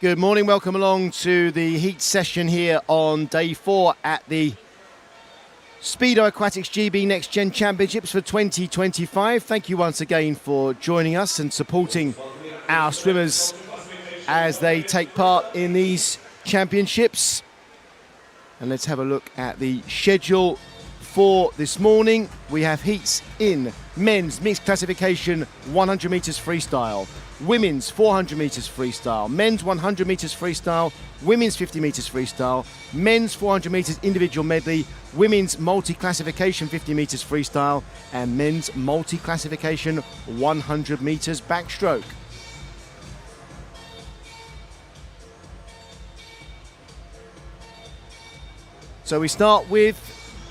Good morning, welcome along to the heat session here on day 4 at the Speedo Aquatics GB Next Gen Championships for 2025. Thank you once again for joining us and supporting our swimmers as they take part in these championships. And let's have a look at the schedule for this morning. We have heats in men's mixed classification 100 meters freestyle, women's 400 meters freestyle, men's 100 meters freestyle, women's 50 meters freestyle, men's 400 meters individual medley, women's multi-classification 50 meters freestyle, and men's multi-classification 100 meters backstroke. So we start with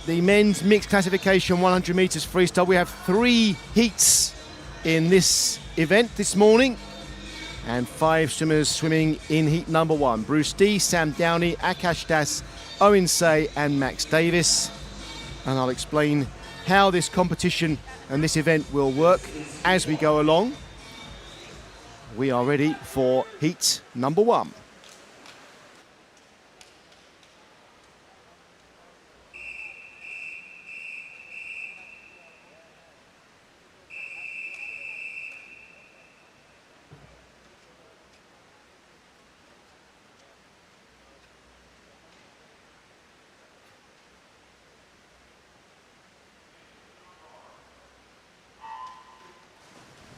the men's mixed classification 100 meters freestyle. We have 3 heats in this event this morning, and 5 swimmers swimming in heat number 1. Bruce D, Sam Downey, Akash Das, Owen Say and Max Davis. And I'll explain how this competition and this event will work as we go along. We are ready for heat number 1.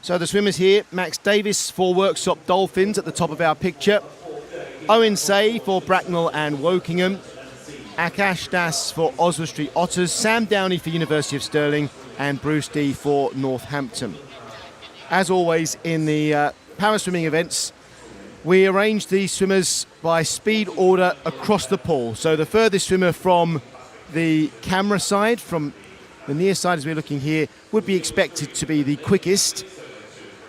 So the swimmers here, Max Davis for Worksop Dolphins at the top of our picture, Owen Say for Bracknell and Wokingham, Akash Das for Oswestry Otters, Sam Downey for University of Stirling, and Bruce D for Northampton. As always in the para-swimming events, we arrange these swimmers by speed order across the pool. So the furthest swimmer from the camera side, from the near side as we're looking here, would be expected to be the quickest,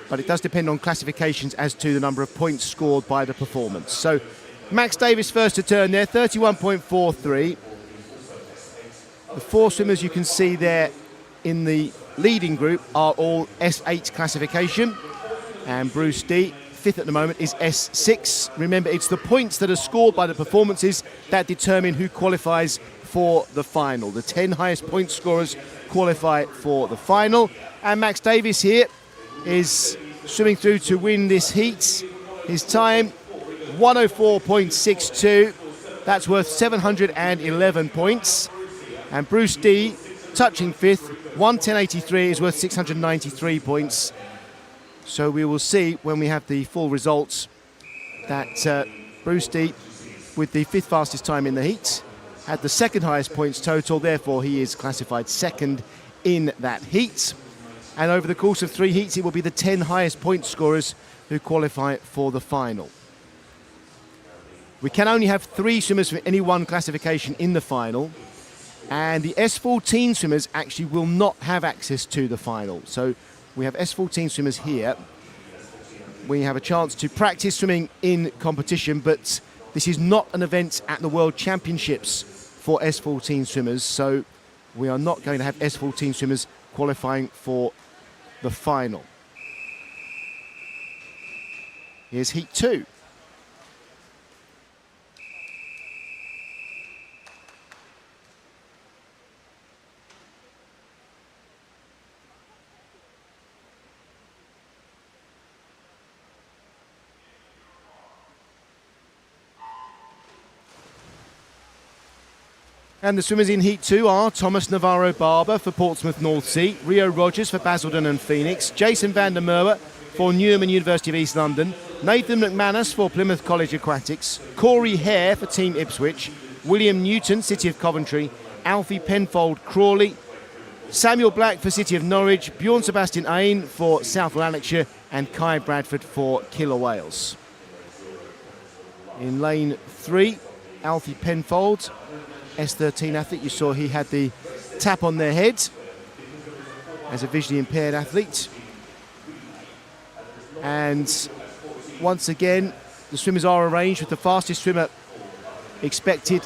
but it does depend on classifications as to the number of points scored by the performance. So Max Davis first to turn there, 31.43. The 4 swimmers you can see there in the leading group are all S8 classification, and Bruce D, 5th at the moment, is S6. Remember, it's the points that are scored by the performances that determine who qualifies for the final. The 10 highest point scorers qualify for the final, and Max Davis here is swimming through to win this heat. His time, 104.62. That's worth 711 points. And Bruce D, touching 5th, 110.83 is worth 693 points. So we will see when we have the full results that Bruce D, with the 5th fastest time in the heat, had the 2nd highest points total. Therefore, he is classified 2nd in that heat. And over the course of 3 heats, it will be the 10 highest point scorers who qualify for the final. We can only have 3 swimmers from any one classification in the final, and the S14 swimmers actually will not have access to the final. So we have S14 swimmers here. We have a chance to practice swimming in competition, but this is not an event at the World Championships for S14 swimmers, so we are not going to have S14 swimmers qualifying for the final. Here's heat 2. And the swimmers in Heat 2 are Thomas Navarro-Barber for Portsmouth North Sea, Rio Rogers for Basildon and Phoenix, Jason van der Merwe for Newham and University of East London, Nathan McManus for Plymouth College Aquatics, Corey Hare for Team Ipswich, William Newton, City of Coventry, Alfie Penfold, Crawley, Samuel Black for City of Norwich, Bjorn Sebastian Ain for South Lanarkshire, and Kai Bradford for Killer Wales. In lane 3, Alfie Penfold, S13 athlete. You saw he had the tap on their head as a visually impaired athlete. And once again, the swimmers are arranged with the fastest swimmer expected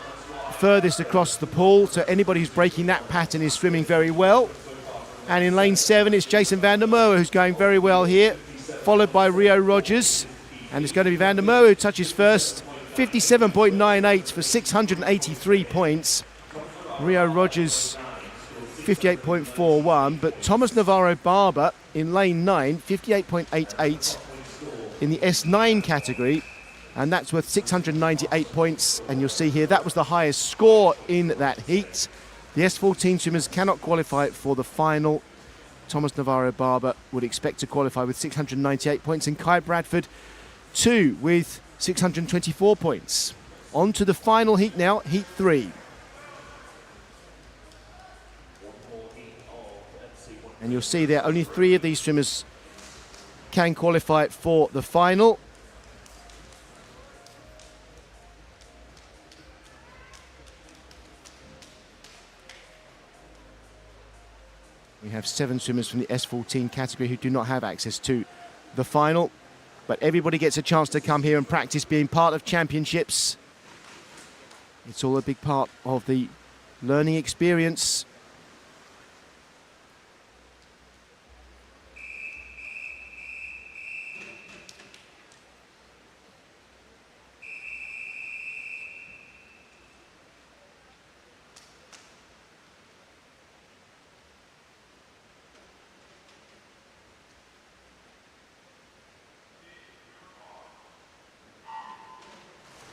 furthest across the pool. So anybody who's breaking that pattern is swimming very well. And in lane 7, it's Jason van der Merwe who's going very well here, followed by Rio Rogers And it's going to be Van der Merwe who touches first. 57.98 for 683 points. Rio Rogers 58.41, but Thomas Navarro Barber in lane 9, 58.88 in the S9 category, and that's worth 698 points. And you'll see here that was the highest score in that heat. The S14 swimmers cannot qualify for the final. Thomas Navarro Barber would expect to qualify with 698 points, and Kai Bradford 2 with 624 points. On to the final heat now, heat 3. And you'll see there only 3 of these swimmers can qualify for the final. We have 7 swimmers from the S14 category who do not have access to the final. But everybody gets a chance to come here and practice being part of championships. It's all a big part of the learning experience.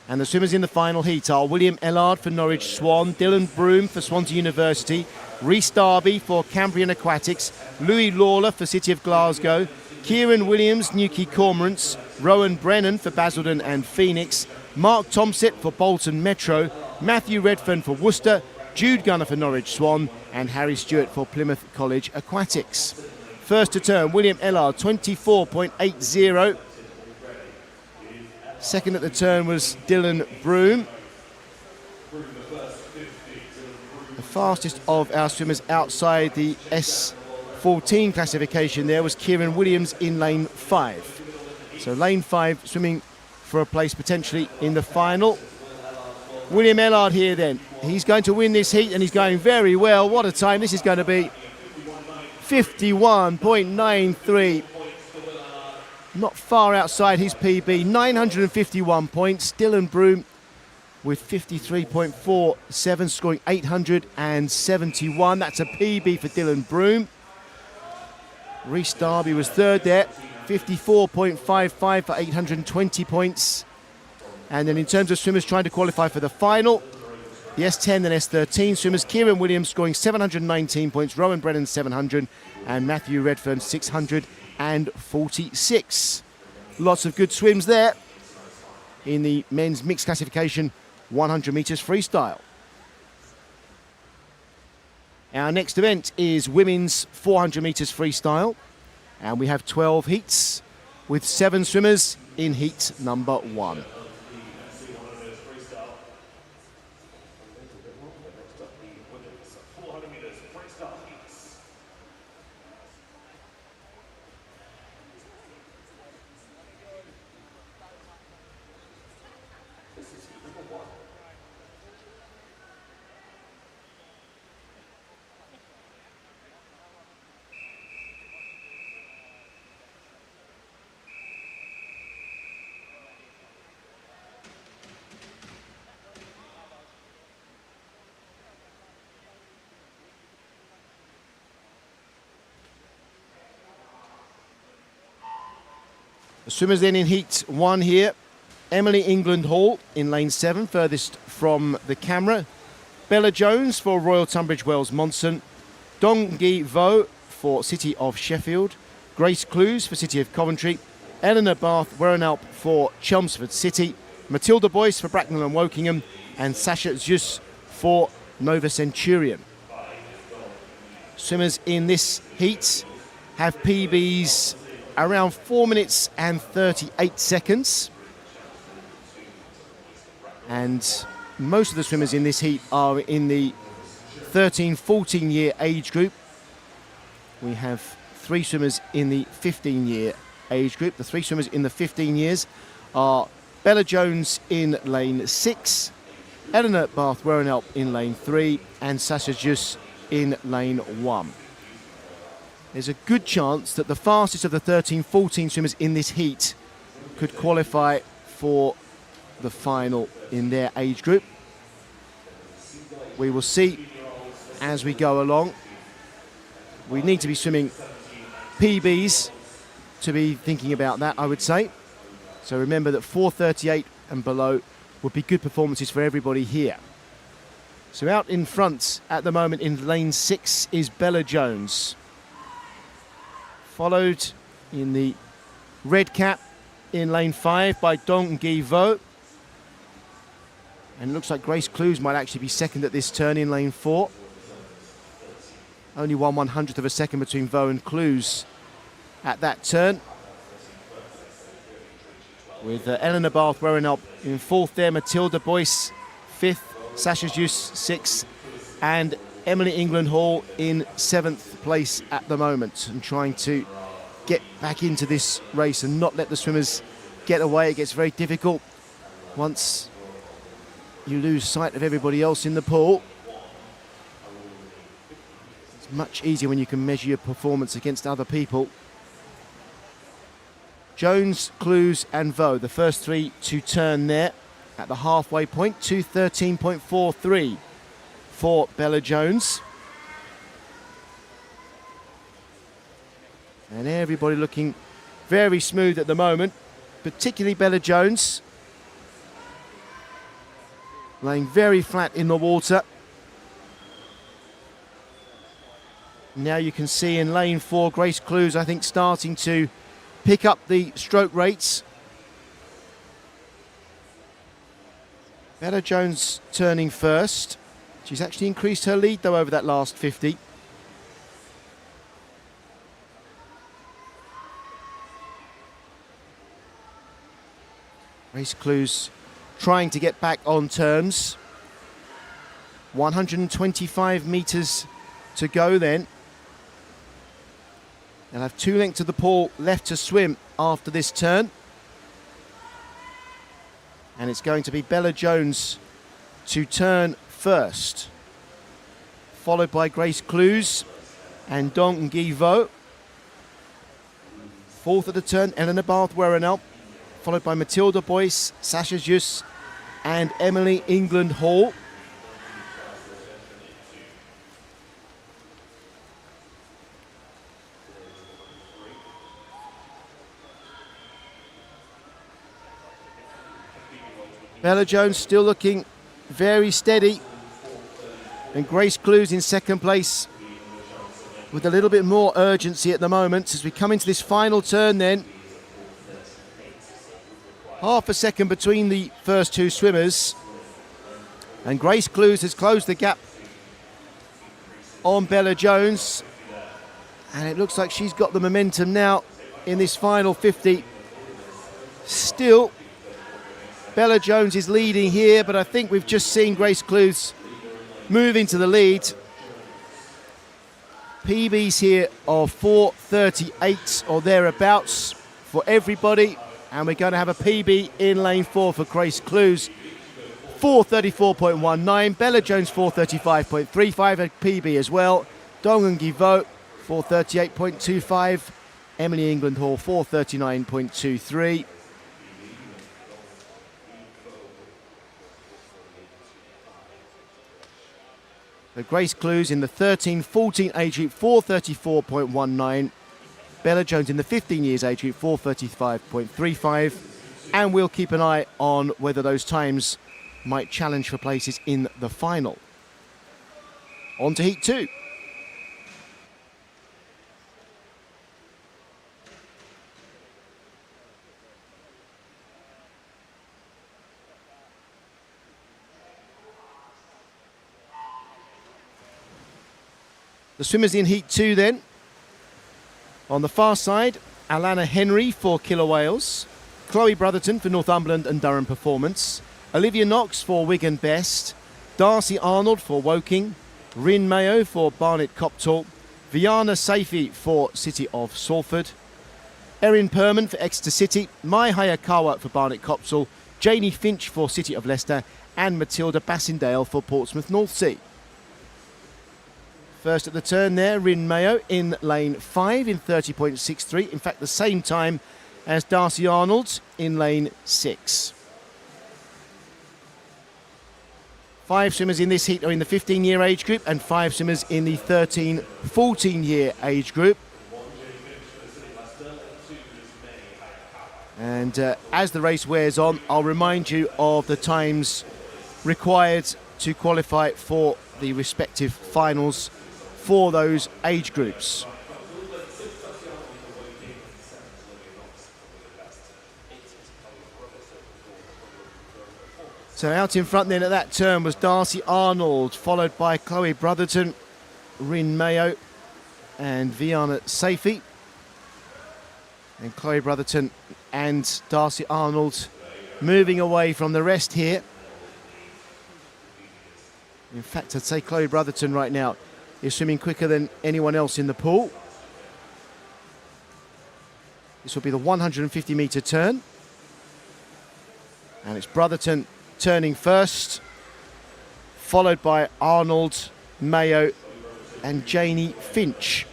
And the swimmers in the final heat are William Ellard for Norwich Swan, Dylan Broome for Swansea University, Rhys Darby for Cambrian Aquatics, Louis Lawler for City of Glasgow, Kieran Williams, Newquay Cormorants, Rowan Brennan for Basildon and Phoenix, Mark Tomsett for Bolton Metro, Matthew Redfern for Worcester, Jude Gunner for Norwich Swan, and Harry Stewart for Plymouth College Aquatics. First to turn, William Ellard, 24.80. Second at the turn was Dylan Broome. The fastest of our swimmers outside the S14 classification there was Kieran Williams in lane 5. So lane 5 swimming for a place potentially in the final. William Ellard here then. He's going to win this heat and he's going very well. What a time this is going to be. 51.93. Not far outside his PB, 951 points. Dylan Broome with 53.47, scoring 871. That's a PB for Dylan Broome. Rhys Darby was third there, 54.55 for 820 points. And then in terms of swimmers trying to qualify for the final, the S10 and S13 swimmers, Kieran Williams scoring 719 points, Rowan Brennan 700, and Matthew Redfern 646. Lots of good swims there in the men's mixed classification 100 metres freestyle. Our next event is women's 400 metres freestyle, and we have 12 heats with 7 swimmers in heat number 1. The swimmers then in heat 1 here. Emily England Hall in lane 7, furthest from the camera. Bella Jones for Royal Tunbridge Wells Monson. Dongyi Vo for City of Sheffield. Grace Clues for City of Coventry. Eleanor Bath Werenalp for Chelmsford City. Matilda Boyce for Bracknell and Wokingham. And Sasha Zus for Nova Centurion. Swimmers in this heat have PBs around 4 minutes and 38 seconds. And most of the swimmers in this heat are in the 13-14 year age group. We have 3 swimmers in the 15 year age group. The 3 swimmers in the 15 years are Bella Jones in lane 6, Eleanor Bath Werenalp in lane 3, and Sasha Zus in lane 1. There's a good chance that the fastest of the 13-14 swimmers in this heat could qualify for the final in their age group. We will see as we go along. We need to be swimming PBs to be thinking about that, I would say. So remember that 4:38 and below would be good performances for everybody here. So out in front at the moment in lane 6 is Bella Jones, followed in the red cap in lane 5 by Dong Gi Vo. And it looks like Grace Clues might actually be second at this turn in lane 4. Only 1/100th of a second between Vo and Clues at that turn. With Eleanor Barth wearing up in 4th there, Matilda Boyce 5th, Sasha Jus 6th, and Emily England Hall in 7th place at the moment, and trying to get back into this race and not let the swimmers get away. It gets very difficult once you lose sight of everybody else in the pool. It's much easier when you can measure your performance against other people. Jones, Clues and Vo, the first three to turn there at the halfway point. 2:13.43 for Bella Jones. And everybody looking very smooth at the moment, particularly Bella Jones. Laying very flat in the water. Now you can see in lane 4, Grace Clues, I think, starting to pick up the stroke rates. Bella Jones turning first. She's actually increased her lead, though, over that last 50. Grace Clues trying to get back on terms. 125 metres to go then. They'll have 2 lengths of the pool left to swim after this turn. And it's going to be Bella Jones to turn first, followed by Grace Clues and Dong Gi Vo. 4th at the turn, Eleanor Barth Werrenell, followed by Matilda Boyce, Sasha Jus and Emily England Hall. Bella Jones still looking very steady, and Grace Clues in second place with a little bit more urgency at the moment as we come into this final turn then. Half a second between the first two swimmers, and Grace Clues has closed the gap on Bella Jones, and it looks like she's got the momentum now in this final 50. Still, Bella Jones is leading here, but I think we've just seen Grace Clues move into the lead. PBs here of 4:38 or thereabouts for everybody, and we're going to have a PB in lane 4 for Grace Clues, 4:34.19. Bella Jones 4:35.35, a PB as well. Dong Gi Vo 4:38.25. Emily England Hall 4:39.23. The Grace Clues in the 13-14 age group, 4:34.19. Bella Jones in the 15 years age group, 4:35.35. And we'll keep an eye on whether those times might challenge for places in the final. On to Heat 2. The swimmers in Heat 2 then. On the far side, Alana Henry for Killer Whales, Chloe Brotherton for Northumberland and Durham Performance, Olivia Knox for Wigan Best, Darcy Arnold for Woking, Rin Mayo for Barnet Copthall, Viana Saifi for City of Salford, Erin Perman for Exeter City, Mai Hayakawa for Barnet Copthall, Janie Finch for City of Leicester, and Matilda Bassindale for Portsmouth North Sea. First at the turn there, Rin Mayo in lane 5 in 30.63. In fact, the same time as Darcy Arnold in lane 6. 5 swimmers in this heat are in the 15-year age group and 5 swimmers in the 13-14-year age group. And as the race wears on, I'll remind you of the times required to qualify for the respective finals for those age groups. So out in front then at that turn was Darcy Arnold, followed by Chloe Brotherton, Rin Mayo and Viana Safi. And Chloe Brotherton and Darcy Arnold moving away from the rest here. In fact, I'd say Chloe Brotherton right now is swimming quicker than anyone else in the pool. This will be the 150-metre turn. And it's Brotherton turning first, followed by Arnold, Mayo and Janie Finch.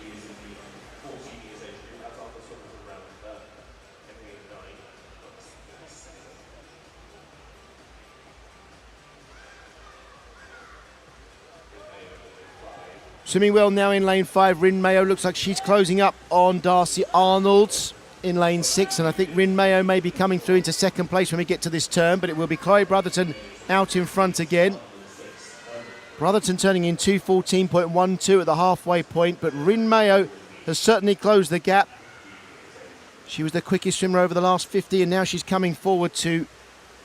Swimming well now in lane 5, Rin Mayo looks like she's closing up on Darcy Arnold in lane 6, and I think Rin Mayo may be coming through into second place when we get to this turn, but it will be Chloe Brotherton out in front again. Brotherton turning in 2:14.12 at the halfway point, but Rin Mayo has certainly closed the gap. She was the quickest swimmer over the last 50, and now she's coming forward to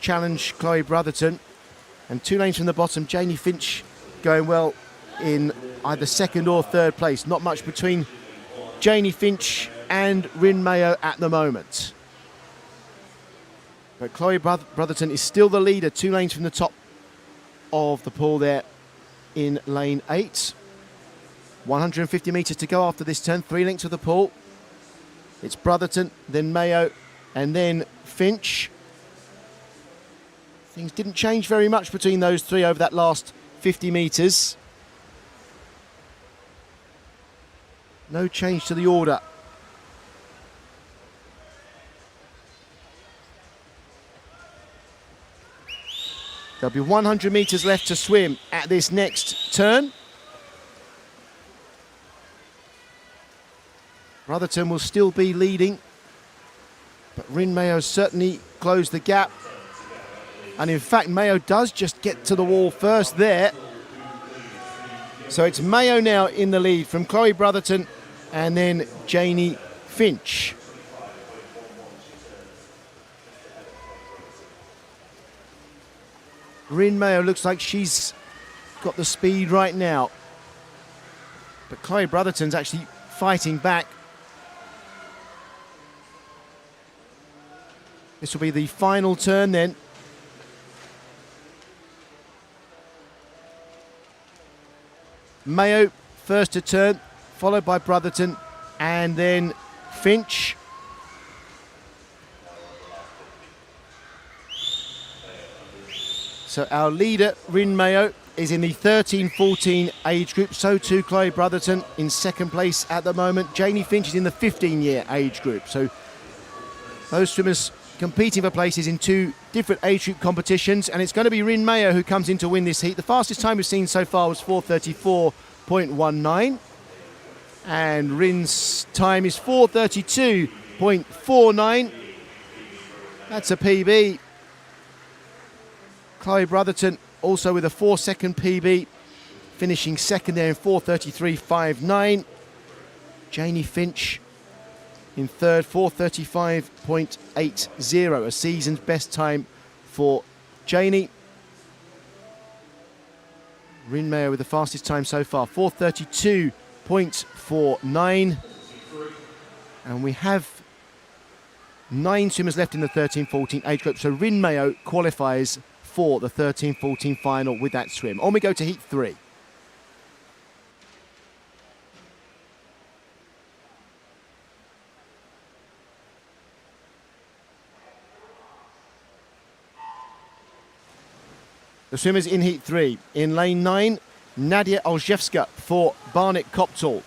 challenge Chloe Brotherton. And 2 lanes from the bottom, Janie Finch going well in either second or third place. Not much between Janie Finch and Rin Mayo at the moment. But Chloe Brotherton is still the leader, 2 lanes from the top of the pool there in lane 8. 150 metres to go after this turn, 3 lengths of the pool. It's Brotherton, then Mayo, and then Finch. Things didn't change very much between those 3 over that last 50 metres. No change to the order. There'll be 100 metres left to swim at this next turn. Brotherton will still be leading, but Rin Mayo certainly closed the gap. And in fact, Mayo does just get to the wall first there. So it's Mayo now in the lead from Chloe Brotherton and then Janie Finch. Rin Mayo looks like she's got the speed right now, but Chloe Brotherton's actually fighting back. This will be the final turn then. Mayo first to turn, followed by Brotherton and then Finch. So our leader, Rin Mayo, is in the 13-14 age group. So too Chloe Brotherton in second place at the moment. Janie Finch is in the 15-year age group. So those swimmers competing for places in 2 different age group competitions. And it's going to be Rin Mayo who comes in to win this heat. The fastest time we've seen so far was 4:34.19. And Rin's time is 4:32.49. That's a PB. Chloe Brotherton also with a 4-second PB, finishing second there in 4:33.59. Janie Finch in third, 4:35.80, a season's best time for Janie. Rin Mayo with the fastest time so far, 4:32.49. And we have 9 swimmers left in the 13-14 age group, so Rin Mayo qualifies for the 13-14 final with that swim. On we go to heat 3. The swimmers in heat 3. In lane 9, Nadia Olszewska for Barnet Copthall.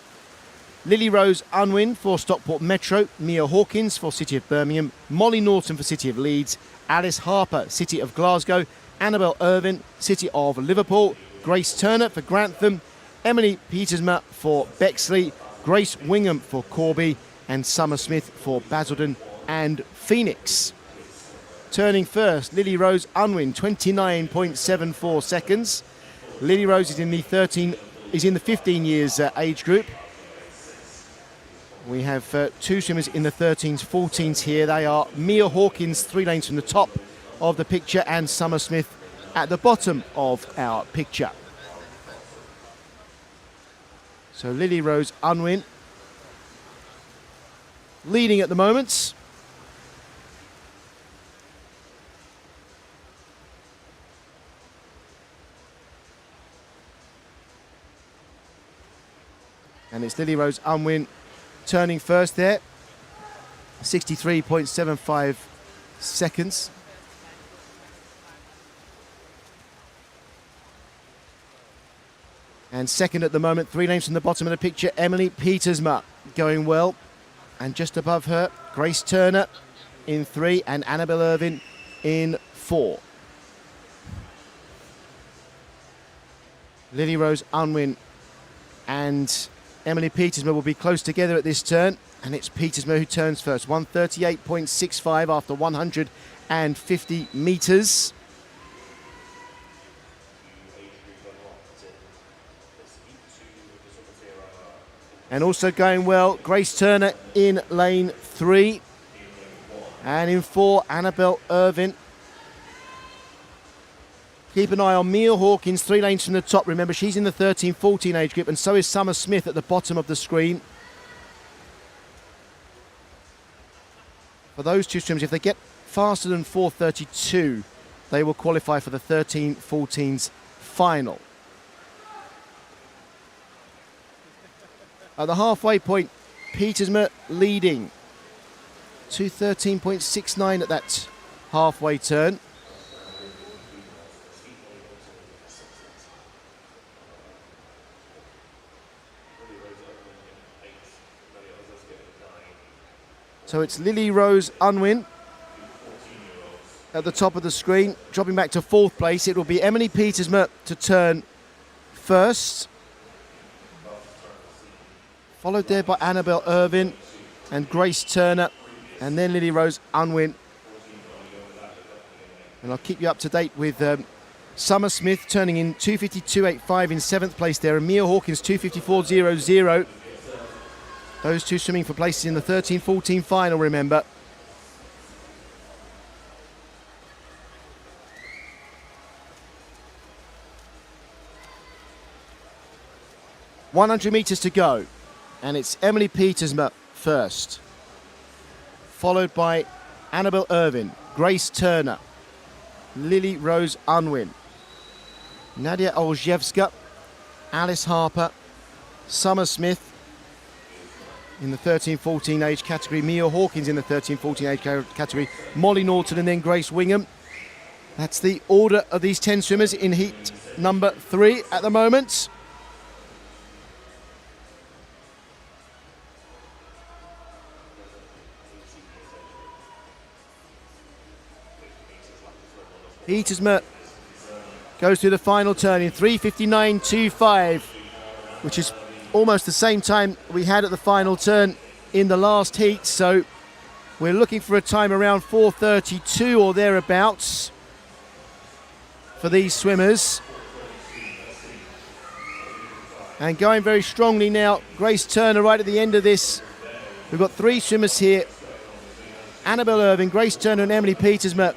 Lily Rose Unwin for Stockport Metro, Mia Hawkins for City of Birmingham, Molly Norton for City of Leeds, Alice Harper, City of Glasgow, Annabelle Irvin, City of Liverpool, Grace Turner for Grantham, Emily Petersma for Bexley, Grace Wingham for Corby, and Summer Smith for Basildon and Phoenix. Turning first, Lily Rose Unwin, 29.74 seconds. Lily Rose is in the 15 years age group. We have two swimmers in the 13s, 14s here. They are Mia Hawkins, 3 lanes from the top of the picture, and Summer Smith at the bottom of our picture. So Lily Rose Unwin leading at the moment. And it's Lily Rose Unwin turning first there. 63.75 seconds. And second at the moment, 3 lanes from the bottom of the picture, Emily Petersma going well. And just above her, Grace Turner in 3 and Annabelle Irvin in 4. Lily Rose Unwin and Emily Petersma will be close together at this turn, and it's Petersma who turns first. 1:38.65 after 150 metres. And also going well, Grace Turner in lane 3. And in 4, Annabelle Irvin. Keep an eye on Mia Hawkins, 3 lanes from the top. Remember, she's in the 13-14 age group, and so is Summer Smith at the bottom of the screen. For those two swimmers, if they get faster than 4:32, they will qualify for the 13-14s final. At the halfway point, Petersma leading. 2:13.69 at that halfway turn. So it's Lily Rose Unwin at the top of the screen, dropping back to 4th place. It will be Emily Petersma to turn first, followed there by Annabelle Irvin and Grace Turner, and then Lily Rose Unwin. And I'll keep you up to date with Summer Smith turning in 2:52.85 in 7th place there, and Mia Hawkins 2:54.00. Those two swimming for places in the 13-14 final, remember. $100 metres to go. And it's Emily Petersma first. Followed by Annabelle Irvin, Grace Turner, Lily Rose Unwin, Nadia Olszewska, Alice Harper, Summer Smith, in the 13-14 age category, Mia Hawkins in the 13-14 age category, Molly Norton, and then Grace Wingham. That's the order of these 10 swimmers in heat number 3 at the moment. Petersma goes through the final turn in 3:59.25, which is almost the same time we had at the final turn in the last heat, so we're looking for a time around 4:32 or thereabouts for these swimmers. And going very strongly now, Grace Turner right at the end of this. We've got 3 swimmers here, Annabelle Irvin, Grace Turner and Emily Petersma,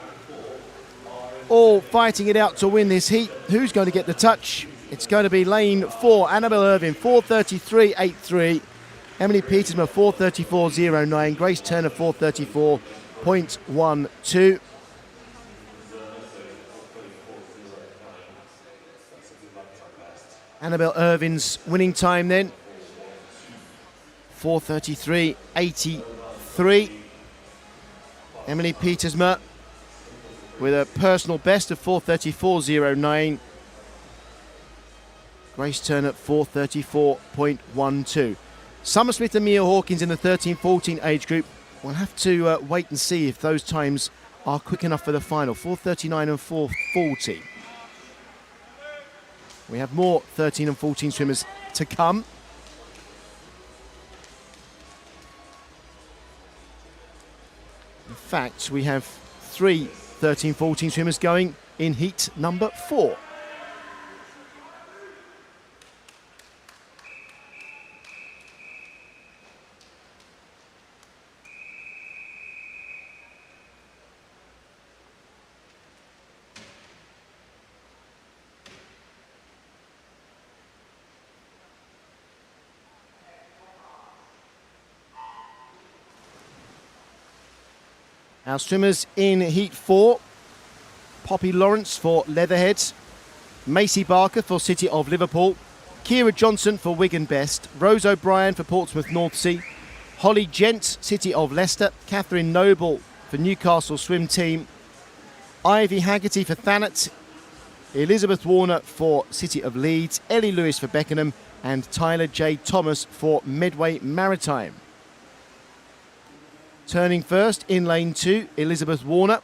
all fighting it out to win this heat. Who's going to get the touch? It's going to be lane 4, Annabelle Irvin, 4:33.83. Emily Petersma, 4:34.09. Grace Turner, 4:34.12. Annabelle Irvin's winning time then, 4:33.83. Emily Petersma with a personal best of 4:34.09. Grace Turner 4:34.12. Summersmith and Mia Hawkins in the 13-14 age group. We'll have to wait and see if those times are quick enough for the final. 4:39 and 4:40. We have more 13 and 14 swimmers to come. In fact, we have 3 13-14 swimmers going in heat number 4. Our swimmers in heat 4, Poppy Lawrence for Leatherhead, Macy Barker for City of Liverpool, Kira Johnson for Wigan Best, Rose O'Brien for Portsmouth North Sea, Holly Gent, City of Leicester, Catherine Noble for Newcastle Swim Team, Ivy Haggerty for Thanet, Elizabeth Warner for City of Leeds, Ellie Lewis for Beckenham, and Tyler J. Thomas for Medway Maritime. Turning first in lane 2, Elizabeth Warner,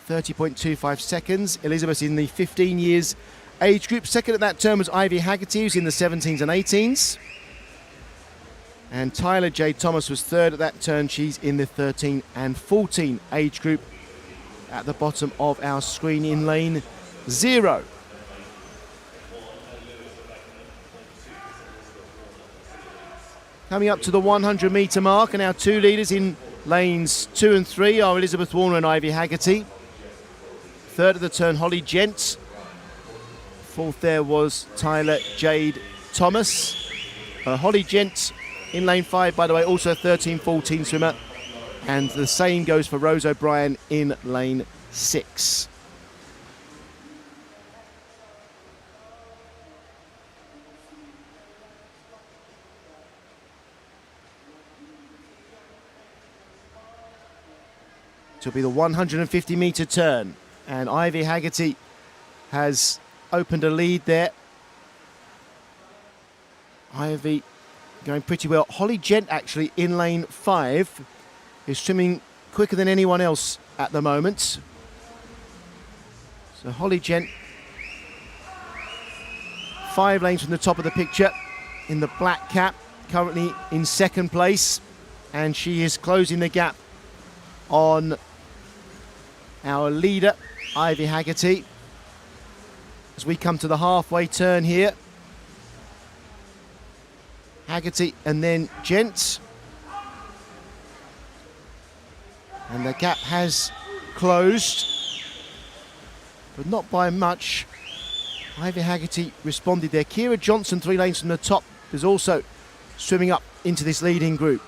30.25 seconds. Elizabeth in the 15 years age group. Second at that turn was Ivy Haggerty, who's in the 17s and 18s. And Tyler J. Thomas was third at that turn. She's in the 13 and 14 age group at the bottom of our screen in lane 0. Coming up to the 100 metre mark, and our 2 leaders in lanes 2 and 3 are Elizabeth Warner and Ivy Haggerty. Third at the turn, Holly Gent. Fourth there was Tyler Jade Thomas. Holly Gent in lane 5, by the way, also a 13-14 swimmer. And the same goes for Rose O'Brien in lane 6. It'll be the 150 metre turn, and Ivy Haggerty has opened a lead there. Ivy going pretty well. Holly Gent actually in lane 5 is swimming quicker than anyone else at the moment. So Holly Gent 5 lanes from the top of the picture in the black cap, currently in second place, and she is closing the gap on our leader, Ivy Haggerty. As we come to the halfway turn here, Haggerty and then Gent. And the gap has closed, but not by much. Ivy Haggerty responded there. Kira Johnson, 3 lanes from the top, is also swimming up into this leading group.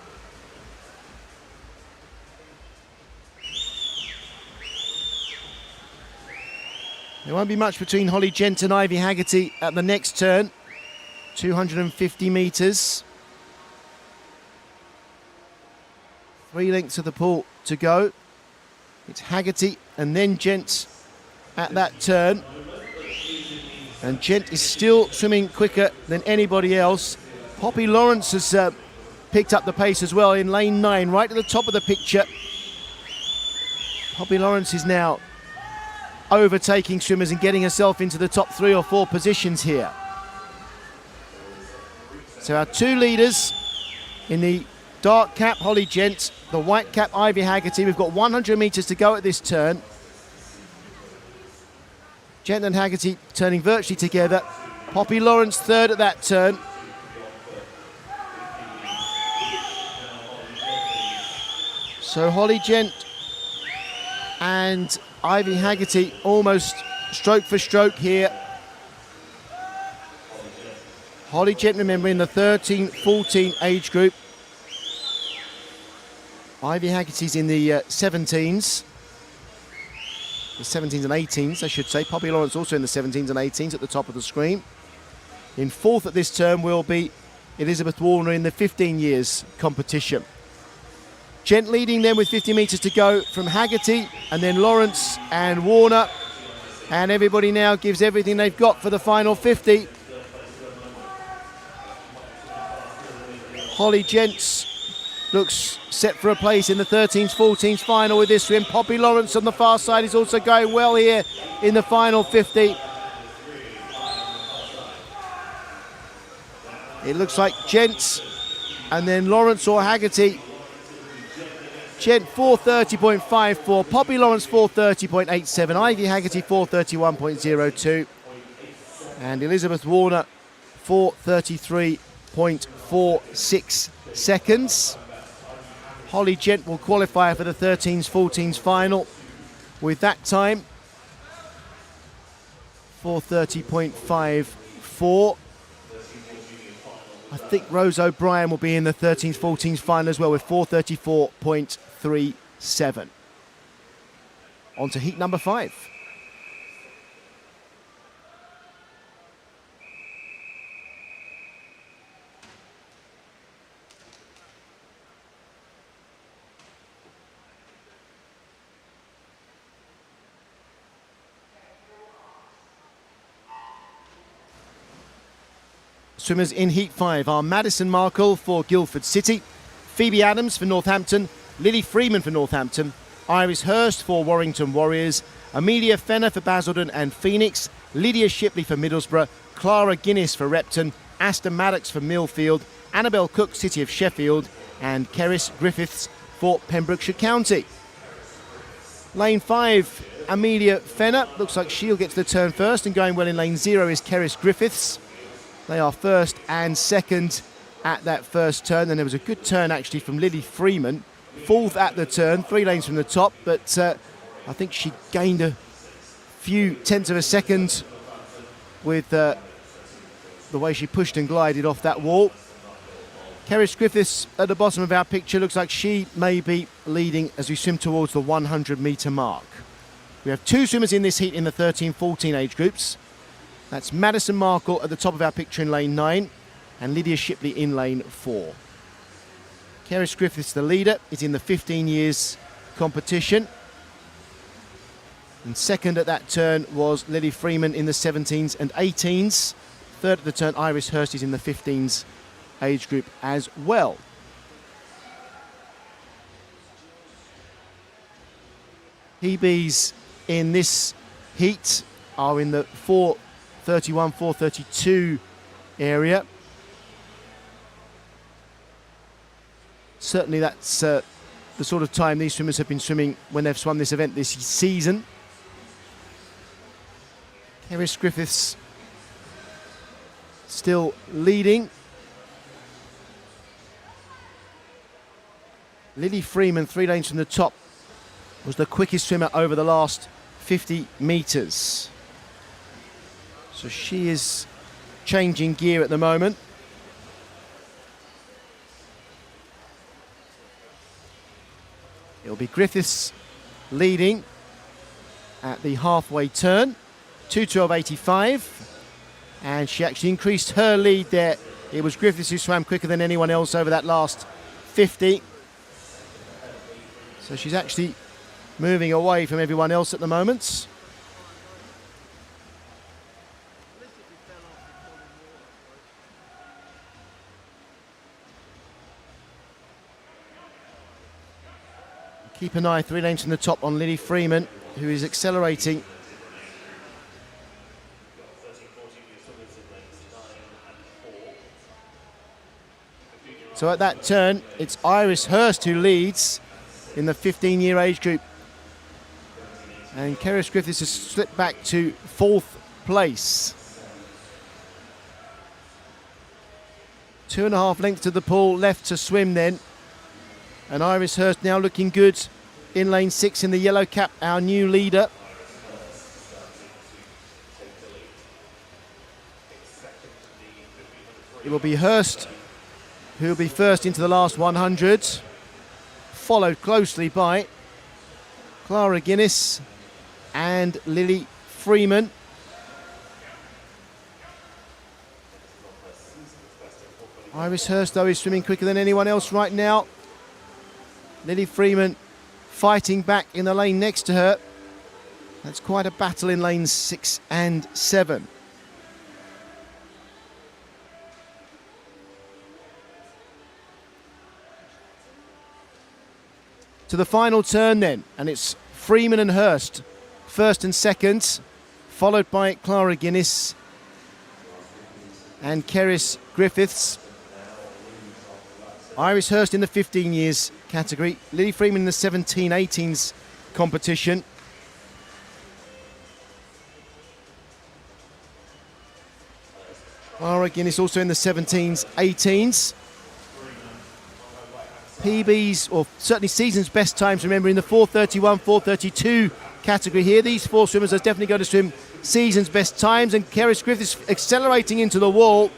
There won't be much between Holly Gent and Ivy Haggerty at the next turn. 250 metres. 3 lengths of the pool to go. It's Haggerty and then Gent at that turn. And Gent is still swimming quicker than anybody else. Poppy Lawrence has picked up the pace as well in lane 9, right at the top of the picture. Poppy Lawrence is now overtaking swimmers and getting herself into the top 3 or 4 positions here. So our 2 leaders in the dark cap, Holly Gent, the white cap, Ivy Haggerty. We've got 100 metres to go at this turn. Gent and Haggerty turning virtually together. Poppy Lawrence third at that turn. So Holly Gent and Ivy Haggerty almost stroke for stroke here. Holly Gent, remember, in the 13-14 age group. Ivy Haggerty's in the 17s. The 17s and 18s, I should say. Poppy Lawrence also in the 17s and 18s at the top of the screen. In fourth at this term will be Elizabeth Warner in the 15 years competition. Gent leading them with 50 metres to go from Haggerty, and then Lawrence and Warner. And everybody now gives everything they've got for the final 50. Holly Gents looks set for a place in the 13s, 14s final with this swim. Poppy Lawrence on the far side is also going well here in the final 50. It looks like Gents and then Lawrence or Haggerty. Gent 4:30.54, Poppy Lawrence 4:30.87, Ivy Haggerty 4:31.02, and Elizabeth Warner 4:33.46 seconds. Holly Gent will qualify for the 13s, 14s final with that time 4:30.54. I think Rose O'Brien will be in the 13s, 14s final as well with 4:34.37. On to heat number 5. Swimmers in Heat 5 are Madison Markle for Guildford City, Phoebe Adams for Northampton, Lily Freeman for Northampton, Iris Hurst for Warrington Warriors, Amelia Fenner for Basildon and Phoenix, Lydia Shipley for Middlesbrough, Clara Guinness for Repton, Aston Maddox for Millfield, Annabelle Cook, City of Sheffield, and Keris Griffiths for Pembrokeshire County. Lane 5, Amelia Fenner, looks like she'll get to the turn first, and going well in lane 0 is Keris Griffiths. They are first and second at that first turn. Then there was a good turn actually from Lily Freeman. Fourth at the turn, 3 lanes from the top, but I think she gained a few tenths of a second with the way she pushed and glided off that wall. Keris Griffiths at the bottom of our picture looks like she may be leading as we swim towards the 100-metre mark. We have 2 swimmers in this heat in the 13-14 age groups. That's Madison Markle at the top of our picture in lane 9 and Lydia Shipley in lane 4. Keris Griffiths, the leader, is in the 15 years competition. And second at that turn was Lily Freeman in the 17s and 18s. Third at the turn, Iris Hurst is in the 15s age group as well. PBs in this heat are in the 4:31, 4:32 area. Certainly that's the sort of time these swimmers have been swimming when they've swum this event this season. Keris Griffiths still leading. Lily Freeman, 3 lanes from the top, was the quickest swimmer over the last 50 metres. So she is changing gear at the moment. It'll be Griffiths leading at the halfway turn, 2:12.85, and she actually increased her lead there. It was Griffiths who swam quicker than anyone else over that last 50. So she's actually moving away from everyone else at the moment. Keep an eye 3 lanes from the top on Lily Freeman, who is accelerating. So at that turn, it's Iris Hurst who leads in the 15-year age group. And Keris Griffiths has slipped back to 4th place. 2.5 lengths to the pool left to swim then. And Iris Hurst now looking good in lane 6 in the yellow cap, our new leader. It will be Hurst who will be first into the last 100, followed closely by Clara Guinness and Lily Freeman. Iris Hurst, though, is swimming quicker than anyone else right now. Lily Freeman fighting back in the lane next to her. That's quite a battle in lanes 6 and 7. To the final turn then, and it's Freeman and Hurst, first and second, followed by Clara Guinness and Keris Griffiths. Iris Hurst in the 15 years category, Lily Freeman in the 17-18s competition. Clara Guinness also in the 17s, 18s. PBs, or certainly season's best times, remember, in the 4:31, 4:32 category here. These four swimmers are definitely going to swim season's best times, and Keris Griffiths accelerating into the wall,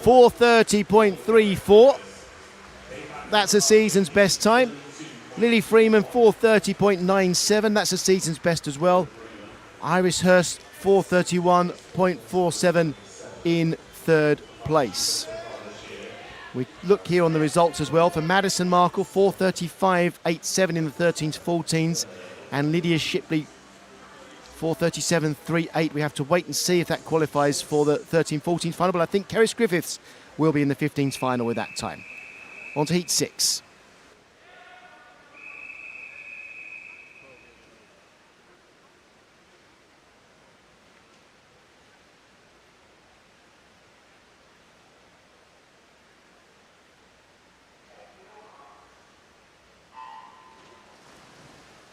4:30.34. That's a season's best time. Lily Freeman, 4:30.97. That's a season's best as well. Iris Hurst, 4:31.47 in third place. We look here on the results as well. For Madison Markle, 4:35.87 in the 13s, 14s. And Lydia Shipley, 4:37.38. We have to wait and see if that qualifies for the 13-14 final. But I think Keris Griffiths will be in the 15s final with that time. On to heat 6.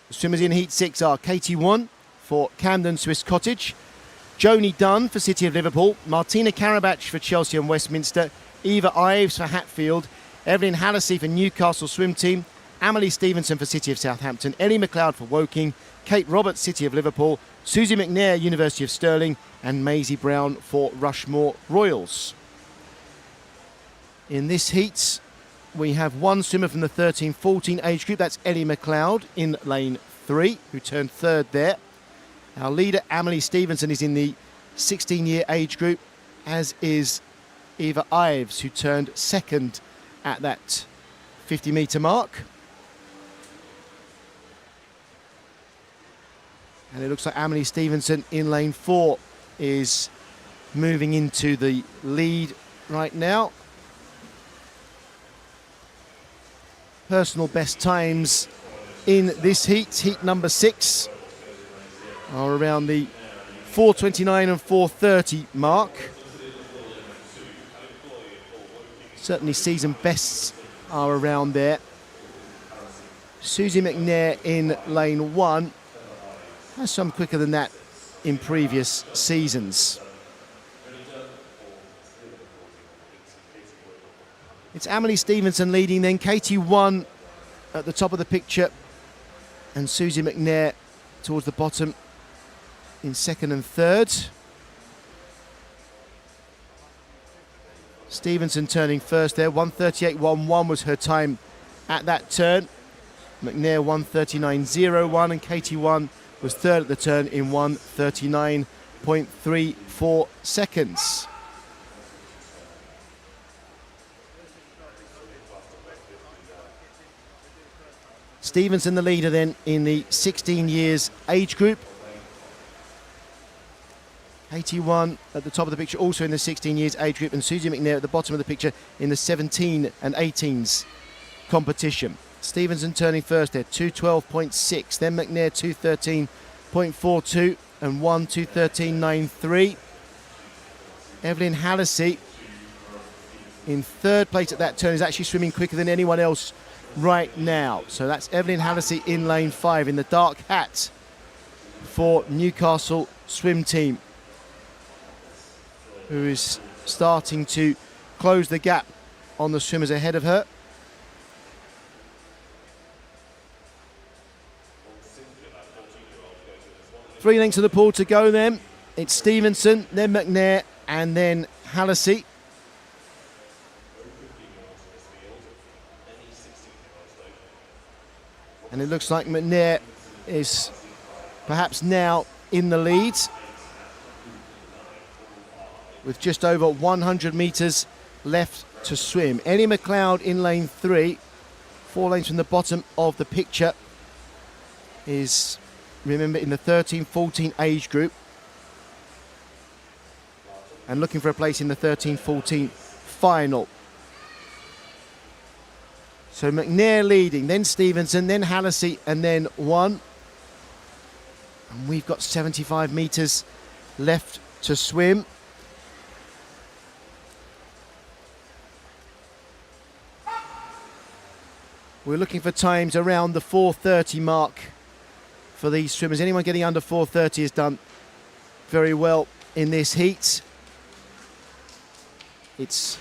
The swimmers in heat 6 are Katie Won for Camden Swiss Cottage, Joni Dunn for City of Liverpool, Martina Karabach for Chelsea and Westminster, Eva Ives for Hatfield, Evelyn Hallisey for Newcastle Swim Team, Amelie Stevenson for City of Southampton, Ellie McLeod for Woking, Kate Roberts, City of Liverpool, Susie McNair, University of Stirling, and Maisie Brown for Rushmore Royals. In this heat, we have one swimmer from the 13-14 age group. That's Ellie McLeod in lane 3, who turned third there. Our leader, Amelie Stevenson, is in the 16-year age group, as is Eva Ives, who turned second at that 50-metre mark. And it looks like Amelie Stevenson in lane 4 is moving into the lead right now. Personal best times in this heat number 6, are around the 4:29 and 4:30 mark. Certainly season bests are around there. Susie McNair in lane 1 has some quicker than that in previous seasons. It's Amelie Stevenson leading, then Katie Won at the top of the picture, and Susie McNair towards the bottom in second and third. Stevenson turning first there, 1:38.11 was her time at that turn. McNair 1:39.01, and Katie Won was third at the turn in 1:39.34 seconds. Stevenson the leader then in the 16 years age group. 81 at the top of the picture, also in the 16 years age group, and Susie McNair at the bottom of the picture in the 17 and 18s competition. Stevenson turning first there, 2:12.6, then McNair 2:13.42, and 2:13.93. Evelyn Hallisey in third place at that turn is actually swimming quicker than anyone else right now. So that's Evelyn Hallisey in lane 5 in the dark hat for Newcastle Swim Team, who is starting to close the gap on the swimmers ahead of her. Three lengths of the pool to go then. It's Stevenson, then McNair, and then Hallisey. And it looks like McNair is perhaps now in the lead, with just over 100 metres left to swim. Ellie McLeod in lane 3, 4 lanes from the bottom of the picture, is, remember, in the 13-14 age group, and looking for a place in the 13-14 final. So McNair leading, then Stevenson, then Hallisey, and then one. And we've got 75 metres left to swim. We're looking for times around the 4:30 mark for these swimmers. Anyone getting under 4:30 has done very well in this heat. It's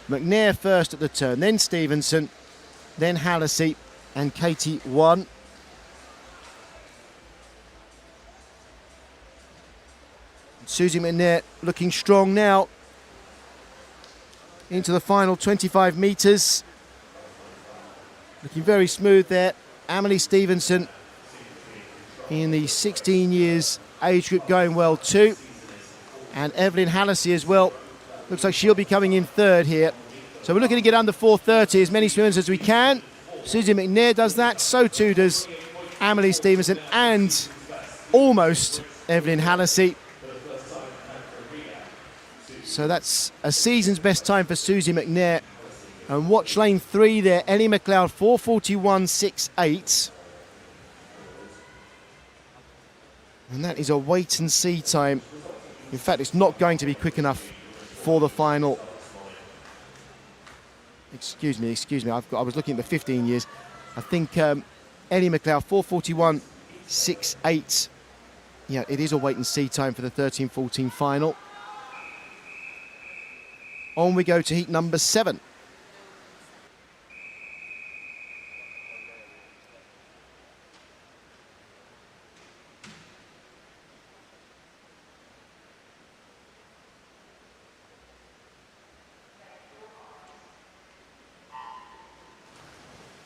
McNair first at the turn, then Stevenson, then Hallisey, and Katie one. Susie McNair looking strong now into the final 25 metres. Looking very smooth there. Amelie Stevenson in the 16 years age group going well too. And Evelyn Hallisey as well. Looks like she'll be coming in third here. So we're looking to get under 4:30, as many swimmers as we can. Susie McNair does that, so too does Amelie Stevenson and almost Evelyn Hallisey. So that's a season's best time for Susie McNair. And watch lane 3 there, Ellie McLeod, 4:41.68. And that is a wait and see time. In fact, it's not going to be quick enough for the final. Excuse me. I was looking at the 15 years. I think Ellie McLeod, 4:41.68. Yeah, it is a wait and see time for the 13-14 final. On we go to heat number 7.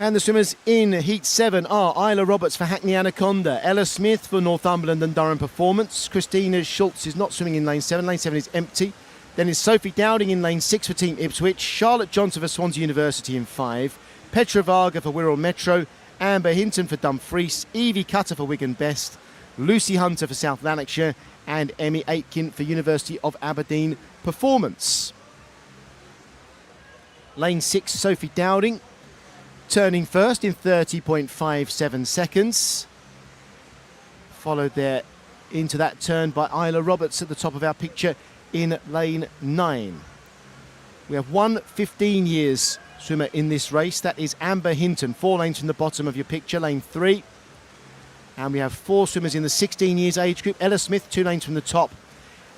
And the swimmers in Heat 7 are Isla Roberts for Hackney Anaconda, Ella Smith for Northumberland and Durham Performance, Christina Schultz is not swimming in lane 7 is empty. Then is Sophie Dowding in lane 6 for Team Ipswich, Charlotte Johnson for Swansea University in 5, Petra Varga for Wirral Metro, Amber Hinton for Dumfries, Evie Cutter for Wigan Best, Lucy Hunter for South Lanarkshire, and Emmy Aitken for University of Aberdeen Performance. Lane 6, Sophie Dowding, turning first in 30.57 seconds. Followed there into that turn by Isla Roberts at the top of our picture in lane 9. We have one 15 years swimmer in this race. That is Amber Hinton, 4 lanes from the bottom of your picture, lane 3. And we have 4 swimmers in the 16 years age group. Ella Smith, 2 lanes from the top.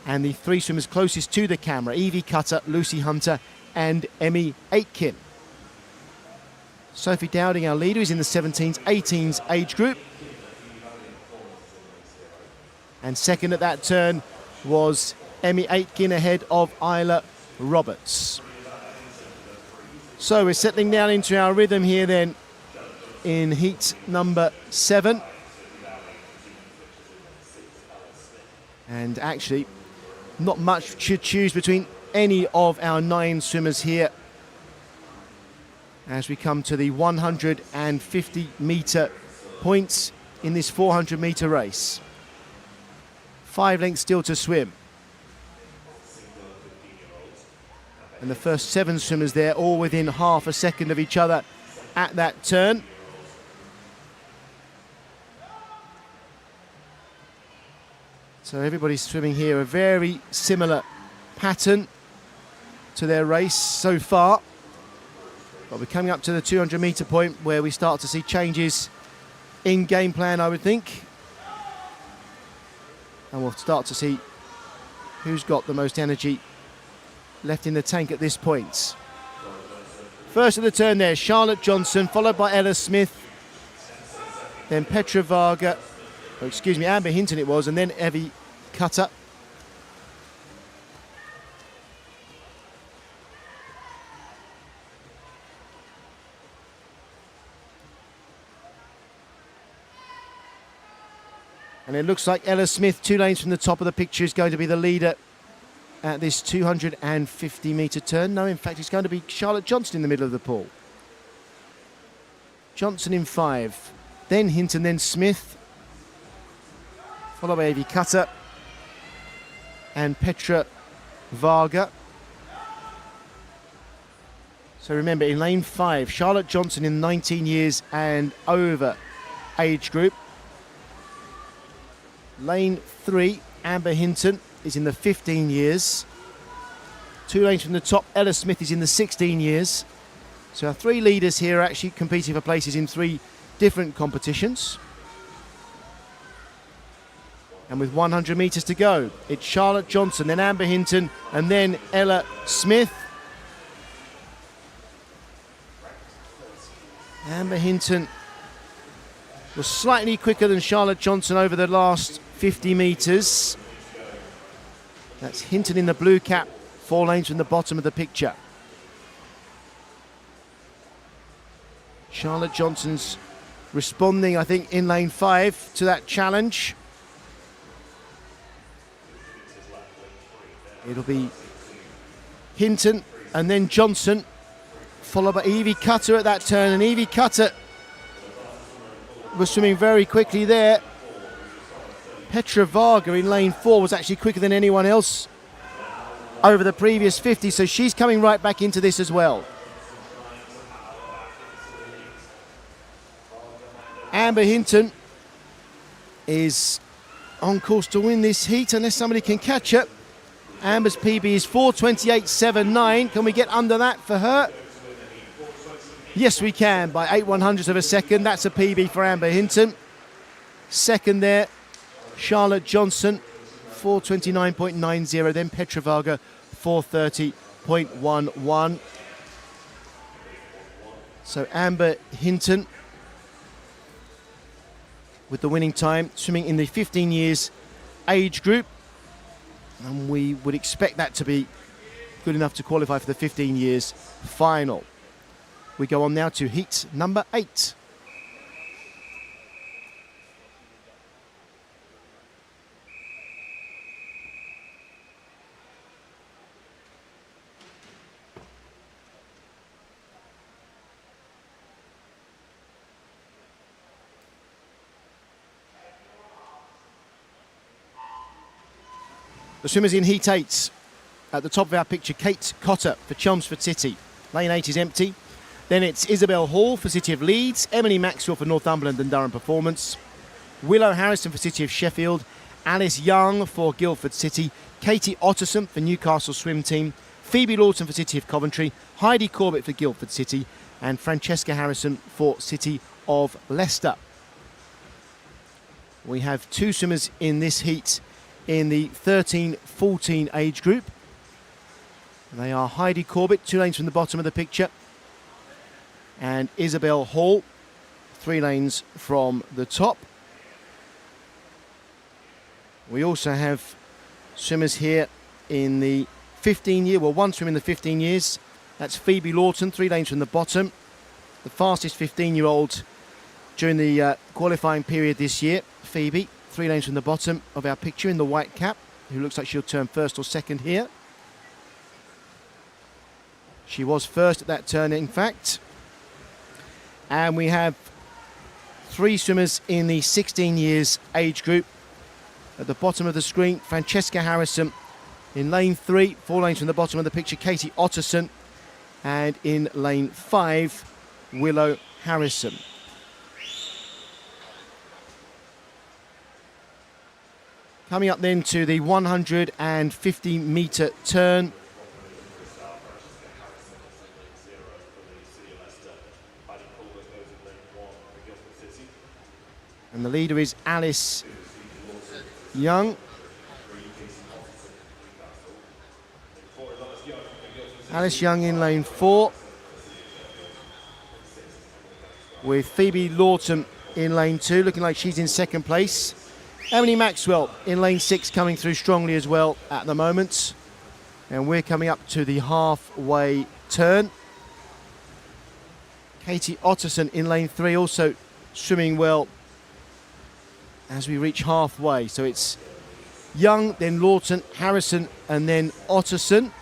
And the 3 swimmers closest to the camera, Evie Cutter, Lucy Hunter, and Emmy Aitken. Sophie Dowding, our leader, is in the 17s, 18s age group. And second at that turn was Emmy Aitken ahead of Isla Roberts. So we're settling down into our rhythm here then in heat number 7. And actually, not much to choose between any of our 9 swimmers here as we come to the 150 metre points in this 400 metre race. 5 lengths still to swim. And the first 7 swimmers there, all within half a second of each other at that turn. So everybody's swimming here a very similar pattern to their race so far. But we're coming up to the 200 metre point where we start to see changes in game plan, I would think. And we'll start to see who's got the most energy left in the tank at this point. First of the turn there, Charlotte Johnson, followed by Ella Smith. Then Petra Varga, Amber Hinton it was, and then Evie Cutter. And it looks like Ella Smith, 2 lanes from the top of the picture, is going to be the leader at this 250 metre turn. No, in fact, it's going to be Charlotte Johnson in the middle of the pool. Johnson in 5, then Hinton, then Smith, followed by Evie Cutter and Petra Varga. So remember, in lane 5, Charlotte Johnson in 19 years and over age group. Lane 3, Amber Hinton is in the 15 years. 2 lanes from the top, Ella Smith is in the 16 years. So our 3 leaders here are actually competing for places in 3 different competitions. And with 100 metres to go, it's Charlotte Johnson, then Amber Hinton, and then Ella Smith. Amber Hinton was slightly quicker than Charlotte Johnson over the last 50 metres. That's Hinton in the blue cap, 4 lanes from the bottom of the picture. Charlotte Johnson's responding, I think, in lane 5 to that challenge. It'll be Hinton and then Johnson, followed by Evie Cutter at that turn. And Evie Cutter was swimming very quickly there. Petra Varga in lane 4 was actually quicker than anyone else over the previous 50, so she's coming right back into this as well. Amber Hinton is on course to win this heat unless somebody can catch her. Amber's PB is 4:28.79. Can we get under that for her? Yes, we can, by 8/100ths of a second. That's a PB for Amber Hinton. Second there, Charlotte Johnson, 4:29.90. Then Petra Varga, 4:30.11. So Amber Hinton with the winning time, swimming in the 15 years age group. And we would expect that to be good enough to qualify for the 15 years final. We go on now to heat number 8. The swimmers in heat 8. At the top of our picture, Kate Cotter for Chelmsford City. Lane 8 is empty. Then it's Isabel Hall for City of Leeds, Emily Maxwell for Northumberland and Durham Performance, Willow Harrison for City of Sheffield, Alice Young for Guildford City, Katie Otterson for Newcastle Swim Team, Phoebe Lawton for City of Coventry, Heidi Corbett for Guildford City, and Francesca Harrison for City of Leicester. We have 2 swimmers in this heat in the 13-14 age group. They are Heidi Corbett, 2 lanes from the bottom of the picture, and Isabel Hall, 3 lanes from the top. We also have swimmers here in the 15-year, well, 1 swim in the 15 years. That's Phoebe Lawton, 3 lanes from the bottom. The fastest 15-year-old during the qualifying period this year. Phoebe, 3 lanes from the bottom of our picture in the white cap, who looks like she'll turn first or second here. She was first at that turn, in fact. And we have 3 swimmers in the 16 years age group. At the bottom of the screen, Francesca Harrison. In lane 3, 4 lanes from the bottom of the picture, Katie Otterson. And in lane 5, Willow Harrison. Coming up then to the 150-metre turn. And the leader is Alice Young. Alice Young in lane 4. With Phoebe Lawton in lane 2, looking like she's in second place. Emily Maxwell in lane 6 coming through strongly as well at the moment. And we're coming up to the halfway turn. Katie Otterson in lane 3 also swimming well as we reach halfway. So it's Young, then Lawton, Harrison, and then Otterson.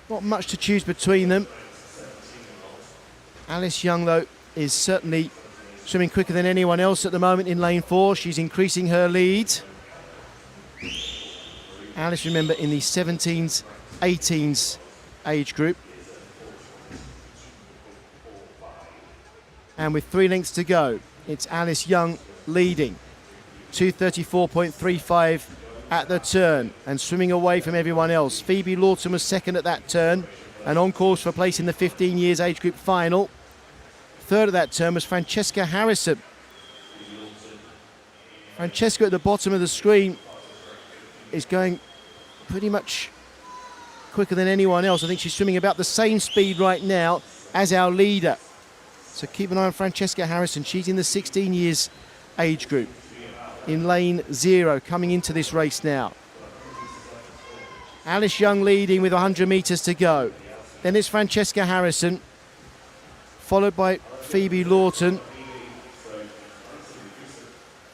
Not much to choose between them. Alice Young, though, is certainly swimming quicker than anyone else at the moment in lane 4. She's increasing her lead. Alice, remember, in the 17s 18s age group. And with 3 lengths to go, it's Alice Young leading. 2:34.35 at the turn and swimming away from everyone else. Phoebe Lawton was second at that turn and on course for a place in the 15 years age group final. Third at that turn was Francesca Harrison. Francesca at the bottom of the screen is going pretty much quicker than anyone else. I think she's swimming about the same speed right now as our leader. So keep an eye on Francesca Harrison. She's in the 16 years age group in lane 0 coming into this race now. Alice Young leading with 100 metres to go. Then it's Francesca Harrison, followed by Phoebe Lawton.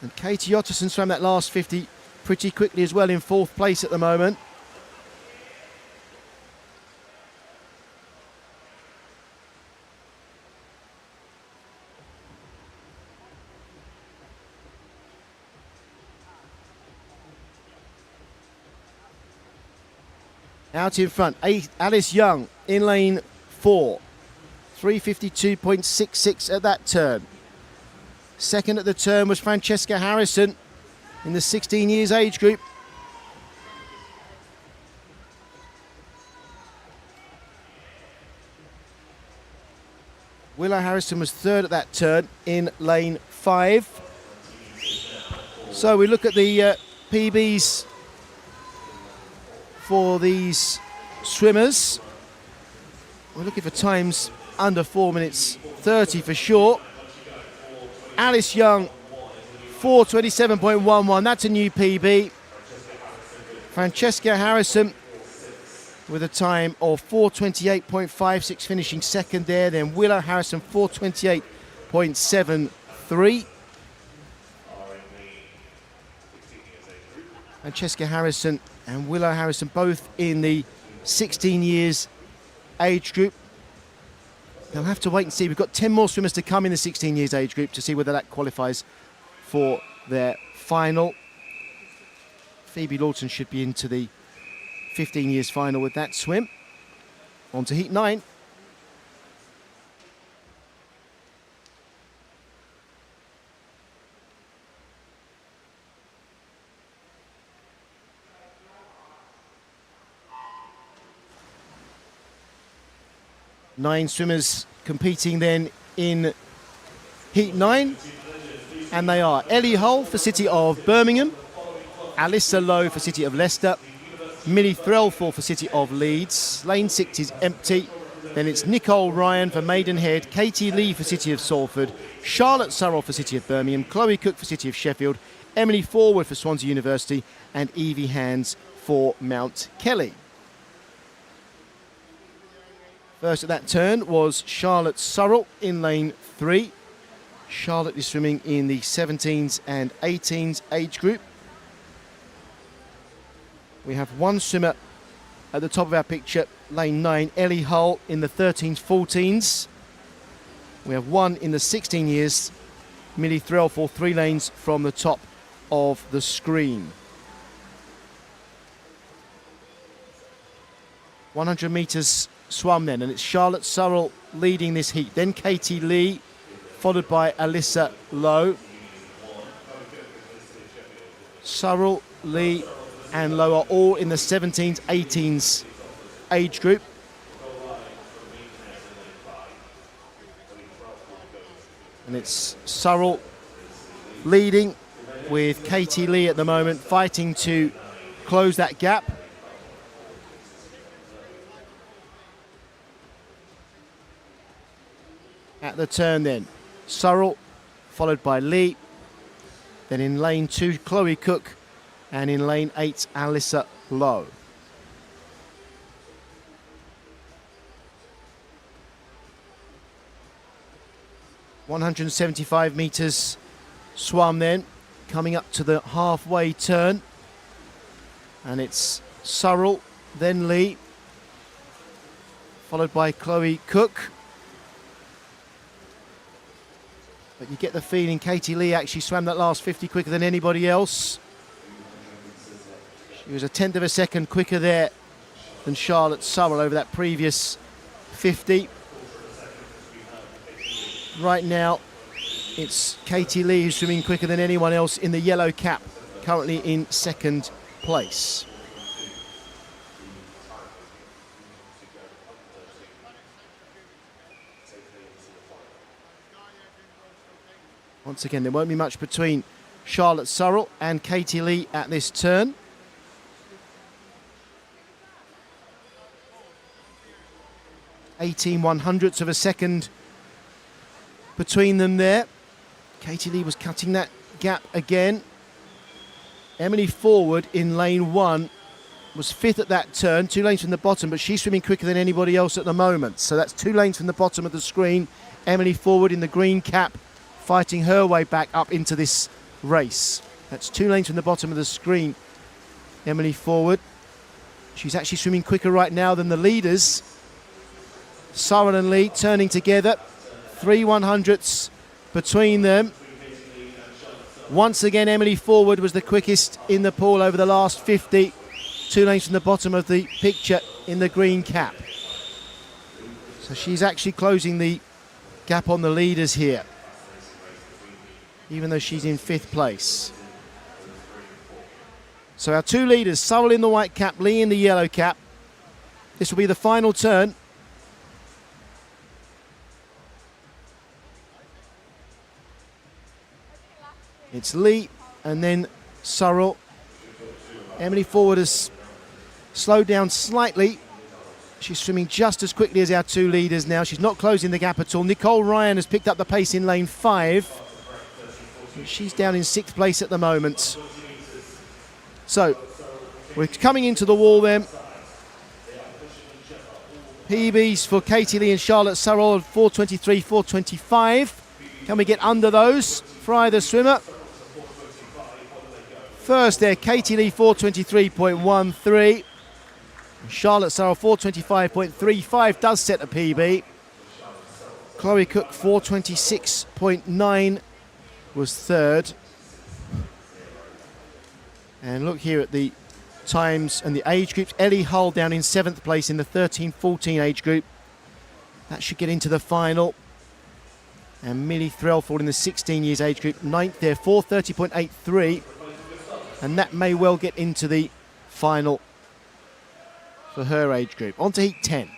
And Katie Otterson swam that last 50 pretty quickly as well, in 4th place at the moment. Out in front, Alice Young in lane 4. 3:52.66 at that turn. Second at the turn was Francesca Harrison in the 16 years age group. Willow Harrison was third at that turn in lane 5. So we look at the PBs for these swimmers. We're looking for times under 4 minutes 30 for sure. Alice Young, 4:27.11, that's a new PB. Francesca Harrison with a time of 4:28.56, finishing second there. Then Willow Harrison, 4:28.73. Francesca Harrison and Willow Harrison both in the 16 years age group. They'll have to wait and see. We've got 10 more swimmers to come in the 16 years age group to see whether that qualifies for their final. Phoebe Lawton should be into the 15 years final with that swim. On to heat 9. Nine swimmers competing then in heat 9, and they are Ellie Hull for City of Birmingham, Alyssa Lowe for City of Leicester, Millie Threlfall for City of Leeds. Lane 6 is empty. Then it's Nicole Ryan for Maidenhead, Katie Lee for City of Salford, Charlotte Surrell for City of Birmingham, Chloe Cook for City of Sheffield, Emily Forward for Swansea University, and Evie Hands for Mount Kelly. First at that turn was Charlotte Surrell in lane 3. Charlotte is swimming in the 17s and 18s age group. We have one swimmer at the top of our picture, lane 9, Ellie Hull in the 13s, 14s. We have one in the 16 years, Millie Threlfall, 3 lanes from the top of the screen. 100 metres swum then, and it's Charlotte Surrell leading this heat. Then Katie Lee, followed by Alyssa Lowe. Surrell, Lee and Lowe are all in the 17s, 18s age group. And it's Surrell leading with Katie Lee at the moment, fighting to close that gap. At the turn then, Surrell, followed by Lee. Then in lane 2, Chloe Cook. And in lane 8, Alyssa Lowe. ...175 metres swum then, coming up to the halfway turn. And it's Surrell, then Lee, followed by Chloe Cook. But you get the feeling Katie Lee actually swam that last 50 quicker than anybody else. She was a tenth of a second quicker there than Charlotte Surrell over that previous 50. Right now, it's Katie Lee who's swimming quicker than anyone else in the yellow cap, currently in second place. Once again, there won't be much between Charlotte Surrell and Katie Lee at this turn. .18 of a second between them there. Katie Lee was cutting that gap again. Emily Forward in lane 1 was 5th at that turn, 2 lanes from the bottom, but she's swimming quicker than anybody else at the moment. So that's 2 lanes from the bottom of the screen. Emily Forward in the green cap, fighting her way back up into this race. That's 2 lanes from the bottom of the screen. Emily Forward. She's actually swimming quicker right now than the leaders. Surrell and Lee turning together. 3 100ths between them. Once again, Emily Forward was the quickest in the pool over the last 50. 2 lanes from the bottom of the picture in the green cap. So she's actually closing the gap on the leaders here, even though she's in 5th place. So our 2 leaders, Surrell in the white cap, Lee in the yellow cap. This will be the final turn. It's Lee and then Surrell. Emily Forward has slowed down slightly. She's swimming just as quickly as our 2 leaders now. She's not closing the gap at all. Nicole Ryan has picked up the pace in lane 5. She's down in 6th place at the moment. So we're coming into the wall then. PBs for Katie Lee and Charlotte Surrell, 4:23, 4:25. Can we get under those for either swimmer? First there, Katie Lee 4:23.13. Charlotte Surrell 4:25.35 does set a PB. Chloe Cook 4:26.9 was third. And look here at the times and the age groups. Ellie Hull down in 7th place in the 13-14 age group. That should get into the final. And Millie Threlford in the 16 years age group, 9th there, 4:30.83. And that may well get into the final for her age group. On to heat 10.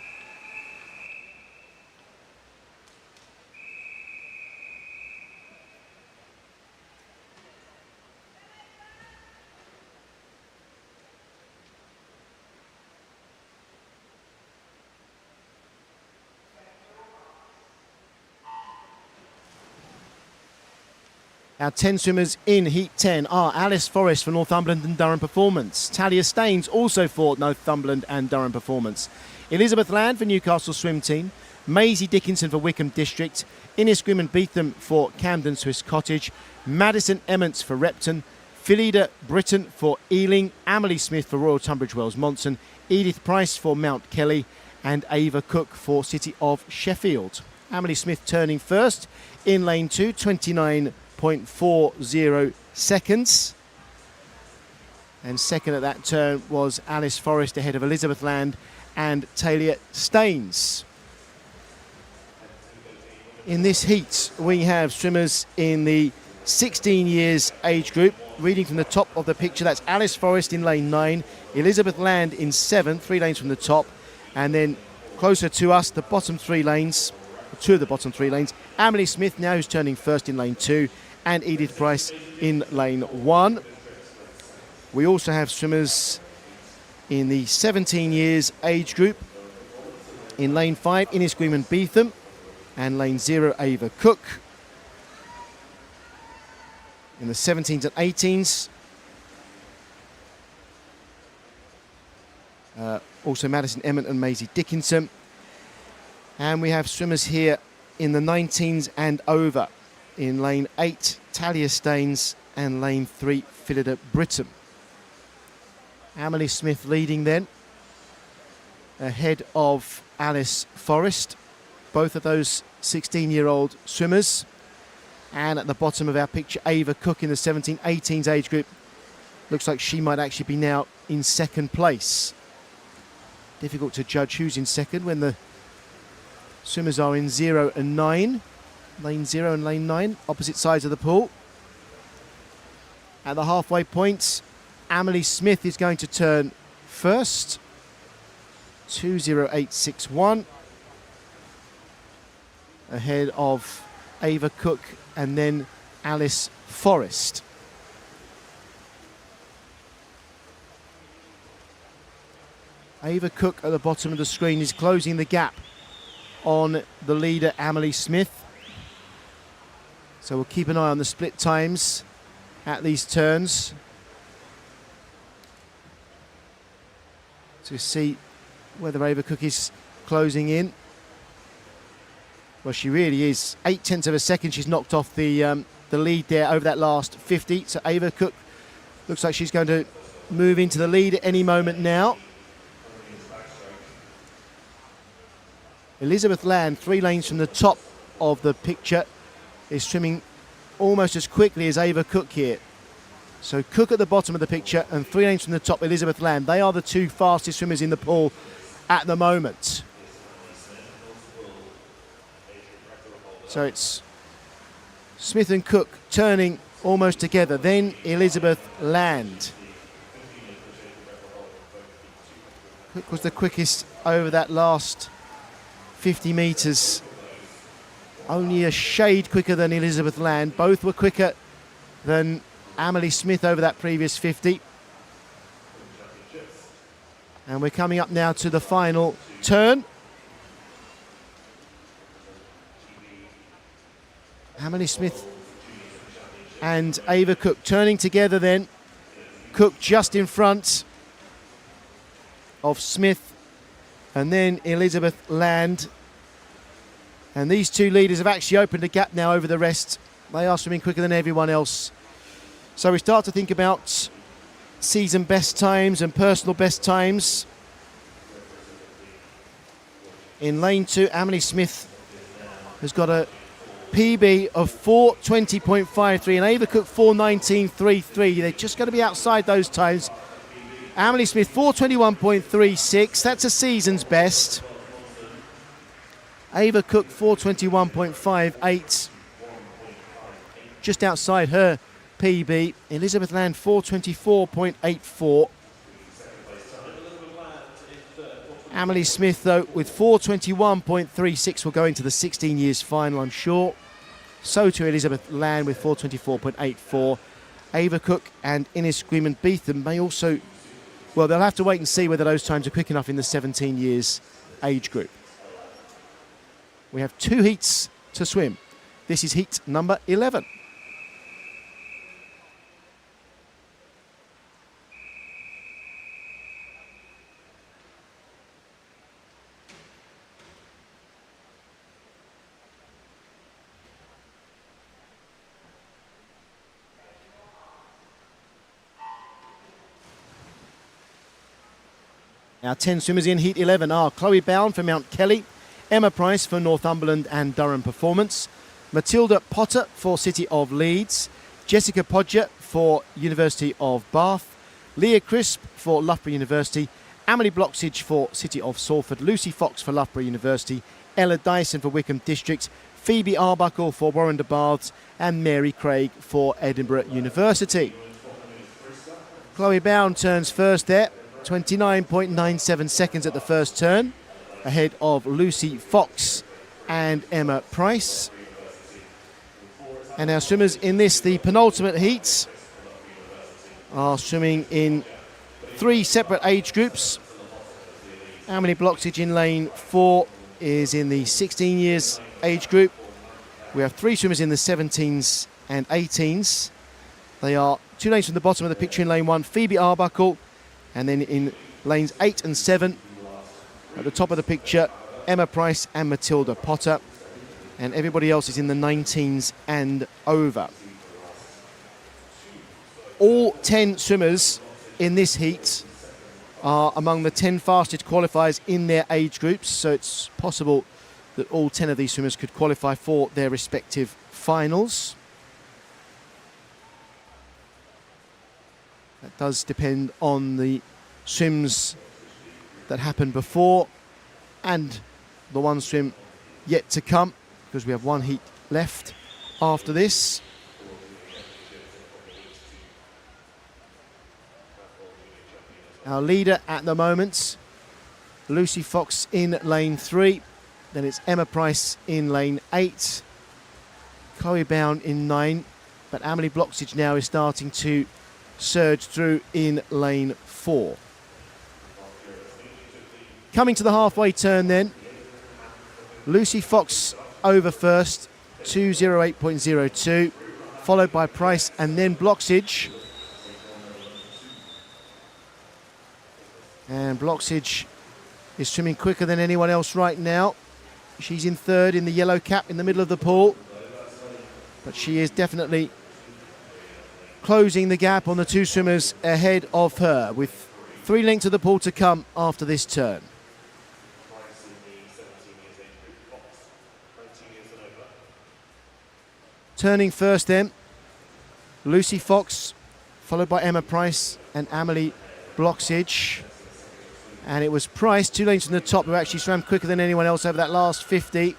Our 10 swimmers in Heat 10 are Alice Forrest for Northumberland and Durham Performance. Talia Staines also for Northumberland and Durham Performance. Elizabeth Land for Newcastle Swim Team. Maisie Dickinson for Wickham District. Ines Grimond-Beetham for Camden Swiss Cottage. Madison Emmons for Repton. Philida Britton for Ealing. Amelie Smith for Royal Tunbridge Wells Monson. Edith Price for Mount Kelly. And Ava Cook for City of Sheffield. Amelie Smith turning first in lane 2, 29.40 seconds. And second at that turn was Alice Forrest ahead of Elizabeth Land and Talia Staines. In this heat, we have swimmers in the 16 years age group. Reading from the top of the picture, that's Alice Forrest in lane 9, Elizabeth Land in 7, 3 lanes from the top, and then closer to us, the bottom 3 lanes, 2 of the bottom 3 lanes, Amelie Smith now, who's turning first in lane 2, and Edith Price in lane 1. We also have swimmers in the 17 years age group. In lane 5, Ines Grimond-Beetham, and lane 0, Ava Cook. In the 17s and 18s, also Madison Emmett and Maisie Dickinson. And we have swimmers here in the 19s and over. In lane 8, Talia Staines, and lane 3, Philida Britton. Amelie Smith leading then, ahead of Alice Forrest, both of those 16-year-old swimmers. And at the bottom of our picture, Ava Cook in the 17-18s age group. Looks like she might actually be now in second place. Difficult to judge who's in second when the swimmers are in 0 and 9. Lane 0 and lane 9, opposite sides of the pool. At the halfway point, Emily Smith is going to turn first. 2:08.61. Ahead of Ava Cook and then Alice Forrest. Ava Cook at the bottom of the screen is closing the gap on the leader, Emily Smith. So we'll keep an eye on the split times at these turns to see whether Ava Cook is closing in. Well, she really is. 0.8 of a second she's knocked off the lead there over that last 50. So Ava Cook looks like she's going to move into the lead at any moment now. Elizabeth Land, 3 lanes from the top of the picture, is swimming almost as quickly as Ava Cook here. So Cook at the bottom of the picture and 3 lanes from the top, Elizabeth Land. They are the 2 fastest swimmers in the pool at the moment. So it's Smith and Cook turning almost together. Then Elizabeth Land. Cook was the quickest over that last 50 metres. Only a shade quicker than Elizabeth Land. Both were quicker than Emily Smith over that previous 50. And we're coming up now to the final turn. Emily Smith and Ava Cook turning together then. Cook just in front of Smith and then Elizabeth Land. And these 2 leaders have actually opened a gap now over the rest. They are swimming quicker than everyone else. So we start to think about season best times and personal best times. In lane 2, Emily Smith has got a PB of 4:20.53 and Ava Cook 4:19.33. They're just going to be outside those times. Emily Smith 4:21.36. That's a season's best. Ava Cook 4:21.58. Just outside her PB. Elizabeth Land 4:24.84. Emily Smith, though, with 4:21.36 will go into the 16 years final, I'm sure. So too Elizabeth Land with 4:24.84. Ava Cook and Ines Freeman-Beetham may also, well, they'll have to wait and see whether those times are quick enough in the 17 years age group. We have 2 heats to swim. This is heat number 11. Our 10 swimmers in Heat 11 are Chloe Bound from Mount Kelly, Emma Price for Northumberland and Durham Performance, Matilda Potter for City of Leeds, Jessica Podger for University of Bath, Leah Crisp for Loughborough University, Emily Bloxage for City of Salford, Lucy Fox for Loughborough University, Ella Dyson for Wickham District, Phoebe Arbuckle for Warrender Baths and Mary Craig for Edinburgh University. Chloe Bound turns first there. 29.97 seconds at the first turn, ahead of Lucy Fox and Emma Price. And our swimmers in this, the penultimate heats, are swimming in 3 separate age groups. Emily Bloxage in lane 4 is in the 16 years age group. We have 3 swimmers in the 17s and 18s. They are 2 lanes from the bottom of the picture in lane 1, Phoebe Arbuckle. And then in lanes 8 and 7, at the top of the picture, Emma Price and Matilda Potter. And everybody else is in the 19s and over. All 10 swimmers in this heat are among the 10 fastest qualifiers in their age groups. So it's possible that all 10 of these swimmers could qualify for their respective finals. That does depend on the swims that happened before and the one swim yet to come, because we have one heat left after this. Our leader at the moment, Lucy Fox in lane 3. Then it's Emma Price in lane 8. Chloe Bown in 9. But Amelie Bloxage now is starting to surge through in lane 4. Coming to the halfway turn then, Lucy Fox over first, 2:08.02, followed by Price and then Bloxage. And Bloxage is swimming quicker than anyone else right now. She's in third in the yellow cap in the middle of the pool. But she is definitely closing the gap on the two swimmers ahead of her, with 3 lengths of the pool to come after this turn. Turning first then, Lucy Fox, followed by Emma Price and Amelie Bloxage. And it was Price, 2 lengths from the top, who actually swam quicker than anyone else over that last 50.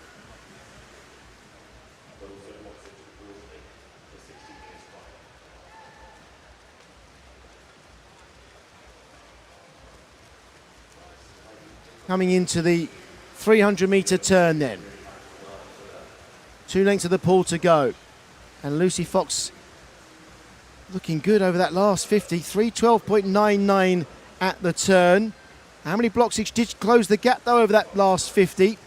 Coming into the 300-metre turn then. 2 lengths of the pool to go. And Lucy Fox looking good over that last 50. 3:12.99 at the turn. Amelie Bloxage did close the gap though over that last 50.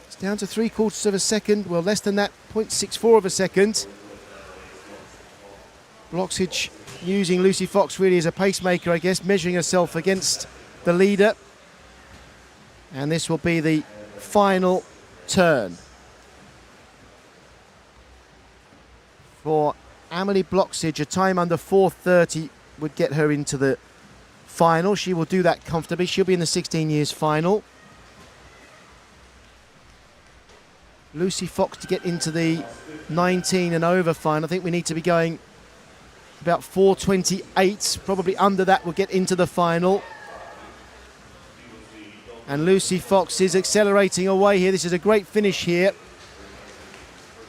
It's down to 3/4 of a second. Well, less than that, 0.64 of a second. Bloxage using Lucy Fox really as a pacemaker, I guess, measuring herself against the leader. And this will be the final turn for Amelie Bloxage. A time under 4:30 would get her into the final. She will do that comfortably. She'll be in the 16 years final. Lucy Fox to get into the 19 and over final. I think we need to be going about 4:28, probably under that, will get into the final. And Lucy Fox is accelerating away here. This is a great finish here.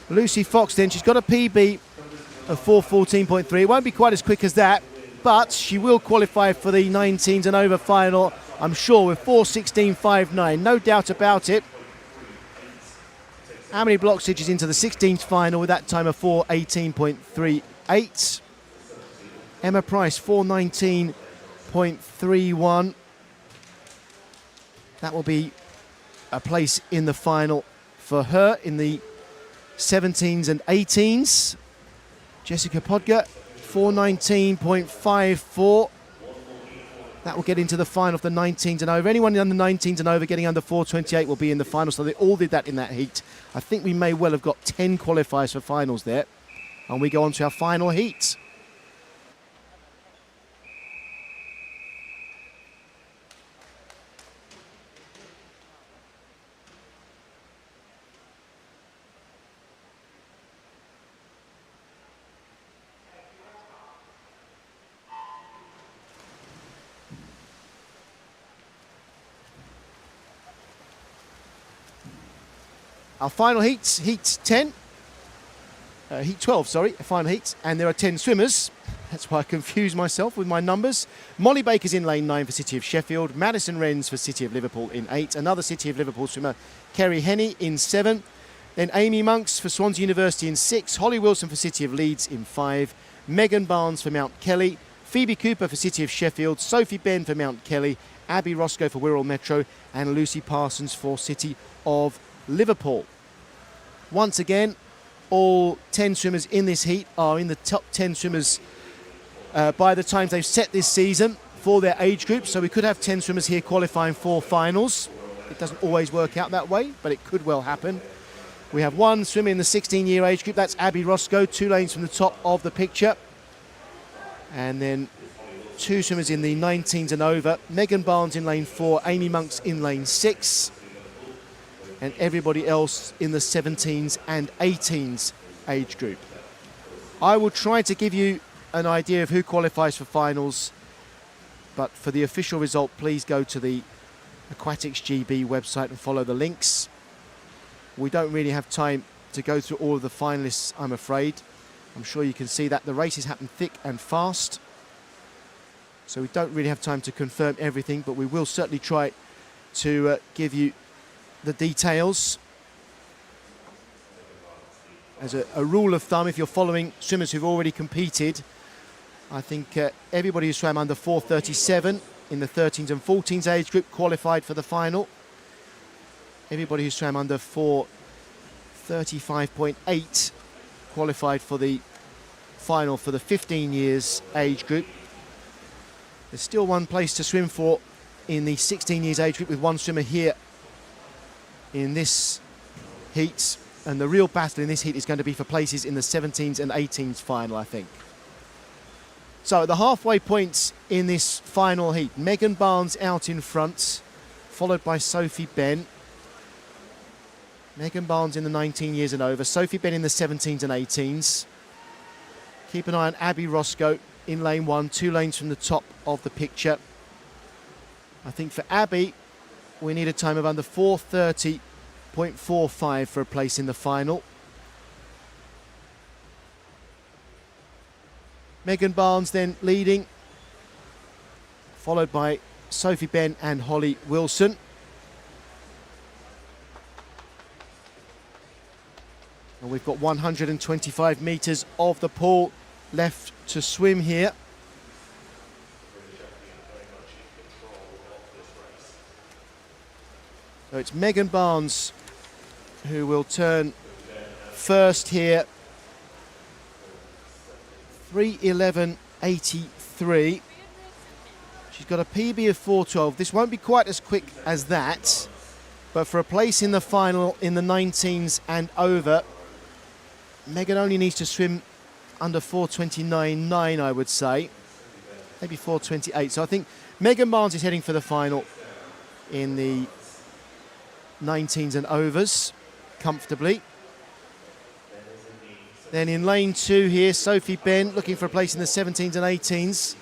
Lucy Fox then, she's got a PB of 4:14.3. It won't be quite as quick as that, but she will qualify for the 19s and over final, I'm sure, with 4:16.59. No doubt about it. Amelie Bloxage is into the 16th final with that time of 4:18.38. Emma Price, 4:19.31. That will be a place in the final for her in the 17s and 18s. Jessica Podger, 4:19.54. That will get into the final of the 19s and over. Anyone under 19s and over getting under 4:28 will be in the final, so they all did that in that heat. I think we may well have got 10 qualifiers for finals there. And we go on to our final heat. Our final heats, heat 10, heat 12, sorry, final heats, and there are 10 swimmers. That's why I confuse myself with my numbers. Molly Baker's in lane 9 for City of Sheffield, Madison Wrens for City of Liverpool in 8, another City of Liverpool swimmer, Kerry Henney in 7, then Amy Monks for Swansea University in 6, Holly Wilson for City of Leeds in 5, Megan Barnes for Mount Kelly, Phoebe Cooper for City of Sheffield, Sophie Ben for Mount Kelly, Abby Roscoe for Wirral Metro, and Lucy Parsons for City of Liverpool. Once again, all 10 swimmers in this heat are in the top 10 swimmers by the times they've set this season for their age group. So we could have 10 swimmers here qualifying for finals. It doesn't always work out that way, but it could well happen. We have one swimmer in the 16-year age group. That's Abby Roscoe, 2 lanes from the top of the picture. And then 2 swimmers in the 19s and over. Megan Barnes in lane 4, Amy Monks in lane 6. And everybody else in the 17s and 18s age group. I will try to give you an idea of who qualifies for finals But for the official result, please go to the Aquatics GB website and follow the links. We don't really have time to go through all of the finalists, I'm afraid. I'm sure you can see that the races happen thick and fast. So we don't really have time to confirm everything, but we will certainly try to give you the details. As a rule of thumb, if you're following swimmers who've already competed, I think everybody who swam under 4:37 in the 13s and 14s age group qualified for the final. Everybody who swam under 4:35.8 qualified for the final for the 15 years age group. There's still one place to swim for in the 16 years age group with one swimmer here in this heat. And the real battle in this heat is going to be for places in the 17s and 18s final, I think. So at the halfway points in this final heat, Megan Barnes out in front, followed by Sophie Ben. Megan Barnes in the 19 years and over, Sophie Ben in the 17s and 18s. Keep an eye on Abby Roscoe in lane 1, 2 lanes from the top of the picture. I think for Abby, we need a time of under 4:30.45 for a place in the final. Megan Barnes then leading, followed by Sophie Ben and Holly Wilson. And we've got 125 metres of the pool left to swim here. So it's Megan Barnes who will turn first here. 3:11.83. She's got a PB of 4:12. This won't be quite as quick as that, but for a place in the final in the 19s and over, Megan only needs to swim under 4:29.9, I would say. Maybe 4:28. So I think Megan Barnes is heading for the final in the 19s and overs comfortably. Then in lane 2 here, Sophie Ben looking for a place in the 17s and 18s.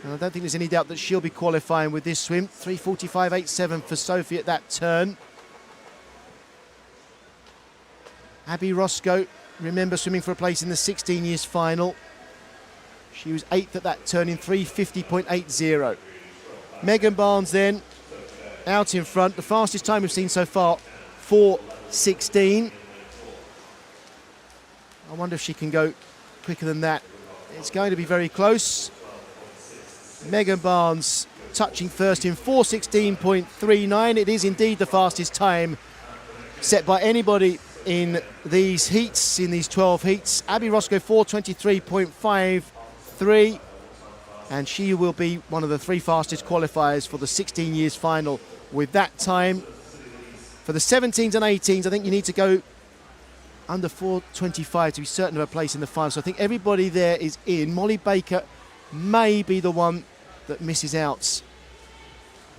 And I don't think there's any doubt that she'll be qualifying with this swim. 3:45.87 for Sophie at that turn. Abby Roscoe, remember, swimming for a place in the 16 years final. She was 8th at that turn in 3:50.80. Megan Barnes then out in front. The fastest time we've seen so far, 4:16. I wonder if she can go quicker than that. It's going to be very close. Megan Barnes touching first in 4:16.39. It is indeed the fastest time set by anybody in these heats, in these 12 heats. Abby Roscoe 4:23.53. And she will be one of the 3 fastest qualifiers for the 16 years final with that time. For the 17s and 18s, I think you need to go under 4:25 to be certain of a place in the final. So I think everybody there is in. Molly Baker may be the one that misses out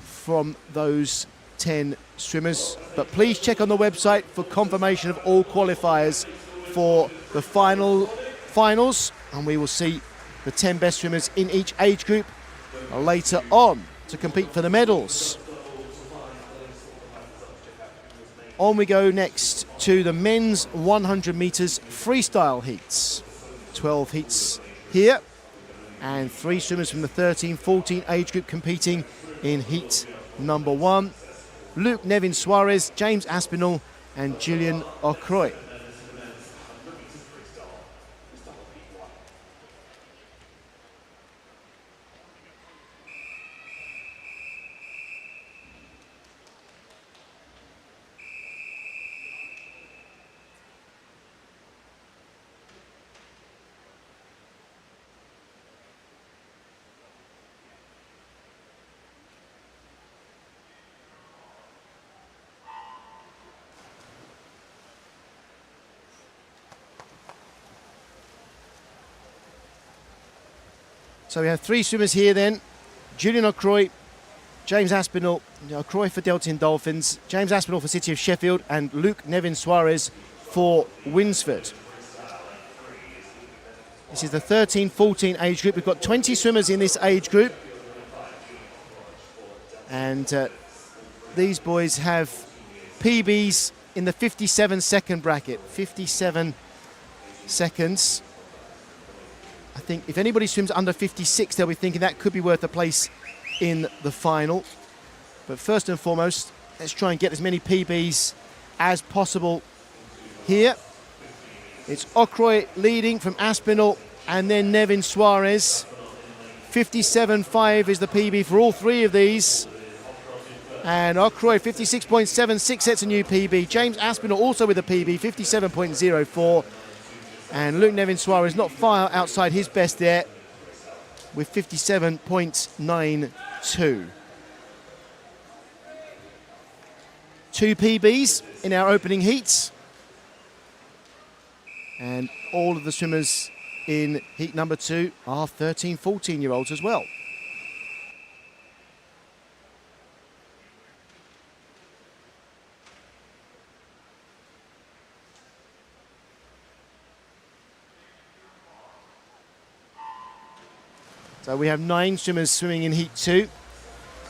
from those 10 swimmers. But please check on the website for confirmation of all qualifiers for the finals. And we will see the 10 best swimmers in each age group later on to compete for the medals. On we go next to the men's 100 metres freestyle heats. 12 heats here, and 3 swimmers from the 13-14 age group competing in heat number 1. Luke Nevin Suarez, James Aspinall and Julian Ocroy. So we have 3 swimmers here then. Julian Ocroy, James Aspinall, Ocroy for Delton Dolphins, James Aspinall for City of Sheffield, and Luke Nevin Suarez for Winsford. This is the 13-14 age group. We've got 20 swimmers in this age group. And these boys have PBs in the 57-second bracket. 57 seconds. I think if anybody swims under 56, they'll be thinking that could be worth a place in the final. But first and foremost, let's try and get as many PBs as possible here. It's Okroy leading from Aspinall, and then Nevin Suarez. 57.5 is the PB for all three of these. And Okroy, 56.76, sets a new PB. James Aspinall also with a PB, 57.04. And Luke Nevin Suarez not far outside his best there with 57.92. Two PBs in our opening heats. And all of the swimmers in heat number 2 are 13, 14-year-olds as well. So we have 9 swimmers swimming in heat 2.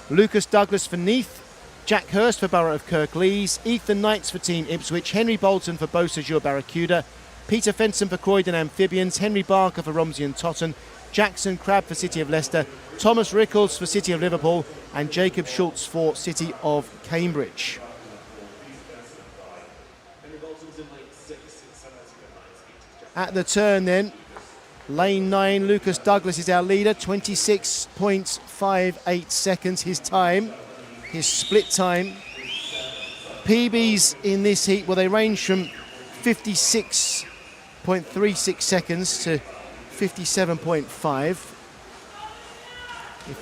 Lucas Douglas for Neath, Jack Hurst for Borough of Kirklees, Ethan Knights for Team Ipswich, Henry Bolton for Beausejour Barracuda, Peter Fenson for Croydon Amphibians, Henry Barker for Romsey and Totten, Jackson Crabb for City of Leicester, Thomas Rickles for City of Liverpool, and Jacob Schultz for City of Cambridge. At the turn then, lane 9, Lucas Douglas is our leader, 26.58 seconds his time, his split time. PBs in this heat, well, they range from 56.36 seconds to 57.5. If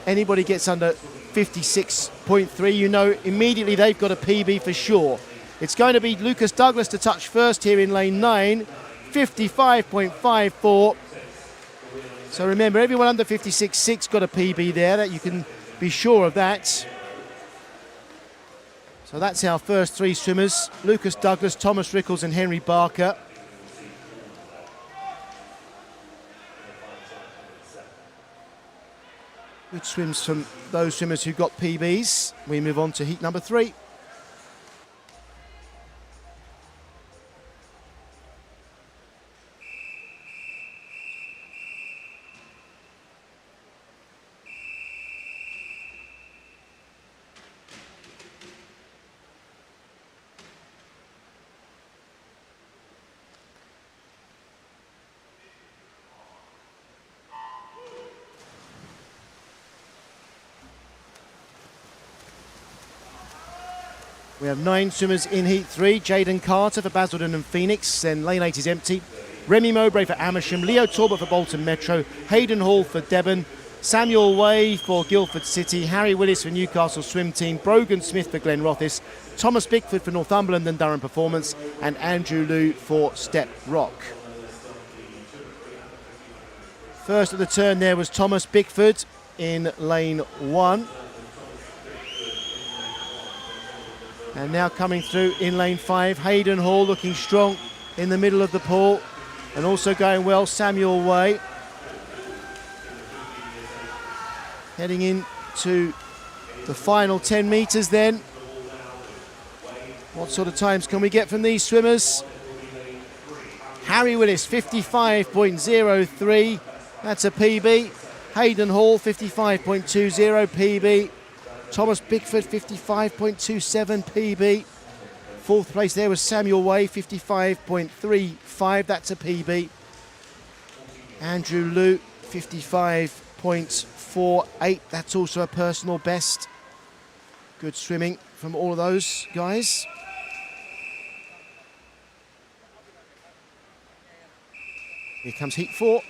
anybody gets under 56.3, you know immediately they've got a PB for sure. It's going to be Lucas Douglas to touch first here in lane 9, 55.54. So remember, everyone under 56.6 got a PB there, that you can be sure of that. So that's our first 3 swimmers, Lucas Douglas, Thomas Rickles and Henry Barker. Good swims from those swimmers who got PBs. We move on to heat number 3. We have 9 swimmers in heat 3. Jaden Carter for Basildon and Phoenix. Then lane 8 is empty. Remy Mowbray for Amersham. Leo Talbot for Bolton Metro. Hayden Hall for Devon. Samuel Way for Guildford City. Harry Willis for Newcastle Swim Team. Brogan Smith for Glenrothes. Thomas Bickford for Northumberland and Durham Performance. And Andrew Liu for Step Rock. First at the turn there was Thomas Bickford in lane 1. And now coming through in lane 5, Hayden Hall looking strong in the middle of the pool. And also going well, Samuel Way. Heading into the final 10 metres then. What sort of times can we get from these swimmers? Harry Willis, 55.03. That's a PB. Hayden Hall, 55.20 PB. Thomas Bickford, 55.27 PB. Fourth place there was Samuel Way, 55.35. That's a PB. Andrew Liu, 55.48. That's also a personal best. Good swimming from all of those guys. Here comes heat 4.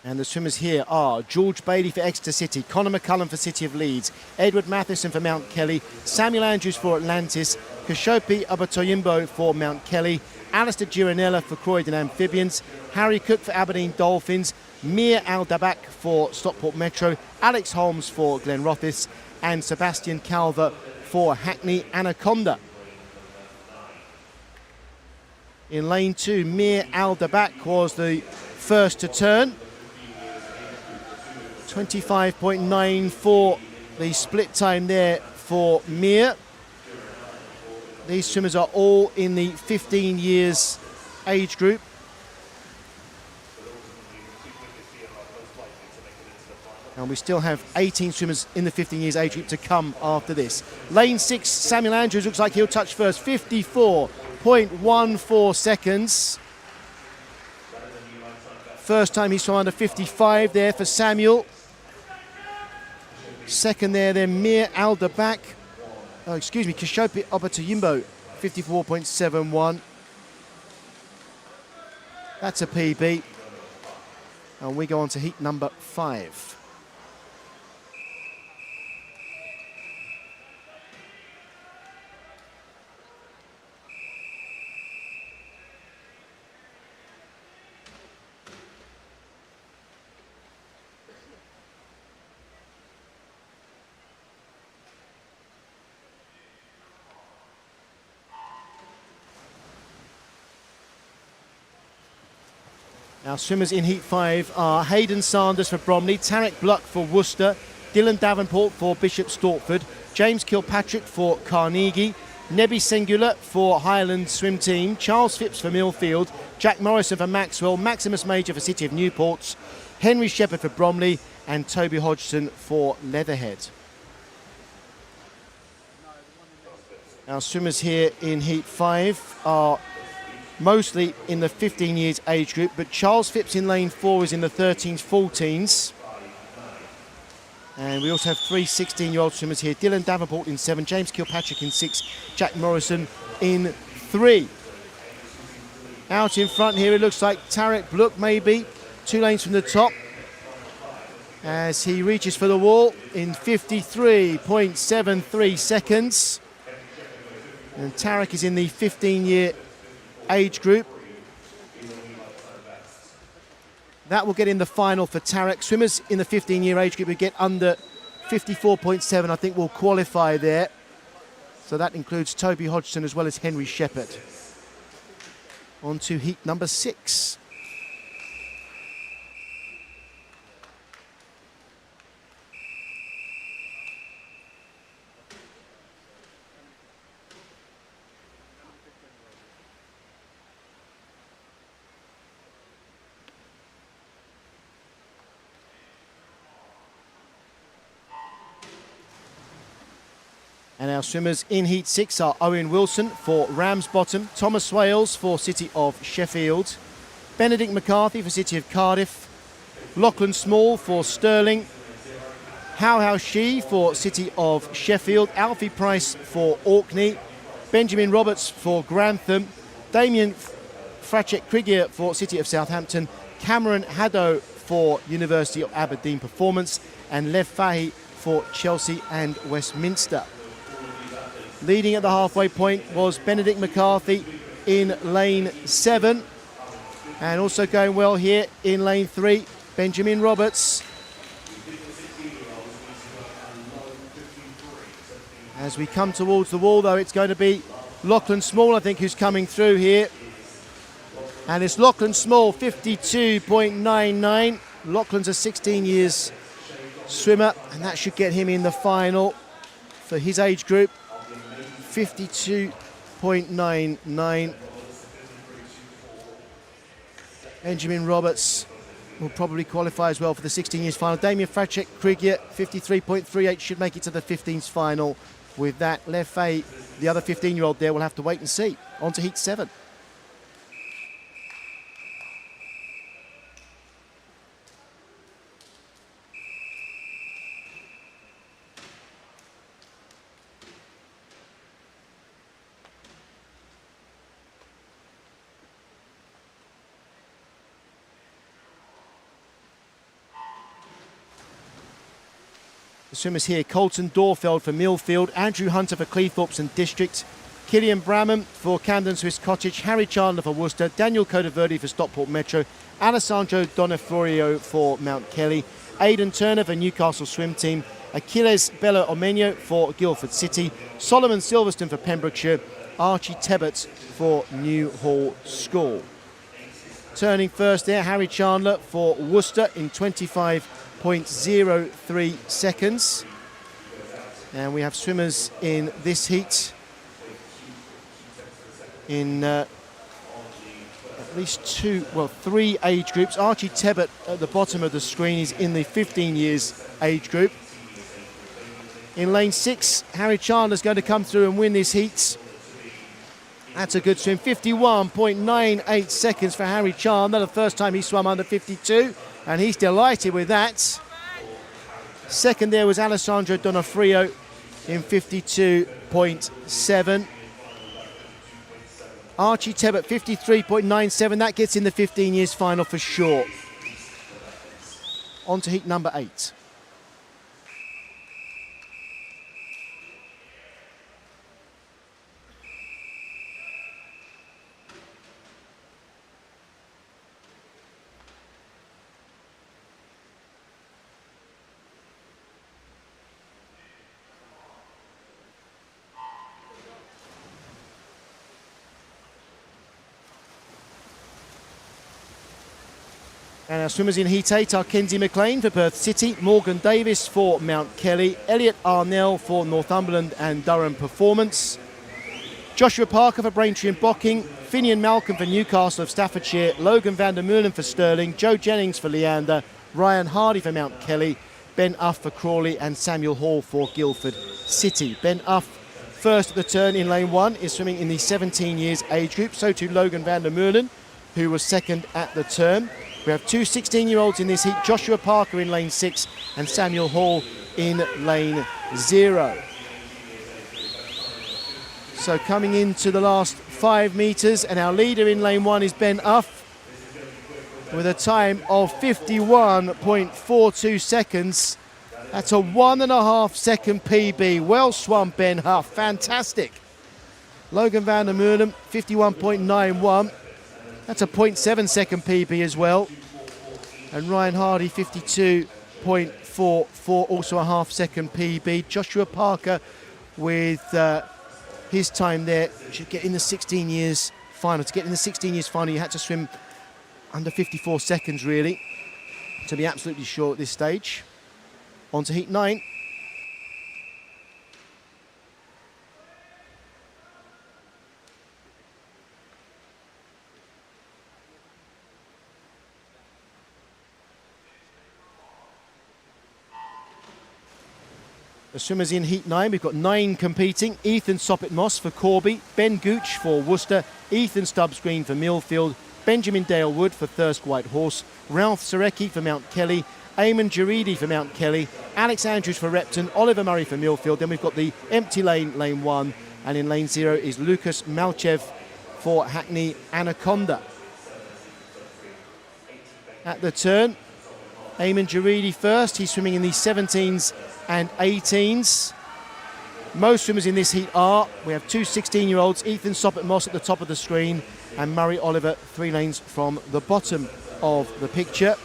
And the swimmers here are George Bailey for Exeter City, Conor McCullum for City of Leeds, Edward Matheson for Mount Kelly, Samuel Andrews for Atlantis, Kashopi Abatoyimbo for Mount Kelly, Alistair Giranella for Croydon Amphibians, Harry Cook for Aberdeen Dolphins, Mir Al-Dabak for Stockport Metro, Alex Holmes for Glenrothes, and Sebastian Calver for Hackney Anaconda. In lane 2, Mir Al-Dabak was the first to turn. 25.94 the split time there for Mir. These swimmers are all in the 15 years age group. And we still have 18 swimmers in the 15 years age group to come after this. Lane 6, Samuel Andrews looks like he'll touch first. 54.14 seconds. First time he's swum under 55 there for Samuel. Second there, then Mir Al-Dabak. Oh, excuse me, Kishopi Obatayimbo, 54.71. That's a PB. And we go on to heat number 5. Our swimmers in Heat 5 are Hayden Sanders for Bromley, Tarek Bluck for Worcester, Dylan Davenport for Bishop Stortford, James Kilpatrick for Carnegie, Nebi Sengula for Highland Swim Team, Charles Phipps for Millfield, Jack Morrison for Maxwell, Maximus Major for City of Newport, Henry Shepherd for Bromley, and Toby Hodgson for Leatherhead. Our swimmers here in Heat 5 are mostly in the 15 years age group, but Charles Phipps in lane 4 is in the 13s, 14s. And we also have 3 16-year-old swimmers here. Dylan Davenport in 7, James Kilpatrick in 6, Jack Morrison in 3. Out in front here, it looks like Tarek Bluck maybe, 2 lanes from the top, as he reaches for the wall in 53.73 seconds. And Tarek is in the 15-year age group. That will get in the final for Tarek. Swimmers in the 15-year age group who get under 54.7, I think, will qualify there. So that includes Toby Hodgson as well as Henry Shepherd. On to heat number 6. And our swimmers in Heat 6 are Owen Wilson for Ramsbottom, Thomas Swales for City of Sheffield, Benedict McCarthy for City of Cardiff, Lachlan Small for Stirling, How She for City of Sheffield, Alfie Price for Orkney, Benjamin Roberts for Grantham, Damien Frachet-Krieger for City of Southampton, Cameron Haddo for University of Aberdeen Performance, and Lev Fahy for Chelsea and Westminster. Leading at the halfway point was Benedict McCarthy in lane 7. And also going well here in lane 3, Benjamin Roberts. As we come towards the wall, though, it's going to be Lachlan Small, I think, who's coming through here. And it's Lachlan Small, 52.99. Lachlan's a 16 years swimmer, and that should get him in the final for his age group. 52.99. Benjamin Roberts will probably qualify as well for the 16 years final. Damien Frachet-Krieger, 53.38, should make it to the 15s final. With that, Lev Fahy, the other 15-year-old there, will have to wait and see. On to Heat 7. The swimmers here, Colton Dorfeld for Millfield, Andrew Hunter for Cleethorpes and District, Killian Bramham for Camden Swiss Cottage, Harry Chandler for Worcester, Daniel Codaverde for Stockport Metro, Alessandro Donofrio for Mount Kelly, Aidan Turner for Newcastle Swim Team, Achilles Bella Omenyo for Guildford City, Solomon Silverstone for Pembrokeshire, Archie Tebbett for Newhall School. Turning first there, Harry Chandler for Worcester in 25.03 seconds. And we have swimmers in this heat in at least three age groups. Archie Tebbett at the bottom of the screen is in the 15 years age group. In lane 6, Harry Chandler's going to come through and win this heat. That's a good swim, 51.98 seconds for Harry Chandler, the first time he swam under 52, and he's delighted with that. Second there was Alessandro Donofrio in 52.7. Archie Tebbett 53.97, that gets in the 15 years final for sure. On to heat number 8. And our swimmers in Heat 8 are Kenzie McLean for Perth City, Morgan Davis for Mount Kelly, Elliot Arnell for Northumberland and Durham Performance, Joshua Parker for Braintree and Bocking, Finian Malcolm for Newcastle of Staffordshire, Logan van der Meulen for Stirling, Joe Jennings for Leander, Ryan Hardy for Mount Kelly, Ben Uff for Crawley and Samuel Hall for Guildford City. Ben Uff first at the turn in lane 1 is swimming in the 17 years age group, so too Logan van der Meulen, who was second at the turn. We have two 16-year-olds in this heat, Joshua Parker in lane 6 and Samuel Hall in lane 0. So coming into the last 5 metres, and our leader in lane 1 is Ben Uff with a time of 51.42 seconds. That's a 1.5 second PB. Well swum, Ben Uff, fantastic. Logan van der Meulen, 51.91. That's a 0.7 second PB as well. And Ryan Hardy, 52.44, also a half second PB. Joshua Parker with his time there should get in the 16 years final. To get in the 16 years final, you had to swim under 54 seconds, really, to be absolutely sure at this stage. On to heat 9. The swimmers in heat 9, we've got 9 competing. Ethan Soppett-Moss for Corby, Ben Gooch for Worcester, Ethan Stubbs-Green for Millfield, Benjamin Dale-Wood for Thirsk White Horse, Ralph Sorecki for Mount Kelly, Eamon Jaridi for Mount Kelly, Alex Andrews for Repton, Oliver Murray for Millfield. Then we've got the empty lane, lane 1, and in lane 0 is Lucas Malchev for Hackney Anaconda. At the turn, Eamon Jaridi first. He's swimming in the 17s and 18s. Most swimmers in this heat are. We have two 16-year-olds, Ethan Soppett-Moss at the top of the screen and Murray Oliver 3 lanes from the bottom of the picture.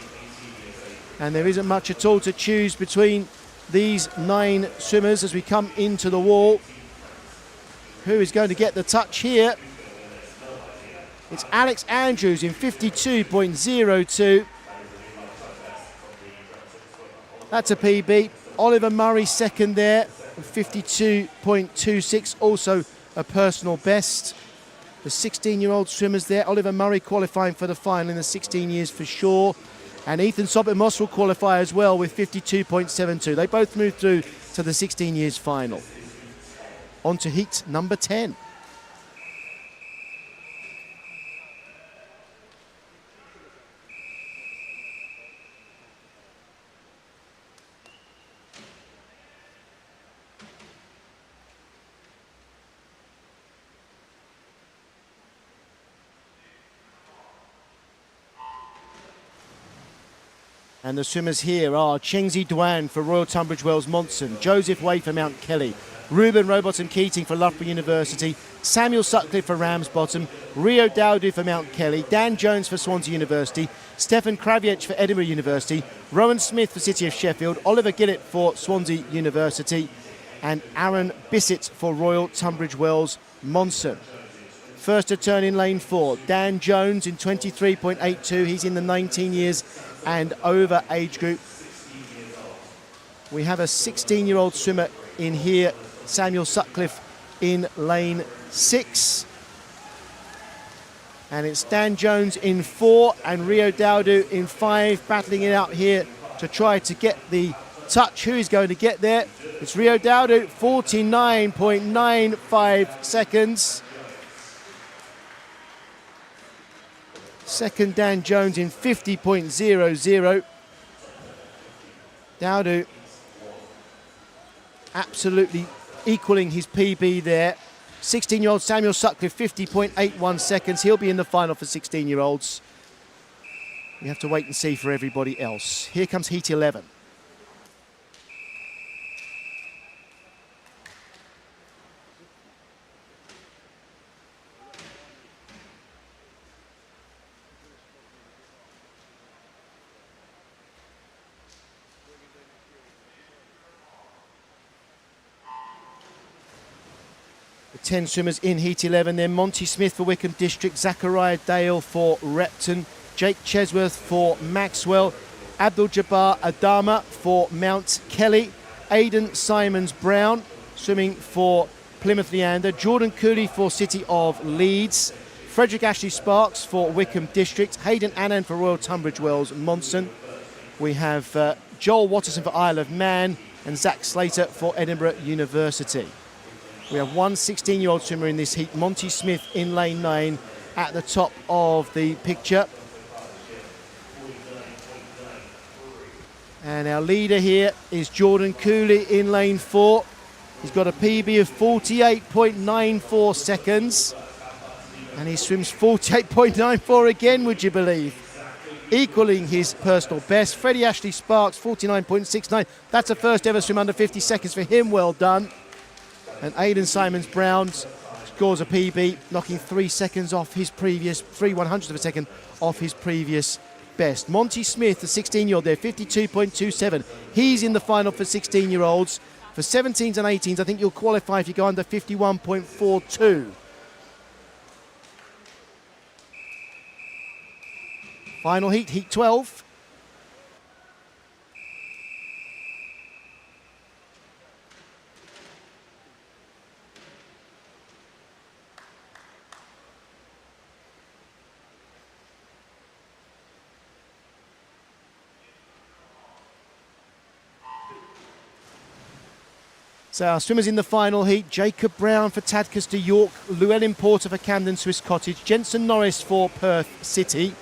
And there isn't much at all to choose between these 9 swimmers as we come into the wall. Who is going to get the touch here? It's Alex Andrews in 52.02. That's a PB. Oliver Murray second there, 52.26, also a personal best. The 16-year-old swimmers there, Oliver Murray qualifying for the final in the 16 years for sure. And Ethan Soppett-Moss will qualify as well with 52.72. They both moved through to the 16 years final. On to heat number 10. And the swimmers here are Chengzi Duan for Royal Tunbridge Wells Monson, Joseph Way for Mount Kelly, Ruben Rowbottom Keating for Loughborough University, Samuel Sutcliffe for Ramsbottom, Rio Dowdu for Mount Kelly, Dan Jones for Swansea University, Stefan Kraviec for Edinburgh University, Rowan Smith for City of Sheffield, Oliver Gillett for Swansea University, and Aaron Bissett for Royal Tunbridge Wells Monson. First to turn in lane 4, Dan Jones in 23.82. He's in the 19 years and over age group. We have a 16-year-old swimmer in here, Samuel Sutcliffe, in lane 6. And it's Dan Jones in 4 and Rio Dowdu in 5, battling it out here to try to get the touch. Who is going to get there? It's Rio Dowdu, 49.95 seconds. Second, Dan Jones in 50.00. Dowdu absolutely equaling his PB there. 16-year-old Samuel Sutcliffe, 50.81 seconds. He'll be in the final for 16-year-olds. We have to wait and see for everybody else. Here comes heat 11. The 10 swimmers in heat 11. Then Monty Smith for Wickham District, Zachariah Dale for Repton, Jake Chesworth for Maxwell, Abdul Jabbar Adama for Mount Kelly, Aidan Simons Brown swimming for Plymouth Leander, Jordan Cooley for City of Leeds, Frederick Ashley Sparks for Wickham District, Hayden Annan for Royal Tunbridge Wells Monson. We have Joel Watterson for Isle of Man and Zach Slater for Edinburgh University. We have one 16-year-old swimmer in this heat, Monty Smith in lane 9 at the top of the picture. And our leader here is Jordan Cooley in lane 4. He's got a PB of 48.94 seconds. And he swims 48.94 again, would you believe? Equaling his personal best. Freddie Ashley Sparks, 49.69. That's a first ever swim under 50 seconds for him, well done. And Aidan Simons Brown scores a PB, knocking 3 seconds off his previous, 3/100th of a second off his previous best. Monty Smith, the 16-year-old there, 52.27. He's in the final for 16-year-olds. For 17s and 18s, I think you'll qualify if you go under 51.42. Final heat, heat 12. So our swimmers in the final heat, Jacob Brown for Tadcaster York, Llewellyn Porter for Camden Swiss Cottage, Jensen Norris for Perth City,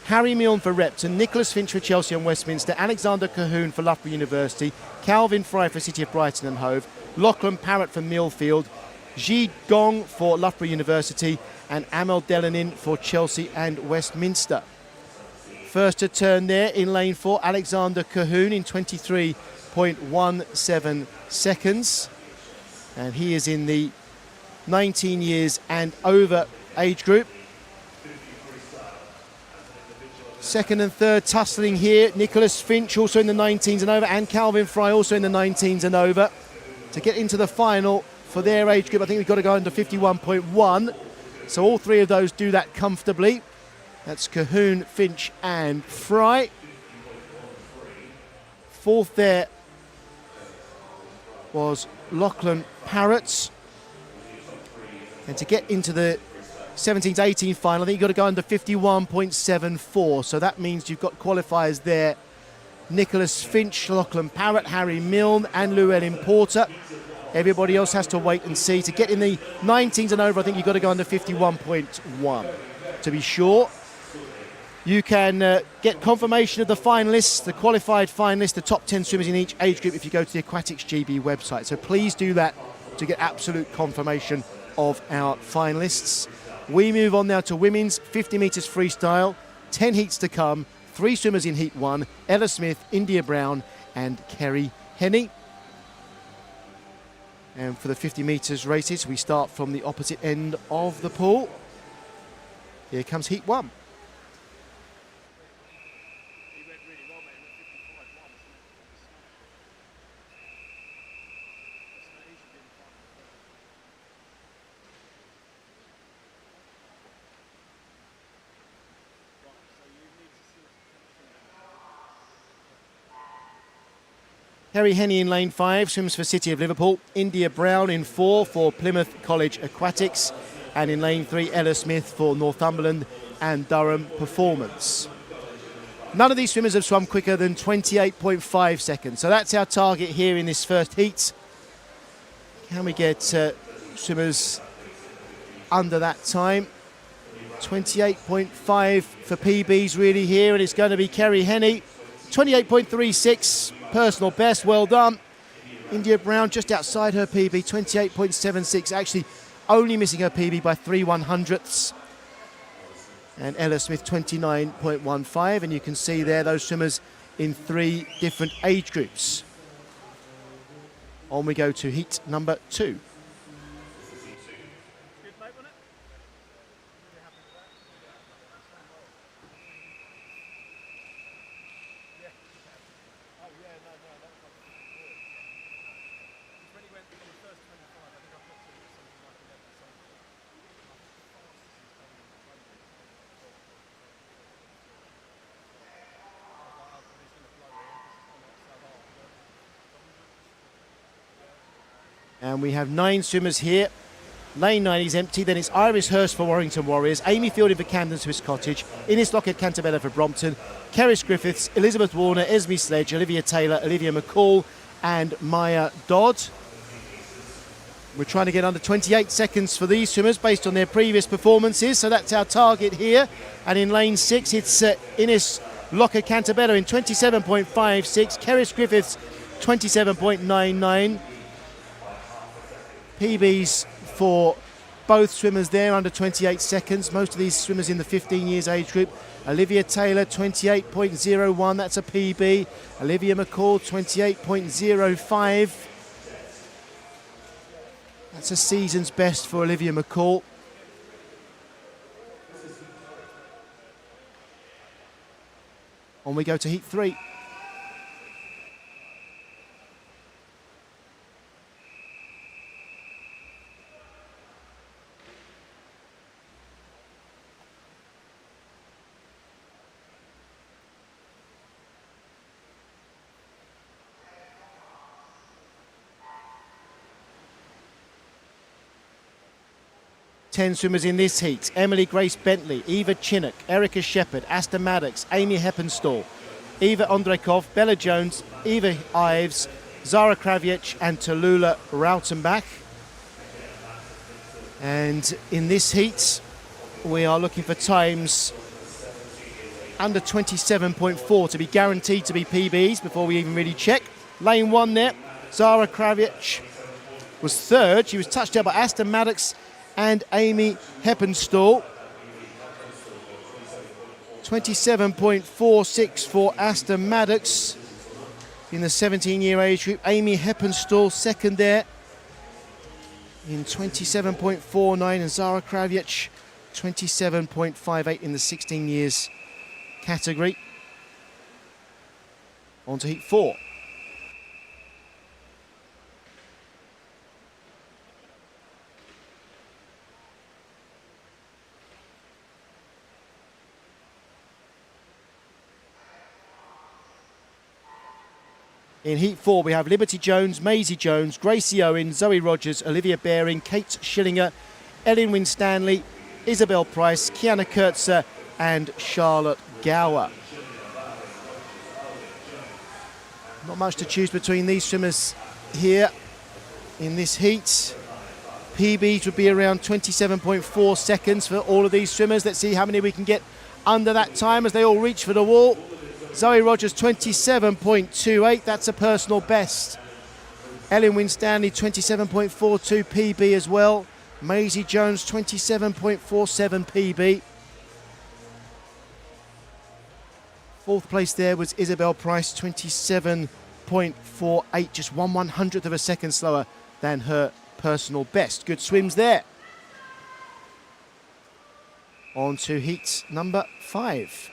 Harry Milne for Repton, Nicholas Finch for Chelsea and Westminster, Alexander Cahoon for Loughborough University, Calvin Fry for City of Brighton and Hove, Lachlan Parrott for Millfield, Ji Gong for Loughborough University, and Amel Delanin for Chelsea and Westminster. First to turn there in lane 4, Alexander Cahoon in 23.17 seconds. And he is in the 19 years and over age group. Second and third tussling here. Nicholas Finch also in the 19s and over, and Calvin Fry also in the 19s and over. To get into the final for their age group, I think we've got to go under 51.1. So all three of those do that comfortably. That's Cahoon, Finch and Fry. Fourth there was Lachlan Parrott. And to get into the 17-18 final, I think you've got to go under 51.74. So that means you've got qualifiers there. Nicholas Finch, Lachlan Parrott, Harry Milne and Llewellyn Porter. Everybody else has to wait and see. To get in the 19s and over, I think you've got to go under 51.1. To be sure, you can get confirmation of the finalists, the qualified finalists, the top 10 swimmers in each age group if you go to the Aquatics GB website. So please do that to get absolute confirmation of our finalists. We move on now to women's 50 metres freestyle. 10 heats to come. 3 swimmers in heat 1. Ella Smith, India Brown and Kerry Henney. And for the 50 metres races, we start from the opposite end of the pool. Here comes heat 1. Harry Henney in lane 5, swims for City of Liverpool. India Brown in 4 for Plymouth College Aquatics. And in lane 3, Ella Smith for Northumberland and Durham Performance. None of these swimmers have swum quicker than 28.5 seconds. So that's our target here in this first heat. Can we get swimmers under that time? 28.5 for PBs really here, and it's going to be Kerry Henney. 28.36. Personal best, well done. India Brown just outside her PB, 28.76, actually only missing her PB by 3/100ths. And Ella Smith, 29.15, and you can see there those swimmers in 3 different age groups. On we go to heat number 2. And we have 9 swimmers here. Lane 9 is empty. Then it's Iris Hurst for Warrington Warriors, Amy Fielding for Camden Swiss Cottage, Ines Lockett-Cantabella for Brompton, Kerris Griffiths, Elizabeth Warner, Esme Sledge, Olivia Taylor, Olivia McCall and Maya Dodd. We're trying to get under 28 seconds for these swimmers based on their previous performances, so that's our target here. And in lane 6 it's Ines Lockett-Cantabella in 27.56, Kerris Griffiths 27.99. PBs for both swimmers there under 28 seconds. Most of these swimmers in the 15 years age group. Olivia Taylor 28.01, that's a PB. Olivia McCall 28.05. That's a season's best for Olivia McCall. On we go to heat 3. Ten swimmers in this heat: Emily Grace Bentley, Eva Chinnock, Erica Shepherd, Asta Maddox, Amy Heppenstall, Eva Ondrekov, Bella Jones, Eva Ives, Zara Kraviec and Tallulah Rautenbach. And in this heat we are looking for times under 27.4 to be guaranteed to be PBs before we even really check. Lane 1 there, Zara Kraviec was 3rd. She was touched out by Asta Maddox and Amy Heppenstall. 27.46 for Asta Maddox in the 17-year age group. Amy Heppenstall 2nd there in 27.49, and Zara Kraviec 27.58 in the 16 years category. On to heat 4. In heat 4, we have Liberty Jones, Maisie Jones, Gracie Owen, Zoe Rogers, Olivia Baring, Kate Schillinger, Ellen Winstanley, Isabel Price, Kiana Kurtzer and Charlotte Gower. Not much to choose between these swimmers here in this heat. PBs would be around 27.4 seconds for all of these swimmers. Let's see how many we can get under that time as they all reach for the wall. Zoe Rogers 27.28, that's a personal best. Ellen Winstanley 27.42 PB as well. Maisie Jones 27.47 PB. 4th place there was Isabel Price, 27.48, just 1/100th of a second slower than her personal best. Good swims there. On to heat number 5.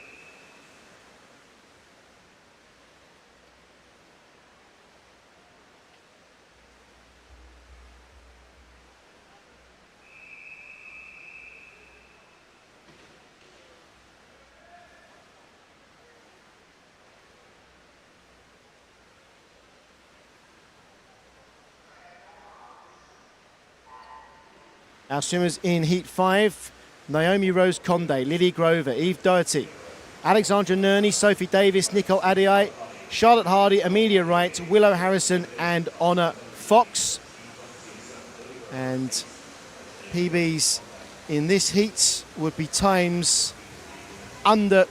Our swimmers in heat 5, Naomi Rose Conde, Lily Grover, Eve Doherty, Alexandra Nerney, Sophie Davis, Nicole Adiai, Charlotte Hardy, Amelia Wright, Willow Harrison and Honor Fox. And PBs in this heat would be times under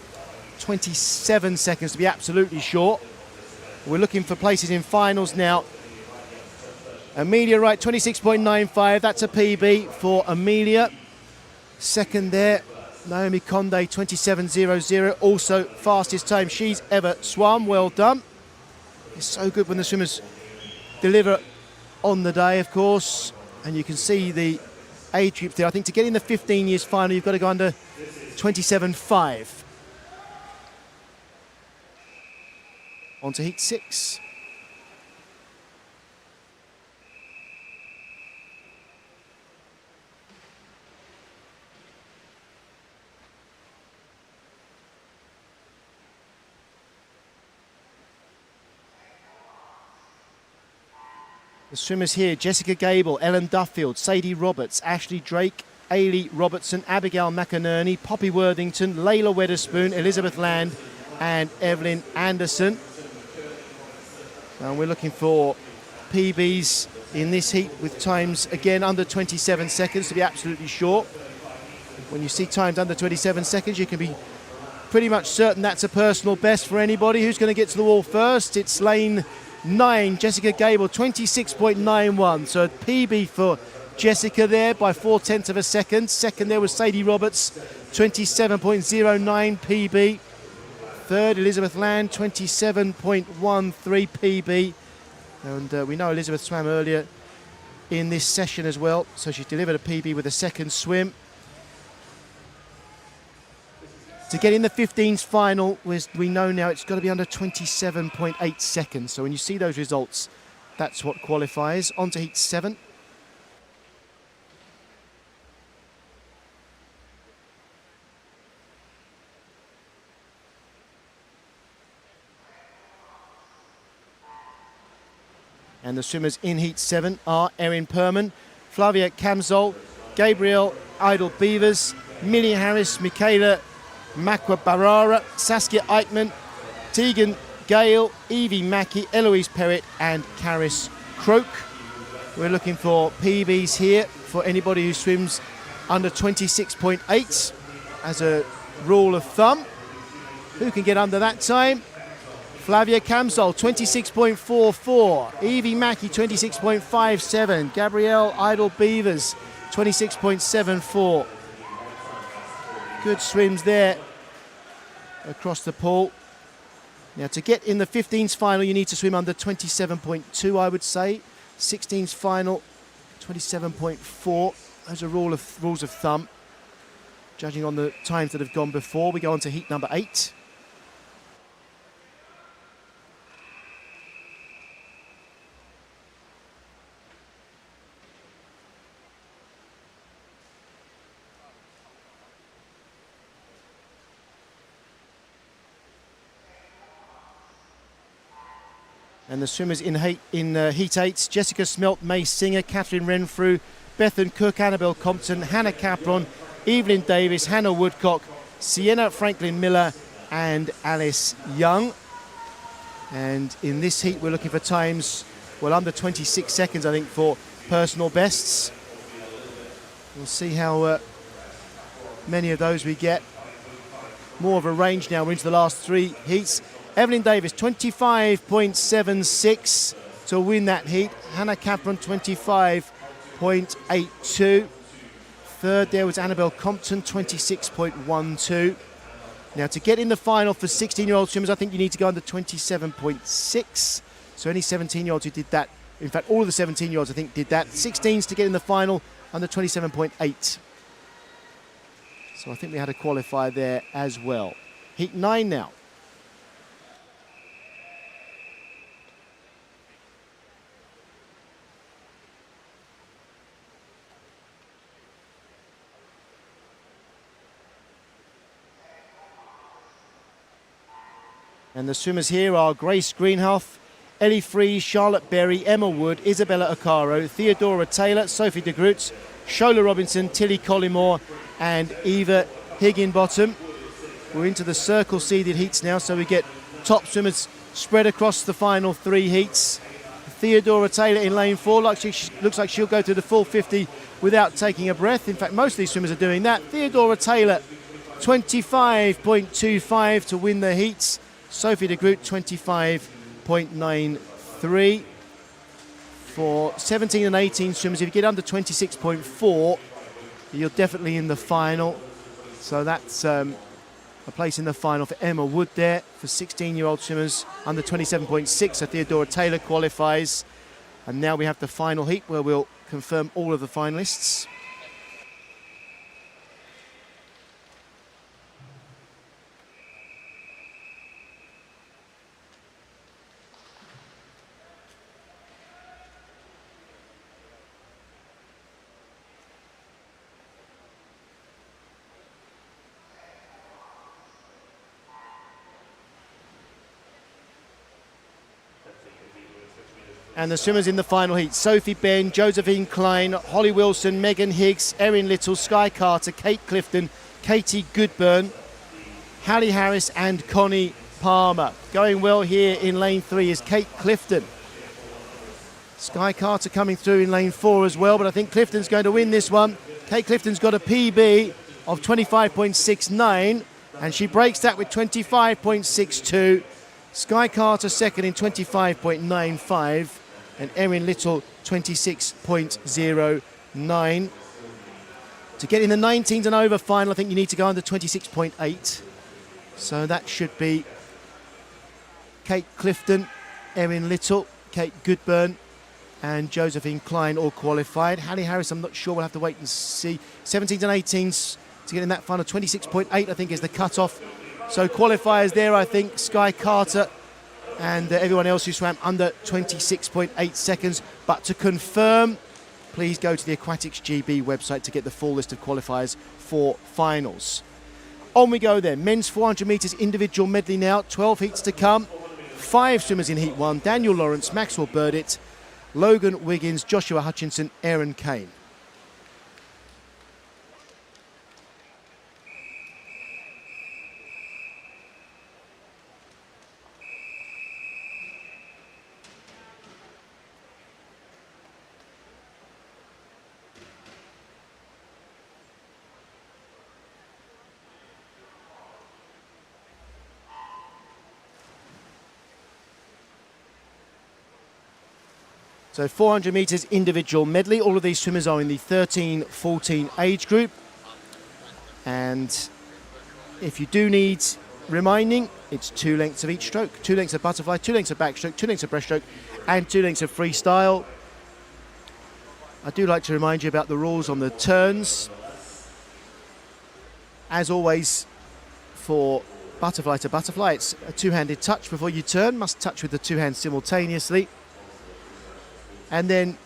27 seconds to be absolutely sure. We're looking for places in finals now. Amelia Wright, 26.95. That's a PB for Amelia. Second there, Naomi Conde, 27.00. Also fastest time she's ever swum. Well done. It's so good when the swimmers deliver on the day, of course. And you can see the age group there. I think to get in the 15 years final, you've got to go under 27.5. On to heat 6. The swimmers here, Jessica Gable, Ellen Duffield, Sadie Roberts, Ashley Drake, Ailey Robertson, Abigail McInerney, Poppy Worthington, Layla Weatherspoon, Elizabeth Land and Evelyn Anderson. And we're looking for PBs in this heat with times, again, under 27 seconds to be absolutely sure. When you see times under 27 seconds, you can be pretty much certain that's a personal best for anybody. Who's going to get to the wall first? It's lane 9, Jessica Gable, 26.91. So a PB for Jessica there by 0.4 of a second. Second there was Sadie Roberts, 27.09 PB. Third, Elizabeth Land, 27.13 PB. And we know Elizabeth swam earlier in this session as well, so she delivered a PB with a second swim. To get in the 15s final, we know now it's got to be under 27.8 seconds. So when you see those results, that's what qualifies. On to heat 7. And the swimmers in heat 7 are Erin Perman, Flavia Camzol, Gabrielle Idle-Beavers, Millie Harris, Michaela Makwa Barara, Saskia Eichmann, Tegan Gale, Evie Mackey, Eloise Perrett and Caris Croak. We're looking for PBs here for anybody who swims under 26.8 as a rule of thumb. Who can get under that time? Flavia Camzol, 26.44. Evie Mackey, 26.57. Gabrielle Idle-Beavers, 26.74. Good swims there across the pool. Now to get in the 15s final, you need to swim under 27.2, I would say. 16s final, 27.4. Those are rules of thumb. Judging on the times that have gone before, we go on to heat number 8. And the swimmers in heat 8, Jessica Smelt, May Singer, Catherine Renfrew, Bethan Cook, Annabelle Compton, Hannah Capron, Evelyn Davis, Hannah Woodcock, Sienna Franklin Miller and Alice Young. And in this heat we're looking for times, well, under 26 seconds I think for personal bests. We'll see how many of those we get. More of a range now, we're into the last 3 heats. Evelyn Davis, 25.76 to win that heat. Hannah Capron, 25.82. Third there was Annabelle Compton, 26.12. Now to get in the final for 16-year-old swimmers, I think you need to go under 27.6. So any 17-year-olds who did that In fact, all of the 17-year-olds, I think, did that. 16s to get in the final, under 27.8. So I think we had a qualifier there as well. Heat 9 now. And the swimmers here are Grace Greenhoff, Ellie Freeze, Charlotte Berry, Emma Wood, Isabella Ocaro, Theodora Taylor, Sophie de Groot, Shola Robinson, Tilly Collymore and Eva Higginbottom. We're into the circle seeded heats now, so we get top swimmers spread across the final 3 heats. Theodora Taylor in lane 4 looks like she'll go to the full 50 without taking a breath. In fact, most of these swimmers are doing that. Theodora Taylor, 25.25 to win the heats. Sophie de Groot, 25.93. For 17 and 18 swimmers, if you get under 26.4, you're definitely in the final. So that's a place in the final for Emma Wood there. For 16-year-old swimmers, under 27.6, so Theodora Taylor qualifies. And now we have the final heat where we'll confirm all of the finalists. And the swimmers in the final heat: Sophie Benn, Josephine Klein, Holly Wilson, Megan Higgs, Erin Little, Sky Carter, Kate Clifton, Katie Goodburn, Hallie Harris and Connie Palmer. Going well here in lane 3 is Kate Clifton. Sky Carter coming through in lane 4 as well, but I think Clifton's going to win this one. Kate Clifton's got a PB of 25.69 and she breaks that with 25.62. Sky Carter second in 25.95 and Erin Little 26.09. To get in the 19s and over final, I think you need to go under 26.8. So that should be Kate Clifton, Erin Little, Kate Goodburn and Josephine Klein all qualified. Hallie Harris, I'm not sure, we'll have to wait and see. 17s and 18s to get in that final, 26.8 I think is the cut-off. So qualifiers there, I think, Sky Carter and everyone else who swam under 26.8 seconds. But to confirm, please go to the Aquatics GB website to get the full list of qualifiers for finals. On we go then. Men's 400 metres individual medley now. 12 heats to come. 5 swimmers in heat 1. Daniel Lawrence, Maxwell Burdett, Logan Wiggins, Joshua Hutchinson, Aaron Kane. So 400 metres individual medley. All of these swimmers are in the 13-14 age group. And if you do need reminding, it's 2 lengths of each stroke. 2 lengths of butterfly, 2 lengths of backstroke, 2 lengths of breaststroke, and 2 lengths of freestyle. I do like to remind you about the rules on the turns. As always, for butterfly to butterfly, it's a 2-handed touch before you turn. Must touch with the 2 hands simultaneously. And then,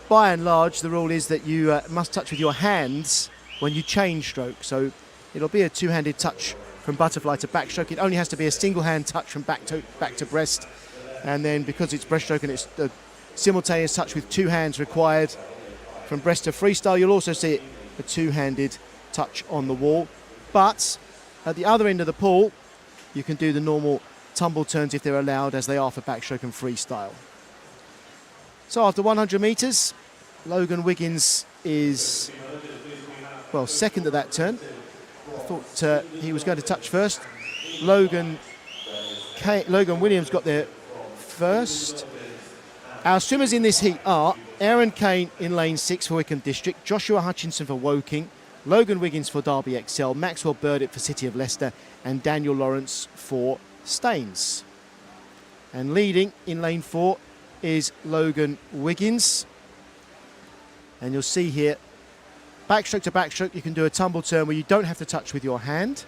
by and large, the rule is that you must touch with your hands when you change stroke. So it'll be a 2-handed touch from butterfly to backstroke. It only has to be a single hand touch from back to breast. And then because it's breaststroke and it's a simultaneous touch with 2 hands required from breast to freestyle, you'll also see a 2-handed touch on the wall. But at the other end of the pool, you can do the normal tumble turns if they're allowed, as they are for backstroke and freestyle. So after 100 metres, Logan Wiggins is, well, second at that turn. I thought he was going to touch first. Logan Williams got there first. Our swimmers in this heat are Aaron Kane in lane 6 for Wickham District, Joshua Hutchinson for Woking, Logan Wiggins for Derby XL, Maxwell Burdett for City of Leicester, and Daniel Lawrence for Staines. And leading in lane 4 is Logan Wiggins. And you'll see here, backstroke to backstroke, you can do a tumble turn where you don't have to touch with your hand.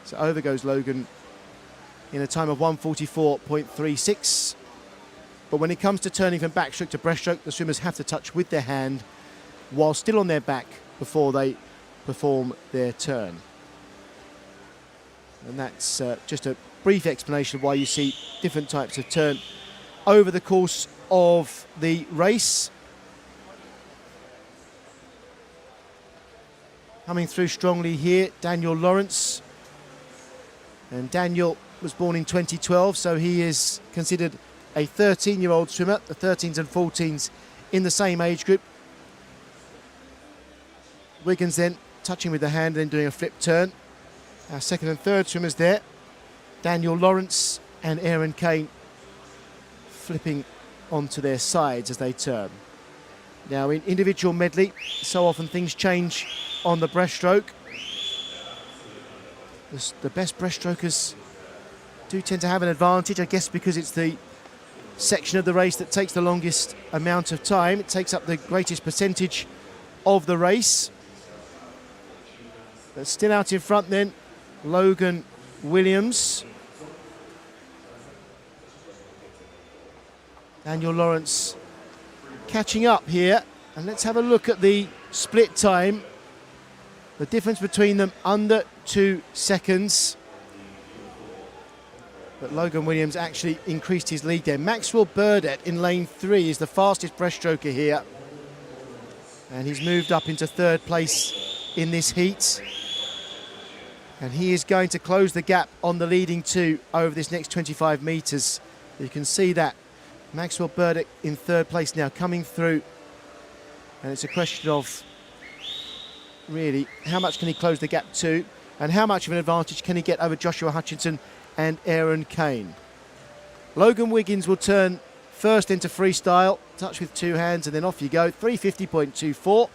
So over goes Logan in a time of 1:44.36. But when it comes to turning from backstroke to breaststroke, the swimmers have to touch with their hand while still on their back before they perform their turn. And that's just a brief explanation of why you see different types of turn over the course of the race. Coming through strongly here, Daniel Lawrence. And Daniel was born in 2012, so he is considered a 13-year-old swimmer, the 13s and 14s in the same age group. Wiggins then touching with the hand, then doing a flip turn. Our second and third swimmers there, Daniel Lawrence and Aaron Kane, flipping onto their sides as they turn. Now in individual medley, so often things change on the breaststroke. The best breaststrokers do tend to have an advantage, I guess because it's the section of the race that takes the longest amount of time. It takes up the greatest percentage of the race. But still out in front then, Logan Williams. Daniel Lawrence catching up here. And let's have a look at the split time. The difference between them under 2 seconds. But Logan Williams actually increased his lead there. Maxwell Burdett in lane 3 is the fastest breaststroker here. And he's moved up into third place in this heat. And he is going to close the gap on the leading two over this next 25 metres. You can see that. Maxwell Burdett in third place now, coming through. And it's a question of, really, how much can he close the gap to? And how much of an advantage can he get over Joshua Hutchinson and Aaron Kane? Logan Wiggins will turn first into freestyle, touch with two hands, and then off you go. 350.24.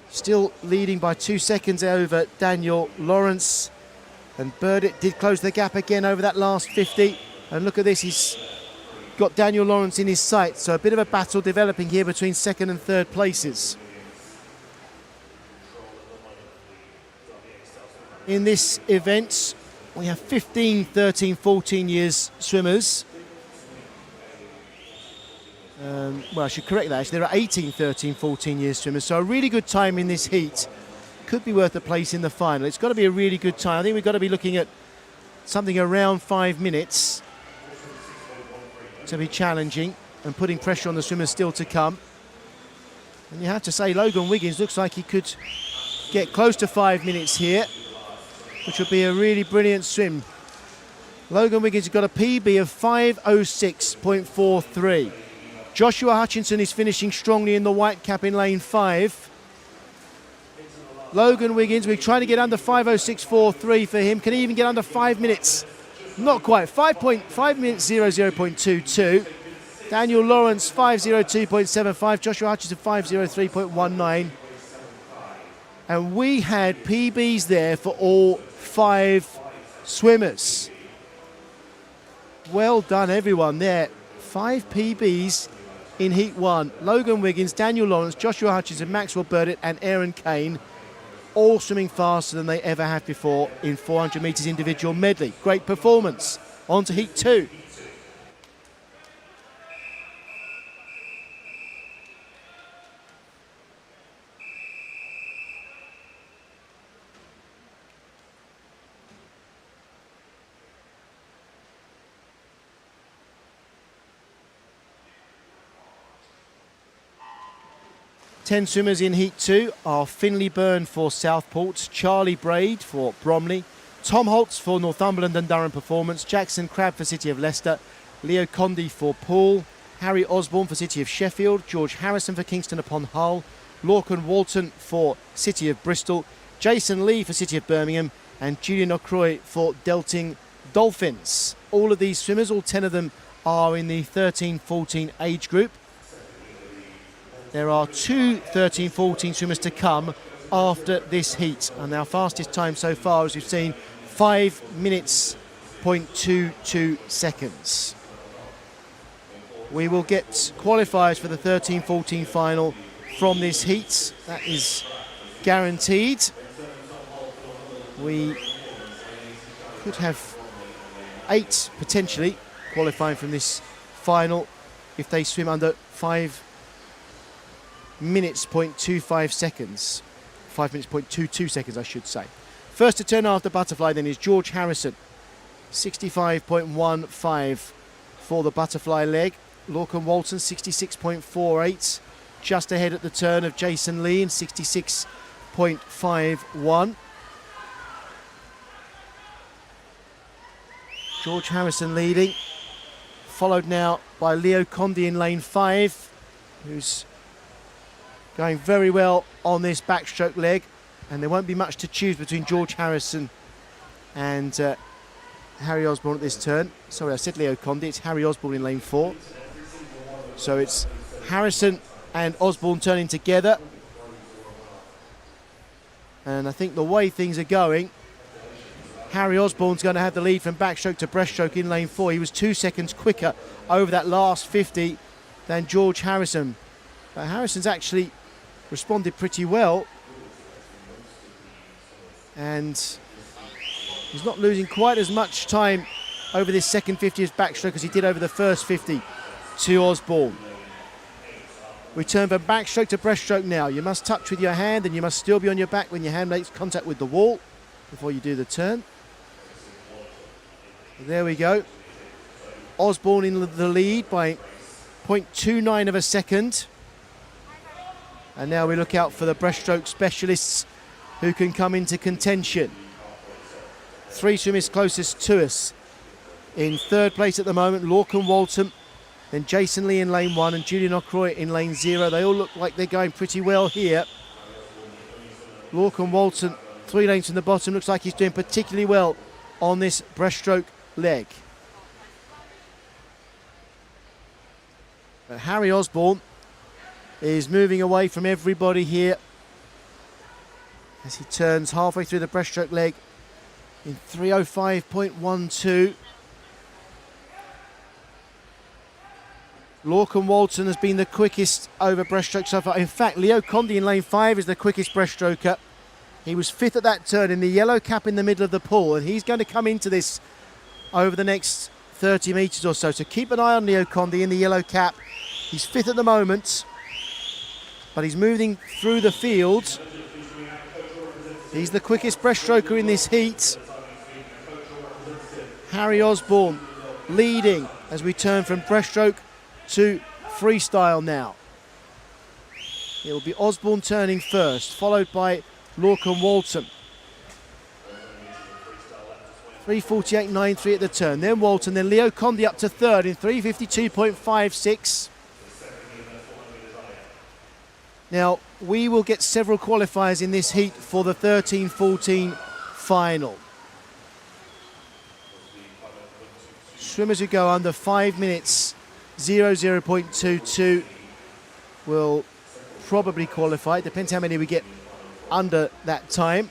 Still leading by 2 seconds over Daniel Lawrence. And Burdett did close the gap again over that last 50. And look at this, he's got Daniel Lawrence in his sights. So a bit of a battle developing here between second and third places. In this event, we have 15, 13, 14 years swimmers. Well, I should correct that. Actually, there are 18, 13, 14 years swimmers. So a really good time in this heat. Could be worth a place in the final. It's got to be a really good time. I think we've got to be looking at something around 5 minutes to be challenging and putting pressure on the swimmers still to come. And you have to say, Logan Wiggins looks like he could get close to 5 minutes here, which would be a really brilliant swim. Logan Wiggins has got a PB of 5:06.43. Joshua Hutchinson is finishing strongly in the white cap in lane 5. Logan Wiggins, we're trying to get under 5:06.43 for him. Can he even get under 5 minutes? Not quite. 5 minutes 00.22. Daniel Lawrence 5:02.75. Joshua Hutchinson 5:03.19. And we had PBs there for all 5 swimmers. Well done, everyone there. 5 PBs in Heat 1. Logan Wiggins, Daniel Lawrence, Joshua Hutchinson, Maxwell Burdett and Aaron Kane, all swimming faster than they ever have before in 400 metres individual medley. Great performance. On to Heat 2. Ten swimmers in Heat 2 are Finley Byrne for Southport, Charlie Braid for Bromley, Tom Holtz for Northumberland and Durham Performance, Jackson Crabb for City of Leicester, Leo Condy for Poole, Harry Osborne for City of Sheffield, George Harrison for Kingston upon Hull, Lorcan Walton for City of Bristol, Jason Lee for City of Birmingham and Julian O'Croy for Delting Dolphins. All of these swimmers, all 10 of them, are in the 13-14 age group. There are 2 13-14 swimmers to come after this heat, and our fastest time so far, as we've seen, 5 minutes, 0.22 seconds. we will get qualifiers for the 13-14 final from this heat. That is guaranteed. We could have 8 potentially qualifying from this final if they swim under 5 minutes, 0.25 seconds. 5 minutes, 0.22 seconds, I should say. First to turn after butterfly then is George Harrison. 65.15 for the butterfly leg. Lorcan Walton, 66.48. Just ahead at the turn of Jason Lee in 66.51. George Harrison leading. Followed now by Leo Condi in lane 5, who's going very well on this backstroke leg. And there won't be much to choose between George Harrison and Harry Osborne at this turn. Sorry, I said Leo Condi. It's Harry Osborne in lane 4. So it's Harrison and Osborne turning together. And I think the way things are going, Harry Osborne's going to have the lead from backstroke to breaststroke in lane 4. He was 2 seconds quicker over that last 50 than George Harrison. But Harrison's actually responded pretty well. And he's not losing quite as much time over this second 50 as backstroke as he did over the first 50 to Osborne. We turn from backstroke to breaststroke now. You must touch with your hand and you must still be on your back when your hand makes contact with the wall before you do the turn. There we go. Osborne in the lead by 0.29 of a second. And now we look out for the breaststroke specialists who can come into contention. 3 swimmers closest to us. In third place at the moment, Lorcan Walton, then Jason Lee in lane 1 and Julian O'Croy in lane 0. They all look like they're going pretty well here. Lorcan Walton, 3 lanes from the bottom, looks like he's doing particularly well on this breaststroke leg. But Harry Osborne is moving away from everybody here as he turns halfway through the breaststroke leg in 3:05.12. Lorcan Walton has been the quickest over breaststroke so far. In fact, Leo Condi in lane 5 is the quickest breaststroker. He was 5th at that turn in the yellow cap in the middle of the pool, and he's going to come into this over the next 30 metres or so. So keep an eye on Leo Condi in the yellow cap. He's 5th at the moment, but he's moving through the field. He's the quickest breaststroker in this heat. Harry Osborne leading as we turn from breaststroke to freestyle now. It will be Osborne turning first, followed by Lorcan Walton. 3:48.93 at the turn. Then Walton, then Leo Condi up to third in 3:52.56. Now, we will get several qualifiers in this heat for the 13-14 final. Swimmers who go under 5 minutes, 0.22 will probably qualify. It depends how many we get under that time.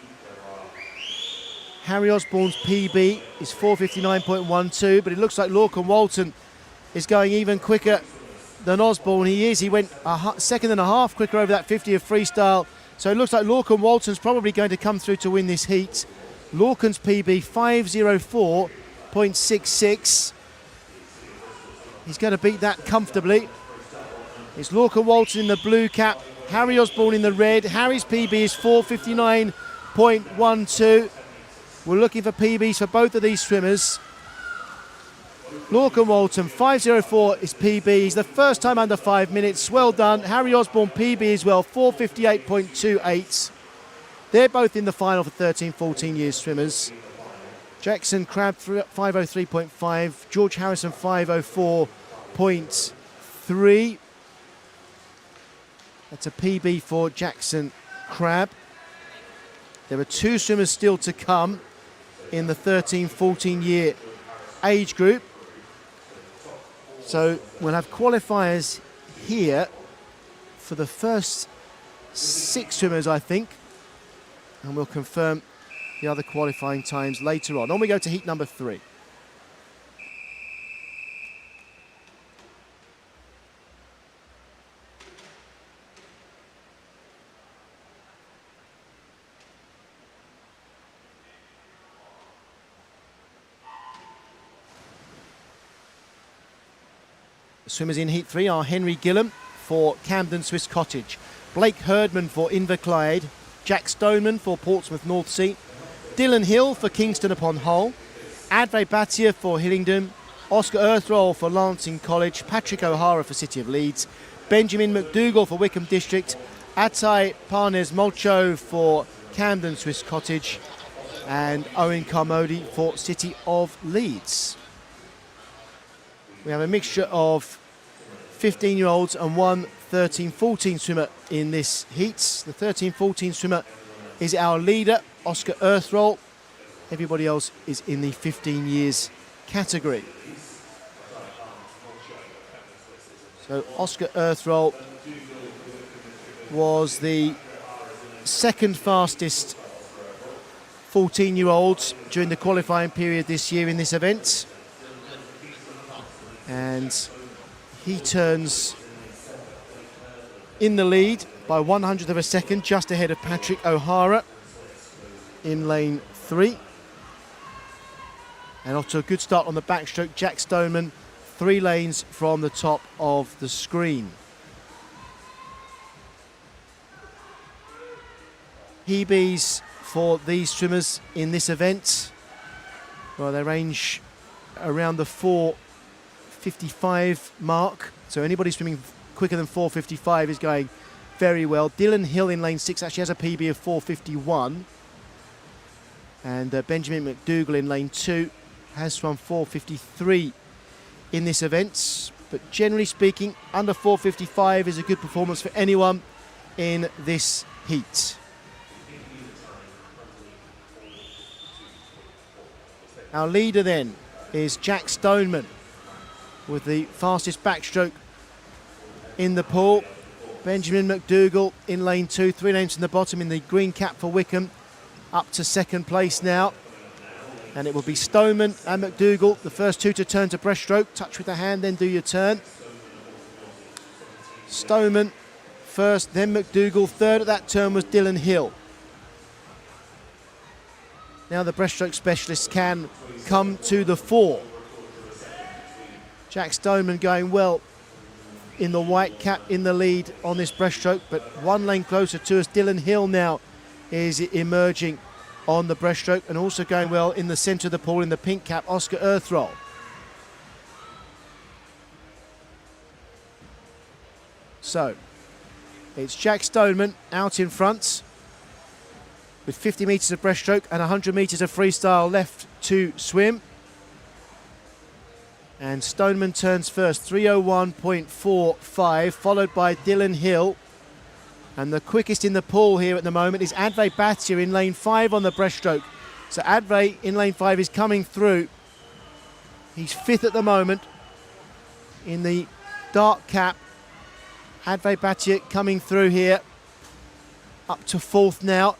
Harry Osborne's PB is 4:59.12, but it looks like Lorcan Walton is going even quicker than Osborne. He went a second and a half quicker over that 50 of freestyle. So it looks like Lorcan Walton's probably going to come through to win this heat. Lorcan's PB 5:04.66. He's going to beat that comfortably. It's Lorcan Walton in the blue cap, Harry Osborne in the red. Harry's PB is 4:59.12. We're looking for PBs for both of these swimmers. Lorcan Walton, 5:04 is PB. He's the first time under 5 minutes. Well done. Harry Osborne PB as well, 4:58.28. They're both in the final for 13-14 years swimmers. Jackson Crabb 5:03.5. George Harrison 5:04.3. That's a PB for Jackson Crabb. There are 2 swimmers still to come in the 13-14 year age group. So we'll have qualifiers here for the first 6 swimmers, I think, and we'll confirm the other qualifying times later on. On we go to heat number 3. Swimmers in Heat 3 are Henry Gillam for Camden Swiss Cottage, Blake Herdman for Inverclyde, Jack Stoneman for Portsmouth North Sea, Dylan Hill for Kingston upon Hull, Adve Bhatia for Hillingdon, Oscar Earthroll for Lancing College, Patrick O'Hara for City of Leeds, Benjamin McDougall for Wickham District, Atai Parnes Molcho for Camden Swiss Cottage, and Owen Carmody for City of Leeds. We have a mixture of 15-year-olds and one 13-14 swimmer in this heat. The 13-14 swimmer is our leader, Oscar Earthroll. Everybody else is in the 15 years category. So Oscar Earthroll was the second fastest 14-year-olds during the qualifying period this year in this event. And he turns in the lead by 100th of a second, just ahead of Patrick O'Hara in lane 3. And off to a good start on the backstroke, Jack Stoneman, 3 lanes from the top of the screen. PBs for these swimmers in this event, well, they range around the 4:55 mark. So anybody swimming quicker than 4:55 is going very well. Dylan Hill in lane 6 actually has a PB of 4:51. And Benjamin McDougall in lane 2 has swum 4:53 in this event. But generally speaking, under 4:55 is a good performance for anyone in this heat. Our leader then is Jack Stoneman with the fastest backstroke in the pool. Benjamin McDougall in lane 2, 3 lanes from the bottom in the green cap for Wickham, up to second place now. And it will be Stoneman and McDougall, the first 2 to turn to breaststroke. Touch with the hand, then do your turn. Stoneman first, then McDougall. Third at that turn was Dylan Hill. Now the breaststroke specialists can come to the fore. Jack Stoneman going well in the white cap in the lead on this breaststroke, but 1 lane closer to us. Dylan Hill now is emerging on the breaststroke, and also going well in the centre of the pool in the pink cap, Oscar Earthroll. So it's Jack Stoneman out in front with 50 metres of breaststroke and 100 metres of freestyle left to swim. And Stoneman turns first, 3:01.45, followed by Dylan Hill. And the quickest in the pool here at the moment is Adve Bhatia in lane 5 on the breaststroke. So Adve in lane 5 is coming through. He's 5th at the moment in the dark cap. Adve Bhatia coming through here, up to 4th now.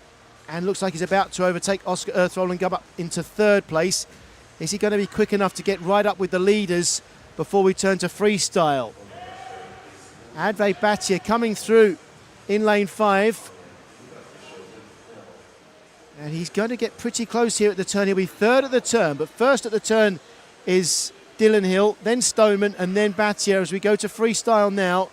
And looks like he's about to overtake Oscar Earthroll and go up into 3rd place. Is he going to be quick enough to get right up with the leaders before we turn to freestyle? Adve Bhatia coming through in lane 5. And he's going to get pretty close here at the turn. He'll be 3rd at the turn, but first at the turn is Dylan Hill, then Stoneman, and then Bhatia as we go to freestyle now.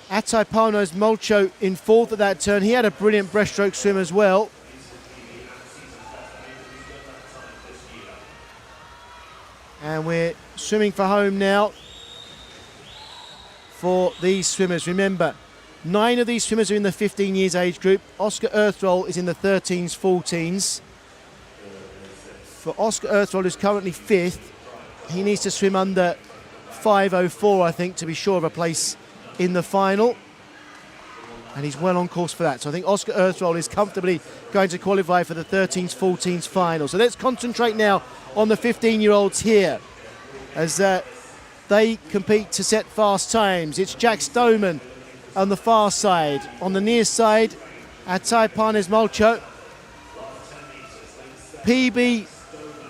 Atai Parnes Molcho in 4th at that turn. He had a brilliant breaststroke swim as well. And we're swimming for home now for these swimmers. Remember, 9 of these swimmers are in the 15 years age group. Oscar Earthroll is in the 13s, 14s. For Oscar Earthroll, who's currently 5th, he needs to swim under 5:04, I think, to be sure of a place in the final, and he's well on course for that. So I think Oscar Earthroll is comfortably going to qualify for the 13s, 14s final. So let's concentrate now on the 15-year-olds here as they compete to set fast times. It's Jack Stoneman on the far side. On the near side, Atai Parnes Molcho. PB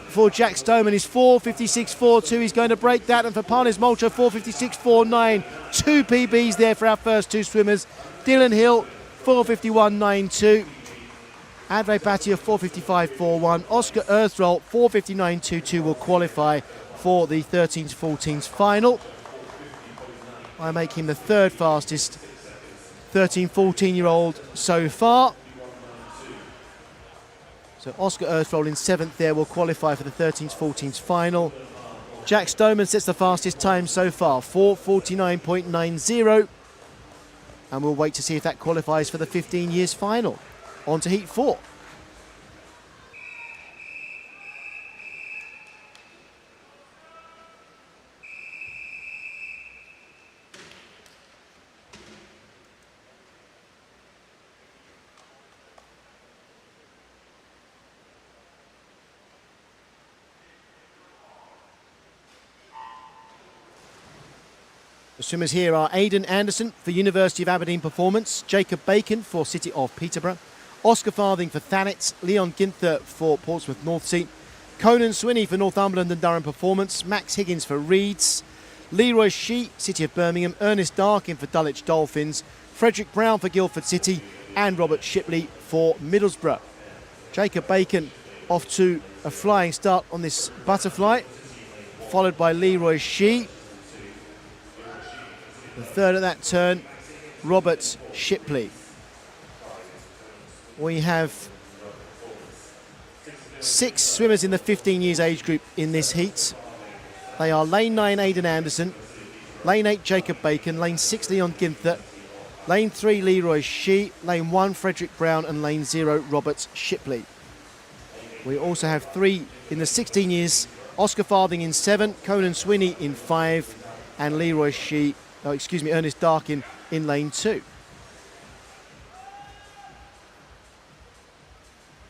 for Jack Stoneman is 4:56.42. He's going to break that, and for Parnes Molcho, 4:56.49. 2 PBs there for our first 2 swimmers. Dylan Hill, 4:51.92. Adve Bhatia, 4:55.41. Oscar Earthroll, 4:59.22 will qualify for the 13s-14s final. I make him the third fastest 13-14-year-old so far. So Oscar Earthroll in 7th there will qualify for the 13s-14s final. Jack Stoneman sets the fastest time so far, 4:49.90. And we'll wait to see if that qualifies for the 15 years final. On to Heat 4. The swimmers here are Aidan Anderson for University of Aberdeen Performance, Jacob Bacon for City of Peterborough, Oscar Farthing for Thanet, Leon Ginther for Portsmouth North Sea, Conan Swinney for Northumberland and Durham Performance, Max Higgins for Reeds, Leroy Shee, City of Birmingham, Ernest Darkin for Dulwich Dolphins, Frederick Brown for Guildford City and Robert Shipley for Middlesbrough. Jacob Bacon off to a flying start on this butterfly, followed by Leroy Shee. The third at that turn, Robert Shipley. We have 6 swimmers in the 15 years age group in this heat. They are lane 9, Aidan Anderson, lane 8, Jacob Bacon, lane 6, Leon Ginther, lane 3, Leroy Shee, lane 1, Frederick Brown, and lane 0, Robert Shipley. We also have 3 in the 16 years, Oscar Farthing in 7, Conan Swinney in 5, and Leroy Shee, Ernest Darkin in lane 2.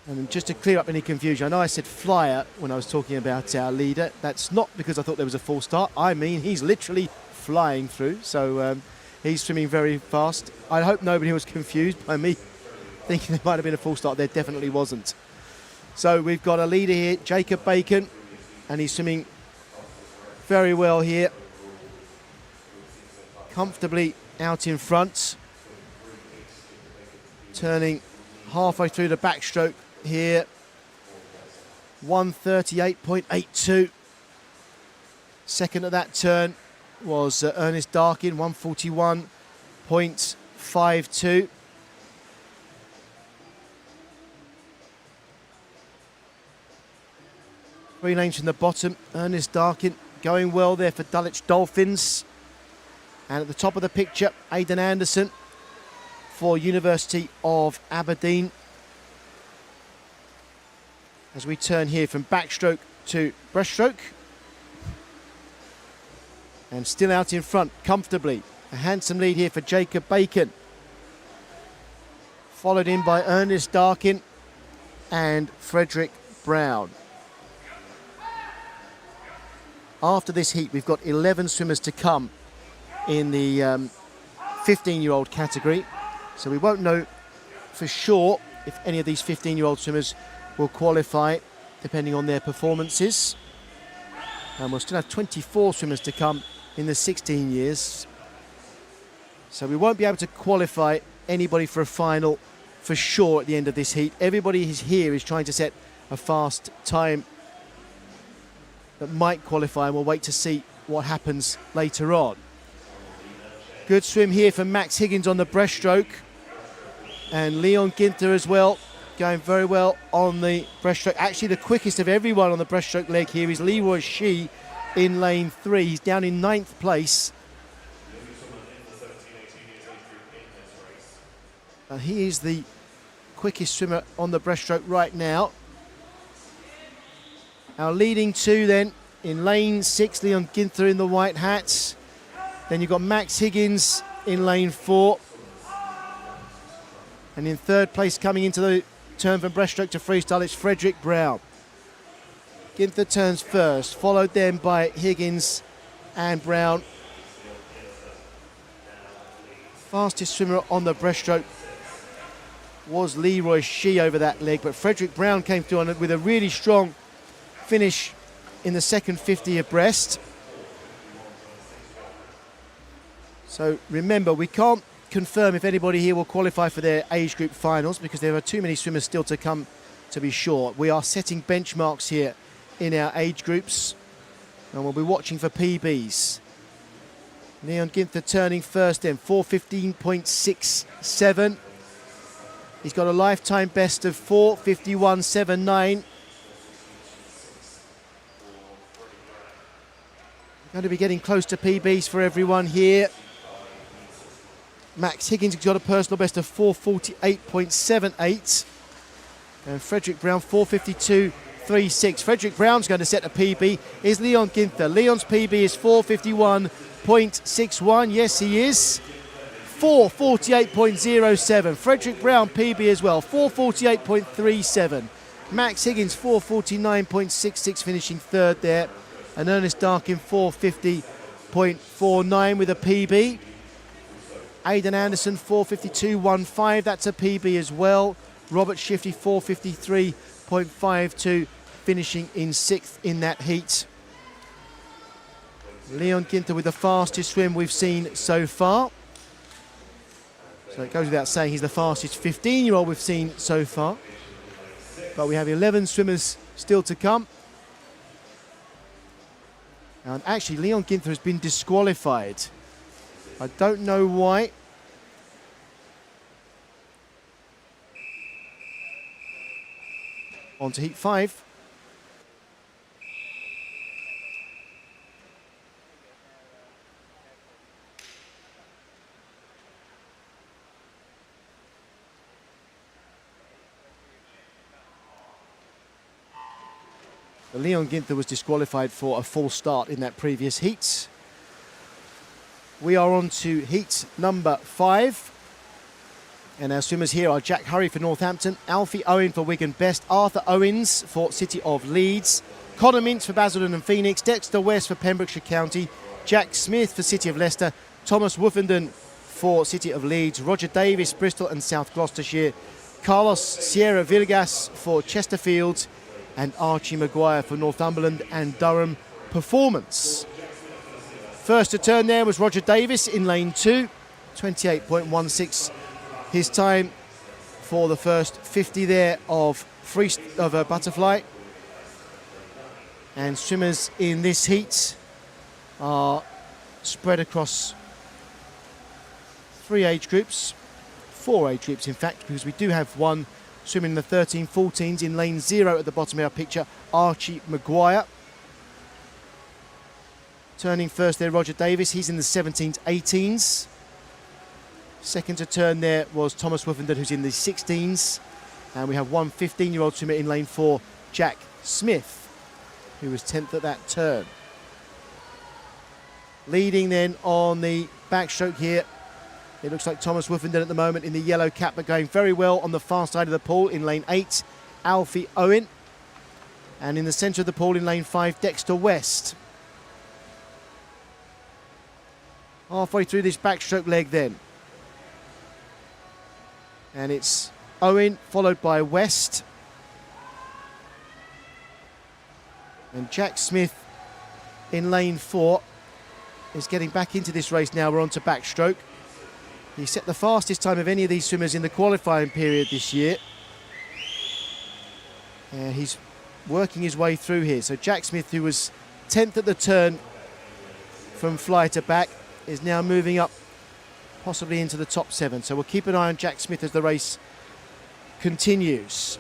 And just to clear up any confusion, I know I said flyer when I was talking about our leader. That's not because I thought there was a full start. I mean, he's literally flying through, so he's swimming very fast. I hope nobody was confused by me thinking there might have been a full start. There definitely wasn't. So we've got a leader here, Jacob Bacon, and he's swimming very well here. Comfortably out in front. Turning halfway through the backstroke here. 1:38.82. Second at that turn was Ernest Darkin, 1:41.52. Three lanes from the bottom, Ernest Darkin going well there for Dulwich Dolphins. And at the top of the picture, Aidan Anderson for University of Aberdeen. As we turn here from backstroke to breaststroke. And still out in front, comfortably. A handsome lead here for Jacob Bacon. Followed in by Ernest Darkin and Frederick Brown. After this heat, we've got 11 swimmers to come in the 15-year-old category. So we won't know for sure if any of these 15-year-old swimmers will qualify, depending on their performances. And we'll still have 24 swimmers to come in the 16 years. So we won't be able to qualify anybody for a final for sure at the end of this heat. Everybody who's here is trying to set a fast time that might qualify, and we'll wait to see what happens later on. Good swim here for Max Higgins on the breaststroke. And Leon Ginther as well, going very well on the breaststroke. Actually, the quickest of everyone on the breaststroke leg here is Leroy Shee in lane 3. He's down in 9th place. And he is the quickest swimmer on the breaststroke right now. Our leading 2 then, in lane 6, Leon Ginther in the white hats. Then you've got Max Higgins in lane 4. And in 3rd place, coming into the turn from breaststroke to freestyle, it's Frederick Brown. Ginther turns first, followed then by Higgins and Brown. Fastest swimmer on the breaststroke was Leroy Shee over that leg, but Frederick Brown came through on it with a really strong finish in the second 50 abreast. So remember, we can't confirm if anybody here will qualify for their age group finals because there are too many swimmers still to come to be sure. We are setting benchmarks here in our age groups. And we'll be watching for PBs. Leon Ginther turning first then, 4:15.67. He's got a lifetime best of 4:51.79. Going to be getting close to PBs for everyone here. Max Higgins has got a personal best of 4:48.78. And Frederick Brown, 4:52.36. Frederick Brown's going to set a PB. Is Leon Ginther. Leon's PB is 4:51.61. Yes, he is. 4:48.07. Frederick Brown PB as well, 4:48.37. Max Higgins, 4:49.66, finishing third there. And Ernest Darkin, 4:50.49 with a PB. Aidan Anderson, 4:52.15. That's a PB as well. Robert Shifty, 4:53.52, finishing in sixth in that heat. Leon Ginther with the fastest swim we've seen so far. So it goes without saying he's the fastest 15-year-old we've seen so far. But we have 11 swimmers still to come. And actually, Leon Ginther has been disqualified. I don't know why. On to heat 5. Leon Ginther was disqualified for a false start in that previous heat. We are on to heat number 5. And our swimmers here are Jack Hurry for Northampton, Alfie Owen for Wigan Best, Arthur Owens for City of Leeds, Connor Mintz for Basildon and Phoenix, Dexter West for Pembrokeshire County, Jack Smith for City of Leicester, Thomas Woofenden for City of Leeds, Roger Davis, Bristol and South Gloucestershire, Carlos Sierra Villegas for Chesterfield, and Archie Maguire for Northumberland and Durham Performance. First to turn there was Roger Davis in lane 2, 28.16 his time for the first 50 there of butterfly. And swimmers in this heat are spread across 4 age groups in fact, because we do have one swimming in the 13-14s in lane 0 at the bottom of our picture, Archie Maguire. Turning first there, Roger Davis. He's in the 17s, 18s. Second to turn there was Thomas Woofenden, who's in the 16s. And we have one 15-year-old swimmer in lane 4, Jack Smith, who was 10th at that turn. Leading then on the backstroke here, it looks like Thomas Woofenden at the moment in the yellow cap, but going very well on the far side of the pool in lane 8, Alfie Owen. And in the centre of the pool in lane 5, Dexter West. Halfway through this backstroke leg then. And it's Owen followed by West. And Jack Smith in lane 4 is getting back into this race now. We're on to backstroke. He set the fastest time of any of these swimmers in the qualifying period this year. And he's working his way through here. So Jack Smith, who was 10th at the turn from fly to back, is now moving up possibly into the top 7. So we'll keep an eye on Jack Smith as the race continues.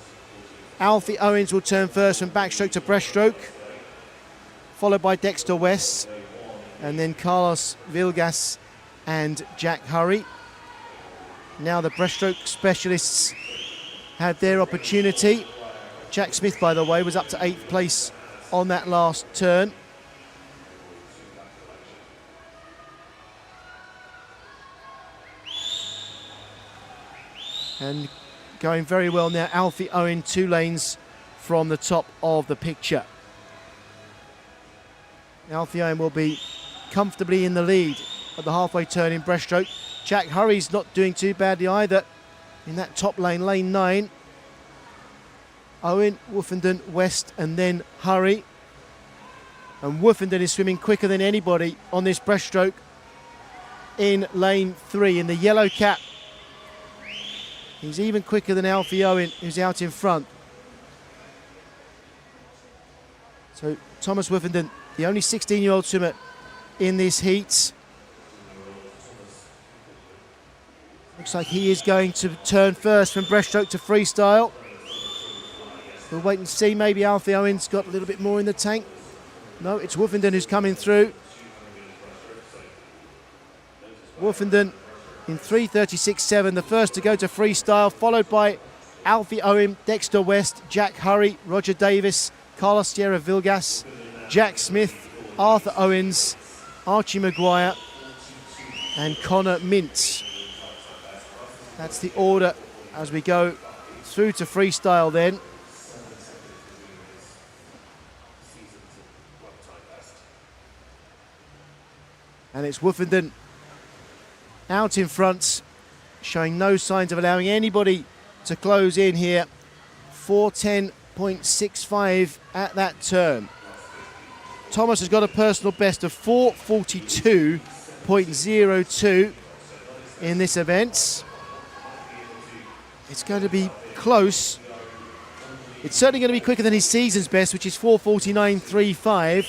Alfie Owens will turn first from backstroke to breaststroke, followed by Dexter West, and then Carlos Villegas and Jack Hurry. Now the breaststroke specialists had their opportunity. Jack Smith, by the way, was up to 8th place on that last turn. And going very well now, Alfie Owen 2 lanes from the top of the picture. Alfie Owen will be comfortably in the lead at the halfway turn in breaststroke. Jack Hurry's not doing too badly either in that top lane, lane 9. Owen, Woofenden, West and then Hurry. And Woofenden is swimming quicker than anybody on this breaststroke in lane 3 in the yellow cap. He's even quicker than Alfie Owen, who's out in front. So Thomas Woofenden the only 16-year-old swimmer in this heat. Looks like he is going to turn first from breaststroke to freestyle. We'll wait and see. Maybe Alfie Owens got a little bit more in the tank. No, it's Woofenden who's coming through. Woofenden in 3:36.7, the first to go to freestyle, followed by Alfie Owen, Dexter West, Jack Hurry, Roger Davis, Carlos Sierra Vilgas, Jack Smith, Arthur Owens, Archie Maguire, and Connor Mintz. That's the order as we go through to freestyle then. And it's Woofenden out in front, showing no signs of allowing anybody to close in here. 4:10.65 at that turn. Thomas has got a personal best of 4:42.02 in this event. It's going to be close. It's certainly going to be quicker than his season's best, which is 4:49.35.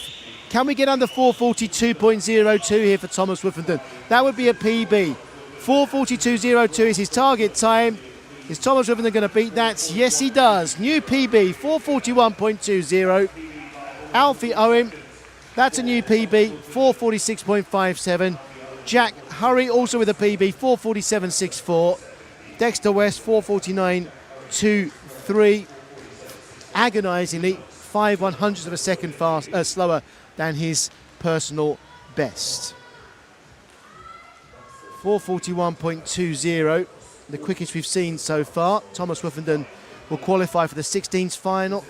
Can we get under 4:42.02 here for Thomas Woofenden? That would be a PB. 4:42.02 is his target time. Is Thomas Woofenden going to beat that? Yes, he does. New PB, 4:41.20. Alfie Owen, that's a new PB, 4:46.57. Jack Hurry, also with a PB, 4:47.64. Dexter West, 4:49.23. Agonisingly, 5/100ths of a second slower than his personal best. 4:41.20, the quickest we've seen so far. Thomas Woofenden will qualify for the 16s final.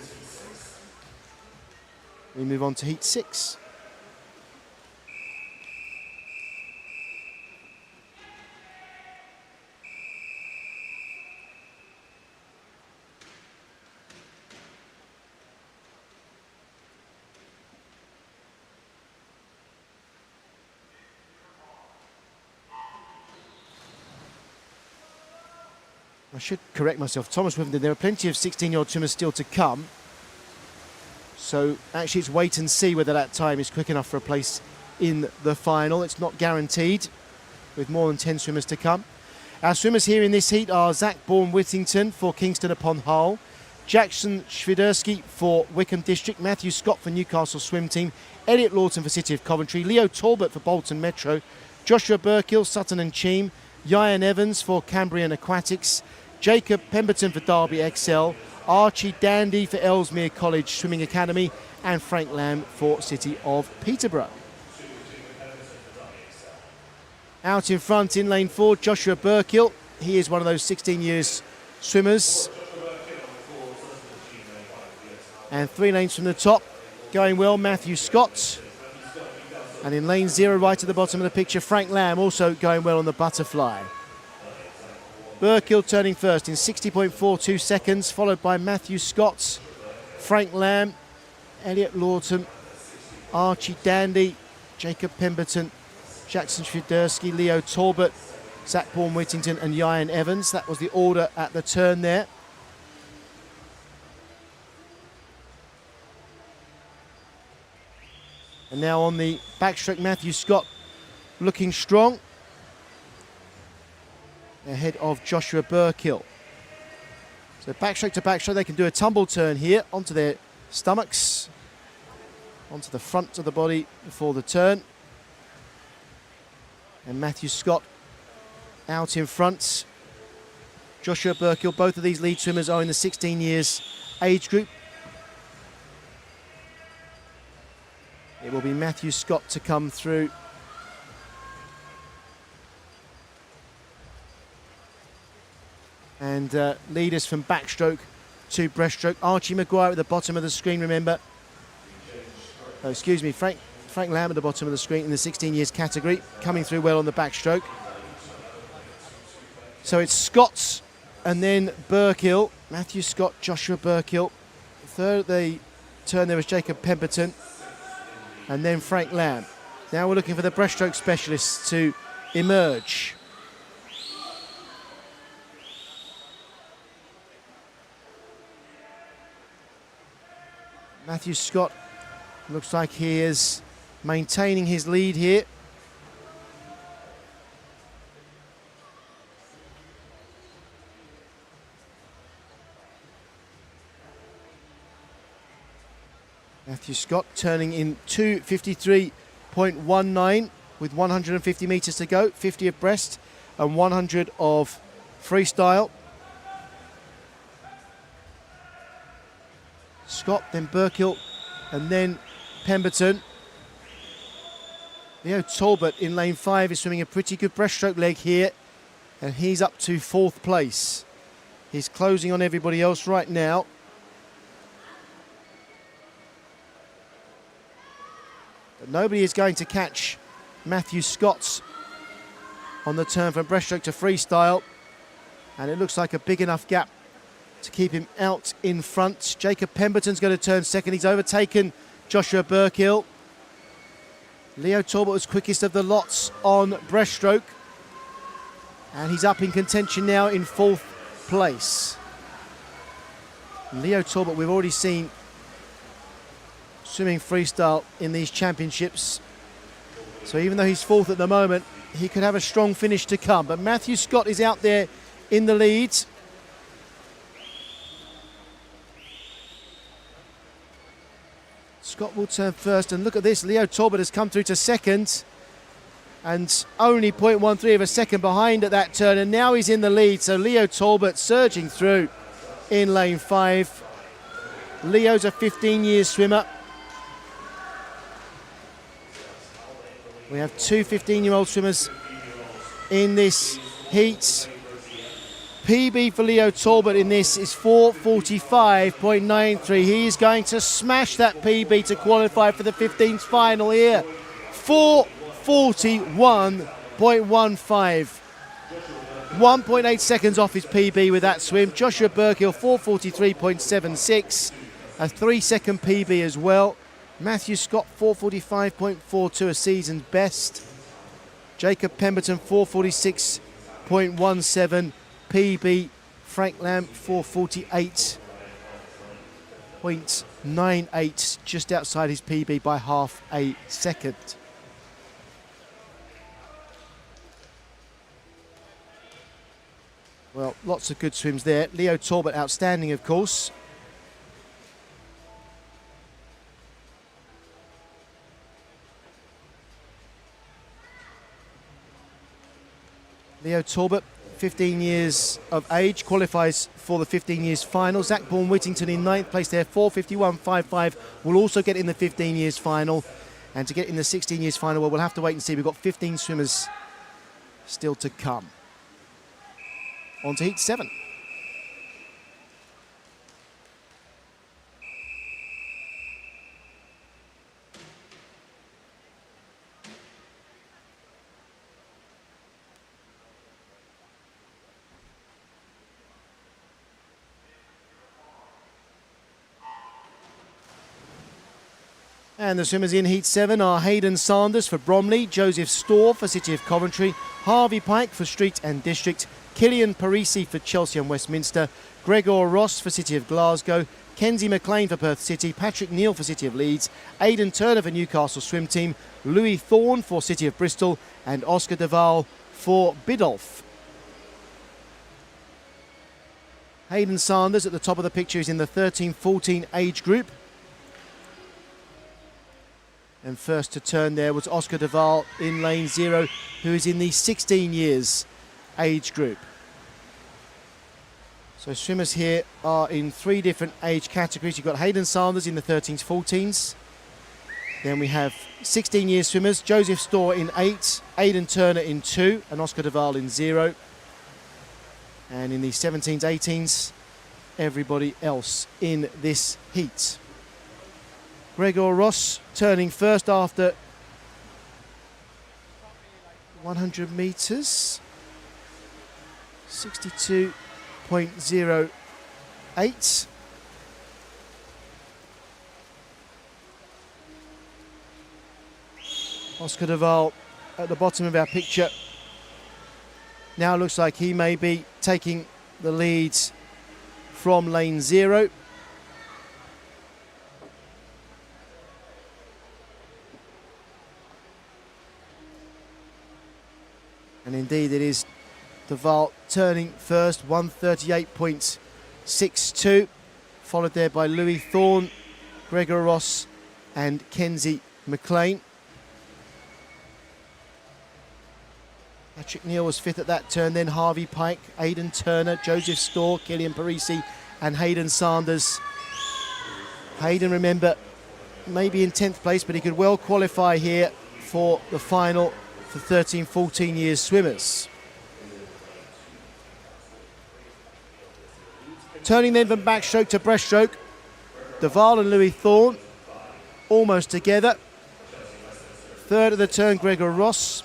We move on to heat 6. I should correct myself. Thomas Woofenden, there are plenty of 16-year-old swimmers still to come. So actually it's wait and see whether that time is quick enough for a place in the final. It's not guaranteed, with more than 10 swimmers to come. Our swimmers here in this heat are Zach Bourne-Whittington for Kingston upon Hull, Jackson Schwiderski for Wickham District, Matthew Scott for Newcastle Swim Team, Elliot Lawton for City of Coventry, Leo Talbot for Bolton Metro, Joshua Burkill, Sutton and Cheam, Ian Evans for Cambrian Aquatics, Jacob Pemberton for Derby XL, Archie Dandy for Ellesmere College Swimming Academy, and Frank Lamb for City of Peterborough. Out in front in lane 4, Joshua Burkill. He is one of those 16 years swimmers. And 3 lanes from the top, going well, Matthew Scott. And in lane 0, right at the bottom of the picture, Frank Lamb also going well on the butterfly. Burkill turning first in 60.42 seconds, followed by Matthew Scott, Frank Lamb, Elliot Lawton, Archie Dandy, Jacob Pemberton, Jackson Schwiderski, Leo Talbot, Zach Bourne-Whittington and Ian Evans. That was the order at the turn there. And now on the backstroke, Matthew Scott looking strong, ahead of Joshua Burkill. So backstroke to backstroke, they can do a tumble turn here onto their stomachs, onto the front of the body before the turn. And Matthew Scott out in front. Joshua Burkill, both of these lead swimmers are in the 16 years age group. It will be Matthew Scott to come through. And leaders from backstroke to breaststroke. Archie Maguire at the bottom of the screen, remember. Oh, excuse me, Frank Lamb at the bottom of the screen in the 16 years category, coming through well on the backstroke. So it's Scott and then Burkill. Matthew Scott, Joshua Burkill. Third at the turn there was Jacob Pemberton. And then Frank Lamb. Now we're looking for the breaststroke specialists to emerge. Matthew Scott Looks like he is maintaining his lead here. Matthew Scott turning in 2:53.19 with 150 metres to go, 50 of breast and 100 of freestyle. Scott, then Burkill, and then Pemberton. Leo Talbot in lane 5 is swimming a pretty good breaststroke leg here, and he's up to 4th place. He's closing on everybody else right now. But nobody is going to catch Matthew Scott on the turn from breaststroke to freestyle, and it looks like a big enough gap to keep him out in front. Jacob Pemberton's going to turn second. He's overtaken Joshua Burkill. Leo Talbot was quickest of the lots on breaststroke, and he's up in contention now in 4th place. Leo Talbot, we've already seen swimming freestyle in these championships, so even though he's 4th at the moment, he could have a strong finish to come. But Matthew Scott is out there in the lead. Scott will turn first, and look at this, Leo Talbot has come through to second and only 0.13 of a second behind at that turn, and now he's in the lead. So Leo Talbot surging through in lane 5. Leo's a 15-year swimmer. We have two 15-year-old swimmers in this heat. PB for Leo Talbot in this is 4:45.93. He is going to smash that PB to qualify for the 15th final here. 4:41.15. 1.8 seconds off his PB with that swim. Joshua Burkill, 4:43.76. A 3-second PB as well. Matthew Scott, 4:45.42, a season's best. Jacob Pemberton, 4:46.17. PB. Frank Lamb, 4:48.98, just outside his PB by half a second. Well, lots of good swims there. Leo Talbot, outstanding, of course. Leo Talbot, 15 years of age, qualifies for the 15 years final. Zach Bourne-Whittington in 9th place there, 4:51.55, will also get in the 15 years final. And to get in the 16 years final, well, we'll have to wait and see. We've got 15 swimmers still to come. On to heat 7. And the swimmers in Heat 7 are Hayden Sanders for Bromley, Joseph Storr for City of Coventry, Harvey Pike for Street and District, Killian Parisi for Chelsea and Westminster, Gregor Ross for City of Glasgow, Kenzie McLean for Perth City, Patrick Neal for City of Leeds, Aidan Turner for Newcastle Swim Team, Louis Thorne for City of Bristol, and Oscar Duval for Biddulph. Hayden Sanders at the top of the picture is in the 13-14 age group. And first to turn there was Oscar Duval in lane 0, who is in the 16 years age group. So swimmers here are in 3 different age categories. You've got Hayden Sanders in the 13s, 14s. Then we have 16 year swimmers, Joseph Storr in 8, Aidan Turner in 2, and Oscar Duval in 0. And in the 17s, 18s, everybody else in this heat. Gregor Ross turning first after 100 metres, 62.08. Oscar Duval at the bottom of our picture. Now looks like he may be taking the lead from lane 0. And indeed it is Duval turning first, 138.62, followed there by Louis Thorne, Gregor Ross and Kenzie McLean. Patrick Neal was fifth at that turn, then Harvey Pike, Aidan Turner, Joseph Storr, Killian Parisi and Hayden Sanders. Hayden, remember, maybe in 10th place, but he could well qualify here for the final for 13, 14 years swimmers. Turning then from backstroke to breaststroke, Duval and Louis Thorne almost together. Third of the turn, Gregor Ross,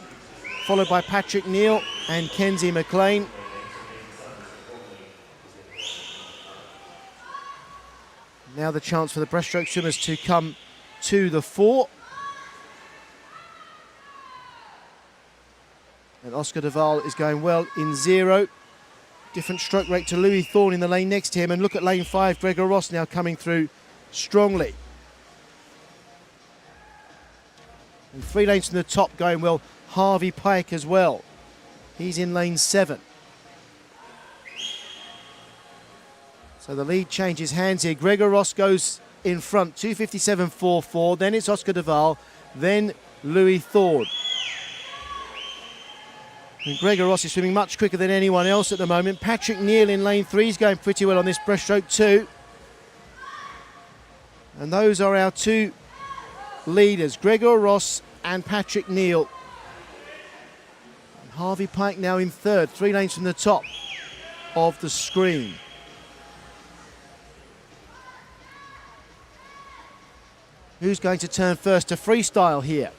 followed by Patrick Neal and Kenzie McLean. Now the chance for the breaststroke swimmers to come to the fore. And Oscar Duval is going well in 0. Different stroke rate to Louis Thorne in the lane next to him. And look at lane 5, Gregor Ross now coming through strongly. And 3 lanes from the top going well, Harvey Pike as well. He's in lane 7. So the lead changes hands here. Gregor Ross goes in front, 2:57.44. Then it's Oscar Duval, then Louis Thorne. And Gregor Ross is swimming much quicker than anyone else at the moment. Patrick Neal in lane 3 is going pretty well on this breaststroke too. And those are our 2 leaders, Gregor Ross and Patrick Neal. And Harvey Pike now in 3rd, 3 lanes from the top of the screen. Who's going to turn first to freestyle here?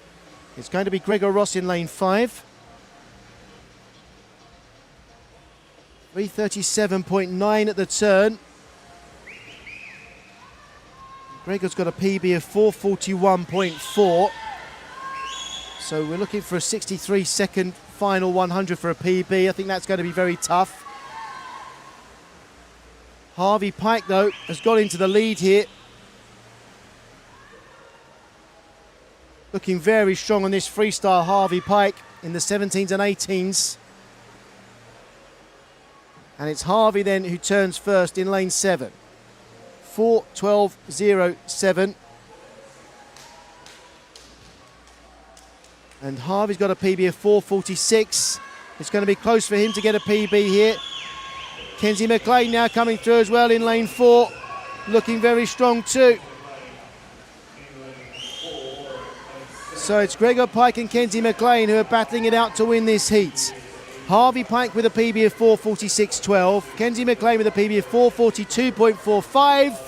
It's going to be Gregor Ross in lane 5. 3:37.9 at the turn. Gregor's got a PB of 4:41.4. So we're looking for a 63-second final 100 for a PB. I think that's going to be very tough. Harvey Pike, though, has got into the lead here. Looking very strong on this freestyle, Harvey Pike, in the 17s and 18s. And it's Harvey then who turns first in lane 7. 4:12.07. And Harvey's got a PB of 4:46. It's going to be close for him to get a PB here. Kenzie McLean now coming through as well in lane 4. Looking very strong too. So it's Gregor Pike and Kenzie McLean who are battling it out to win this heat. Harvey Pike with a PB of 4:46.12. Kenzie McLean with a PB of 4:42.45.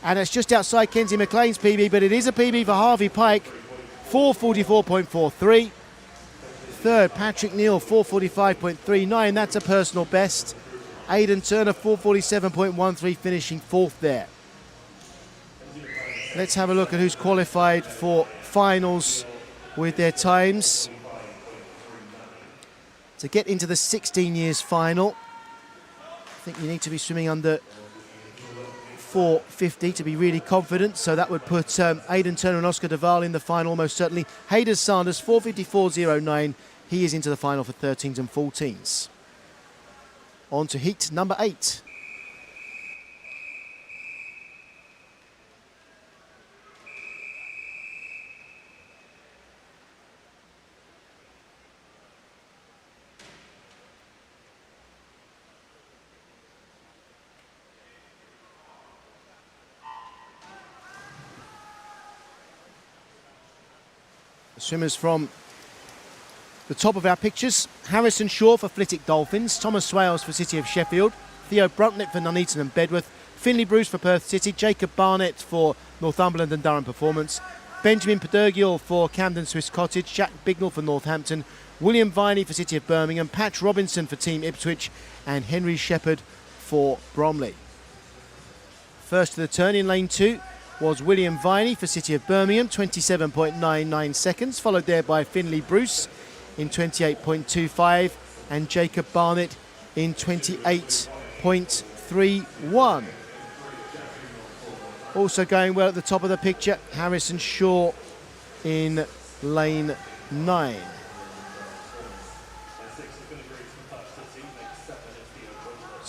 And it's just outside Kenzie McLean's PB, but it is a PB for Harvey Pike, 4:44.43. Third, Patrick Neal, 4:45.39. That's a personal best. Aidan Turner, 4:47.13, finishing 4th there. Let's have a look at who's qualified for finals with their times. To get into the 16 years final, I think you need to be swimming under 4:50 to be really confident. So that would put Aidan Turner and Oscar Duval in the final most certainly. Hayden Sanders, 4:54.09. He is into the final for 13s and 14s. On to heat number 8. The swimmers from the top of our pictures: Harrison Shaw for Flitwick Dolphins, Thomas Swales for City of Sheffield, Theo Bruntlet for Nuneaton and Bedworth, Finley Bruce for Perth City, Jacob Barnett for Northumberland and Durham Performance, Benjamin Pedergill for Camden Swiss Cottage, Jack Bignell for Northampton, William Viney for City of Birmingham, Patch Robinson for Team Ipswich and Henry Shepherd for Bromley. First to the turn in lane 2 was William Viney for City of Birmingham, 27.99 seconds, followed there by Finley Bruce in 28.25 and Jacob Barnett in 28.31. Also going well at the top of the picture, Harrison Shaw in lane 9.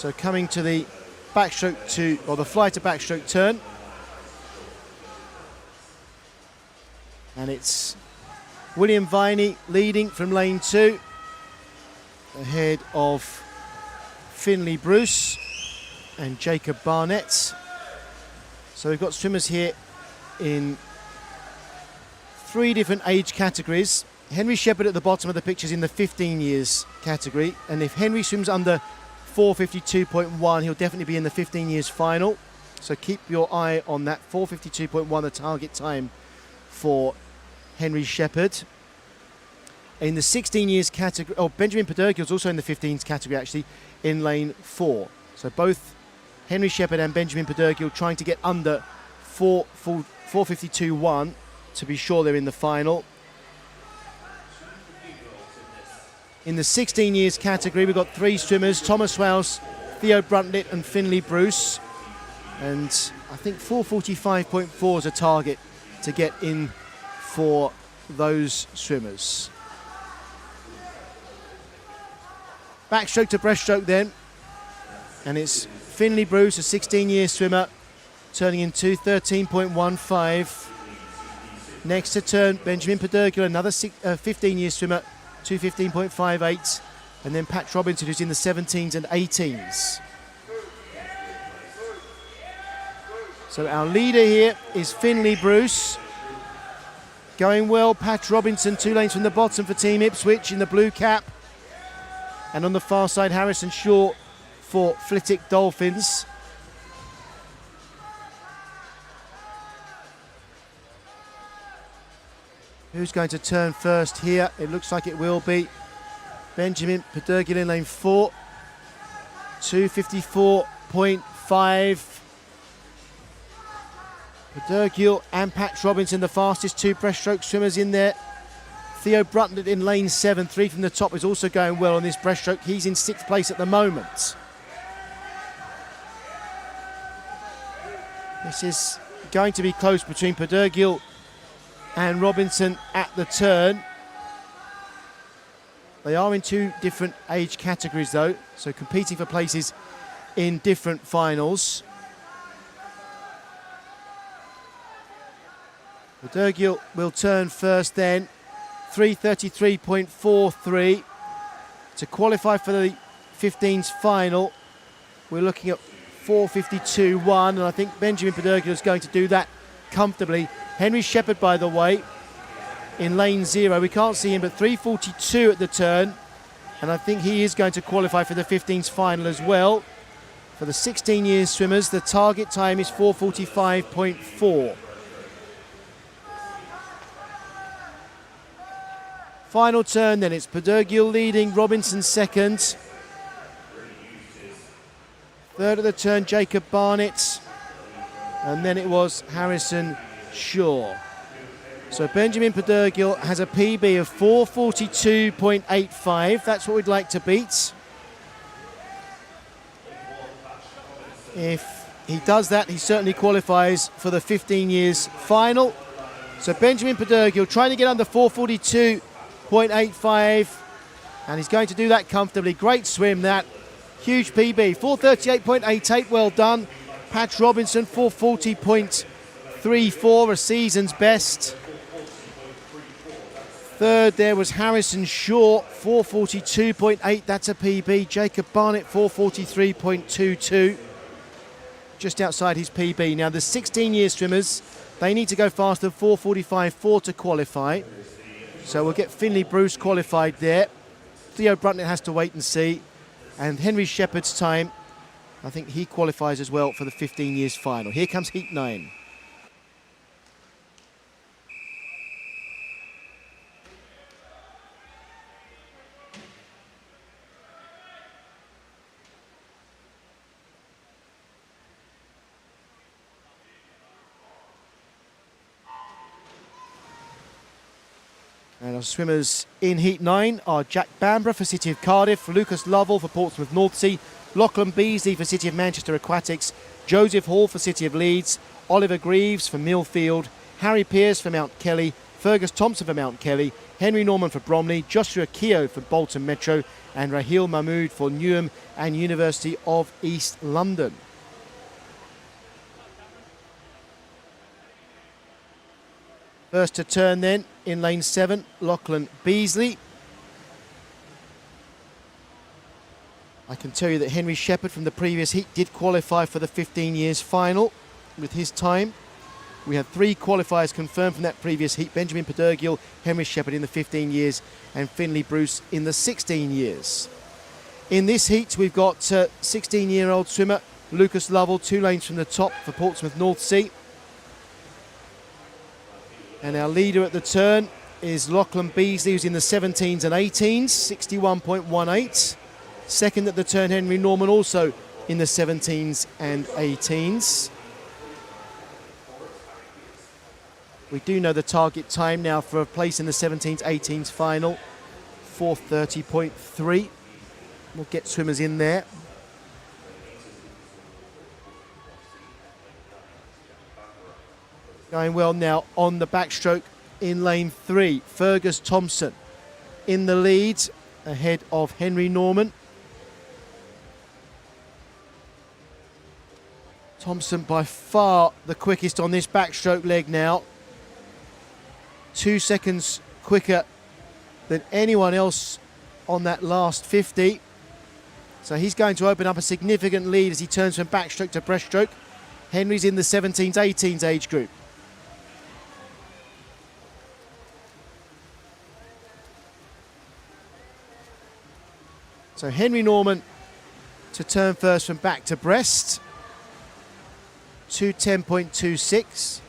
So coming to the backstroke to, or the fly to backstroke turn. And it's William Viney leading from lane 2, ahead of Finley Bruce and Jacob Barnett. So we've got swimmers here in 3 different age categories. Henry Shepherd at the bottom of the picture is in the 15 years category, and if Henry swims under 452.1, he'll definitely be in the 15 years final. So keep your eye on that. 452.1, the target time for Henry Shepherd. In the 16 years category, Benjamin Pedergil's also in the 15s category actually, in lane 4. So both Henry Shepherd and Benjamin Pedergil trying to get under 452.1 to be sure they're in the final. In the 16 years category, we've got 3 swimmers, Thomas Rouse, Theo Bruntlett and Finley Bruce. And I think 445.4 is a target to get in for those swimmers. Backstroke to breaststroke then. And it's Finley Bruce, a 16-year swimmer, turning in 2:13.15. Next to turn, Benjamin Pedergil, another 15-year swimmer, 2:15.58. And then Pat Robinson, who's in the 17s and 18s. So our leader here is Finley Bruce. Going well, Pat Robinson, 2 lanes from the bottom for Team Ipswich in the blue cap. And on the far side, Harrison Shaw for Flitwick Dolphins. Who's going to turn first here? It looks like it will be Benjamin Pedergil in lane 4. 2:54.5. Pedergil and Pat Robinson, the fastest 2 breaststroke swimmers in there. Theo Bruntlett in lane 7, 3 from the top, is also going well on this breaststroke. He's in 6th place at the moment. This is going to be close between Pedergil and Robinson at the turn. They are in 2 different age categories though, so competing for places in different finals. Pedergil will turn first then, 3:33.43. To qualify for the 15s final, we're looking at 4:52.1, and I think Benjamin Pedergil is going to do that comfortably. Henry Shepherd, by the way, in lane 0, we can't see him, but 3:42 at the turn, and I think he is going to qualify for the 15s final as well. For the 16-year swimmers, the target time is 4:45.4. Final turn then, it's Pedergil leading, Robinson second. Third of the turn, Jacob Barnett. And then it was Harrison Shaw. So Benjamin Pedergil has a PB of 4:42.85. That's what we'd like to beat. If he does that, he certainly qualifies for the 15 years final. So Benjamin Pedergil trying to get under 4:42.85, and he's going to do that comfortably. Great swim that. Huge PB, 4:38.88, well done. Pat Robinson, 4:40.34, a season's best. Third there was Harrison Shaw, 4:42.8, that's a PB. Jacob Barnett, 4:43.22, just outside his PB. Now the 16-year swimmers, they need to go faster than 4:45.4 to qualify. So we'll get Finley Bruce qualified there. Theo Bruntlett has to wait and see. And Henry Shepherd's time, I think he qualifies as well for the 15 years final. Here comes heat 9. And our swimmers in Heat 9 are Jack Bamborough for City of Cardiff, Lucas Lovell for Portsmouth Northsea, Lachlan Beasley for City of Manchester Aquatics, Joseph Hall for City of Leeds, Oliver Greaves for Millfield, Harry Pearce for Mount Kelly, Fergus Thompson for Mount Kelly, Henry Norman for Bromley, Joshua Keogh for Bolton Metro, and Raheel Mahmood for Newham and University of East London. First to turn then in lane 7, Lachlan Beasley. I can tell you that Henry Shepherd from the previous heat did qualify for the 15 years final with his time. We had 3 qualifiers confirmed from that previous heat: Benjamin Pedergill, Henry Shepherd in the 15 years, and Finley Bruce in the 16 years. In this heat, we've got 16-year-old swimmer Lucas Lovell, 2 lanes from the top for Portsmouth North Sea. And our leader at the turn is Lachlan Beasley, who's in the 17s and 18s, 61.18. Second at the turn, Henry Norman, also in the 17s and 18s. We do know the target time now for a place in the 17s, 18s final, 4:30.3. We'll get swimmers in there. Going well now on the backstroke in lane 3. Fergus Thompson in the lead ahead of Henry Norman. Thompson by far the quickest on this backstroke leg now. 2 seconds quicker than anyone else on that last 50. So he's going to open up a significant lead as he turns from backstroke to breaststroke. Henry's in the 17s, 18s age group. So Henry Norman to turn first from back to breast. 2:10.26.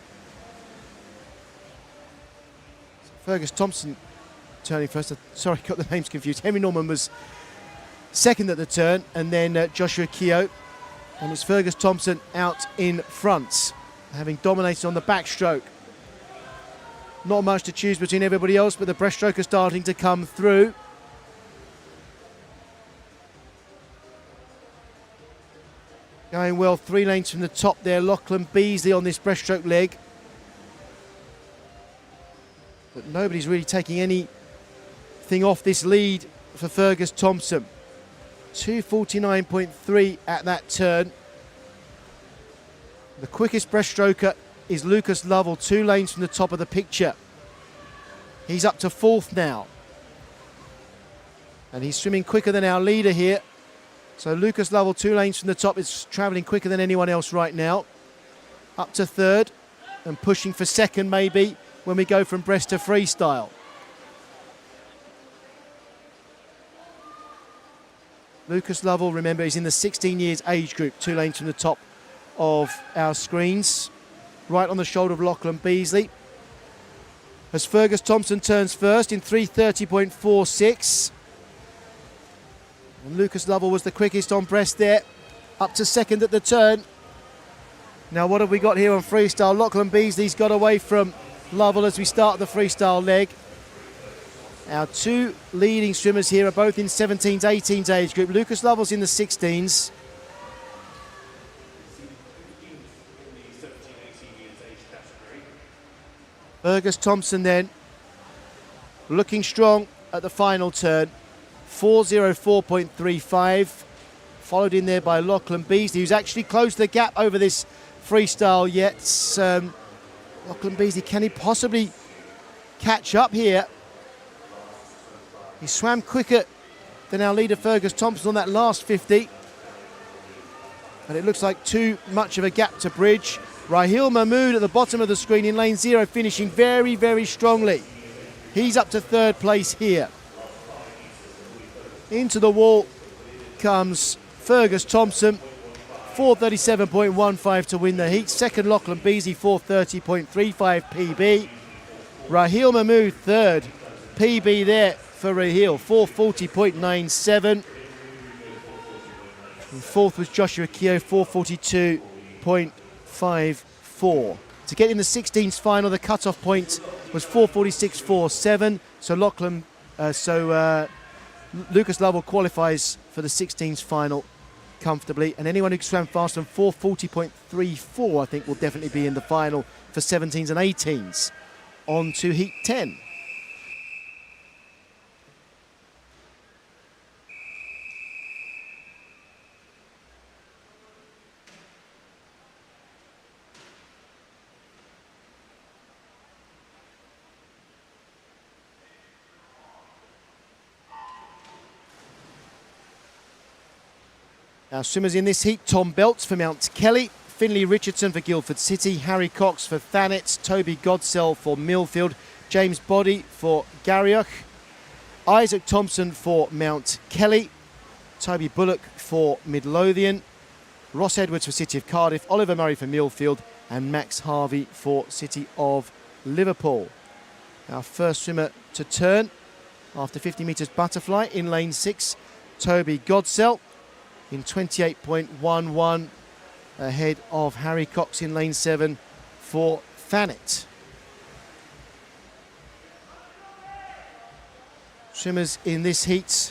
Fergus Thompson turning first. Sorry, got the names confused. Henry Norman was second at the turn, and then Joshua Keogh. And it's Fergus Thompson out in front, having dominated on the backstroke. Not much to choose between everybody else, but the breaststroke is starting to come through. Going well, 3 lanes from the top there. Lachlan Beasley on this breaststroke leg. But nobody's really taking anything off this lead for Fergus Thompson. 2:49.3 at that turn. The quickest breaststroker is Lucas Lovell, 2 lanes from the top of the picture. He's up to 4th now. And he's swimming quicker than our leader here. So Lucas Lovell, 2 lanes from the top, is travelling quicker than anyone else right now. Up to 3rd and pushing for 2nd maybe when we go from breast to freestyle. Lucas Lovell, remember, is in the 16 years age group, 2 lanes from the top of our screens. Right on the shoulder of Lachlan Beasley. As Fergus Thompson turns first in 3:30.46. And Lucas Lovell was the quickest on breast there, up to 2nd at the turn. Now what have we got here on freestyle? Lachlan Beasley's got away from Lovell as we start the freestyle leg. Our 2 leading swimmers here are both in 17s, 18s age group. Lucas Lovell's in the 16s. Fergus Thompson then, looking strong at the final turn. 4:04.35, followed in there by Lachlan Beasley, who's actually closed the gap over this freestyle yet. Lachlan Beasley, can he possibly catch up here? He swam quicker than our leader Fergus Thompson on that last 50. But it looks like too much of a gap to bridge. Raheel Mahmood at the bottom of the screen in lane 0, finishing very, very strongly. He's up to 3rd place here. Into the wall comes Fergus Thompson, 4:37.15 to win the heat. 2nd, Lachlan Beasley, 4:30.35 PB. Raheel Mahmood 3rd, PB there for Raheel, 4:40.97. And 4th was Joshua Keogh, 4:42.54. To get in the 16s final, the cut-off point was 4:46.47. So Lucas Lovell qualifies for the 16s final comfortably, and anyone who swam faster than 4:40.34 I think will definitely be in the final for 17s and 18s. On to heat 10. Our swimmers in this heat: Tom Belts for Mount Kelly, Finley Richardson for Guildford City, Harry Cox for Thanet, Toby Godsell for Millfield, James Boddy for Garrioch, Isaac Thompson for Mount Kelly, Toby Bullock for Midlothian, Ross Edwards for City of Cardiff, Oliver Murray for Millfield, and Max Harvey for City of Liverpool. Our first swimmer to turn after 50 metres butterfly in lane 6, Toby Godsell in 28.11, ahead of Harry Cox in lane 7 for Thanet. Swimmers in this heat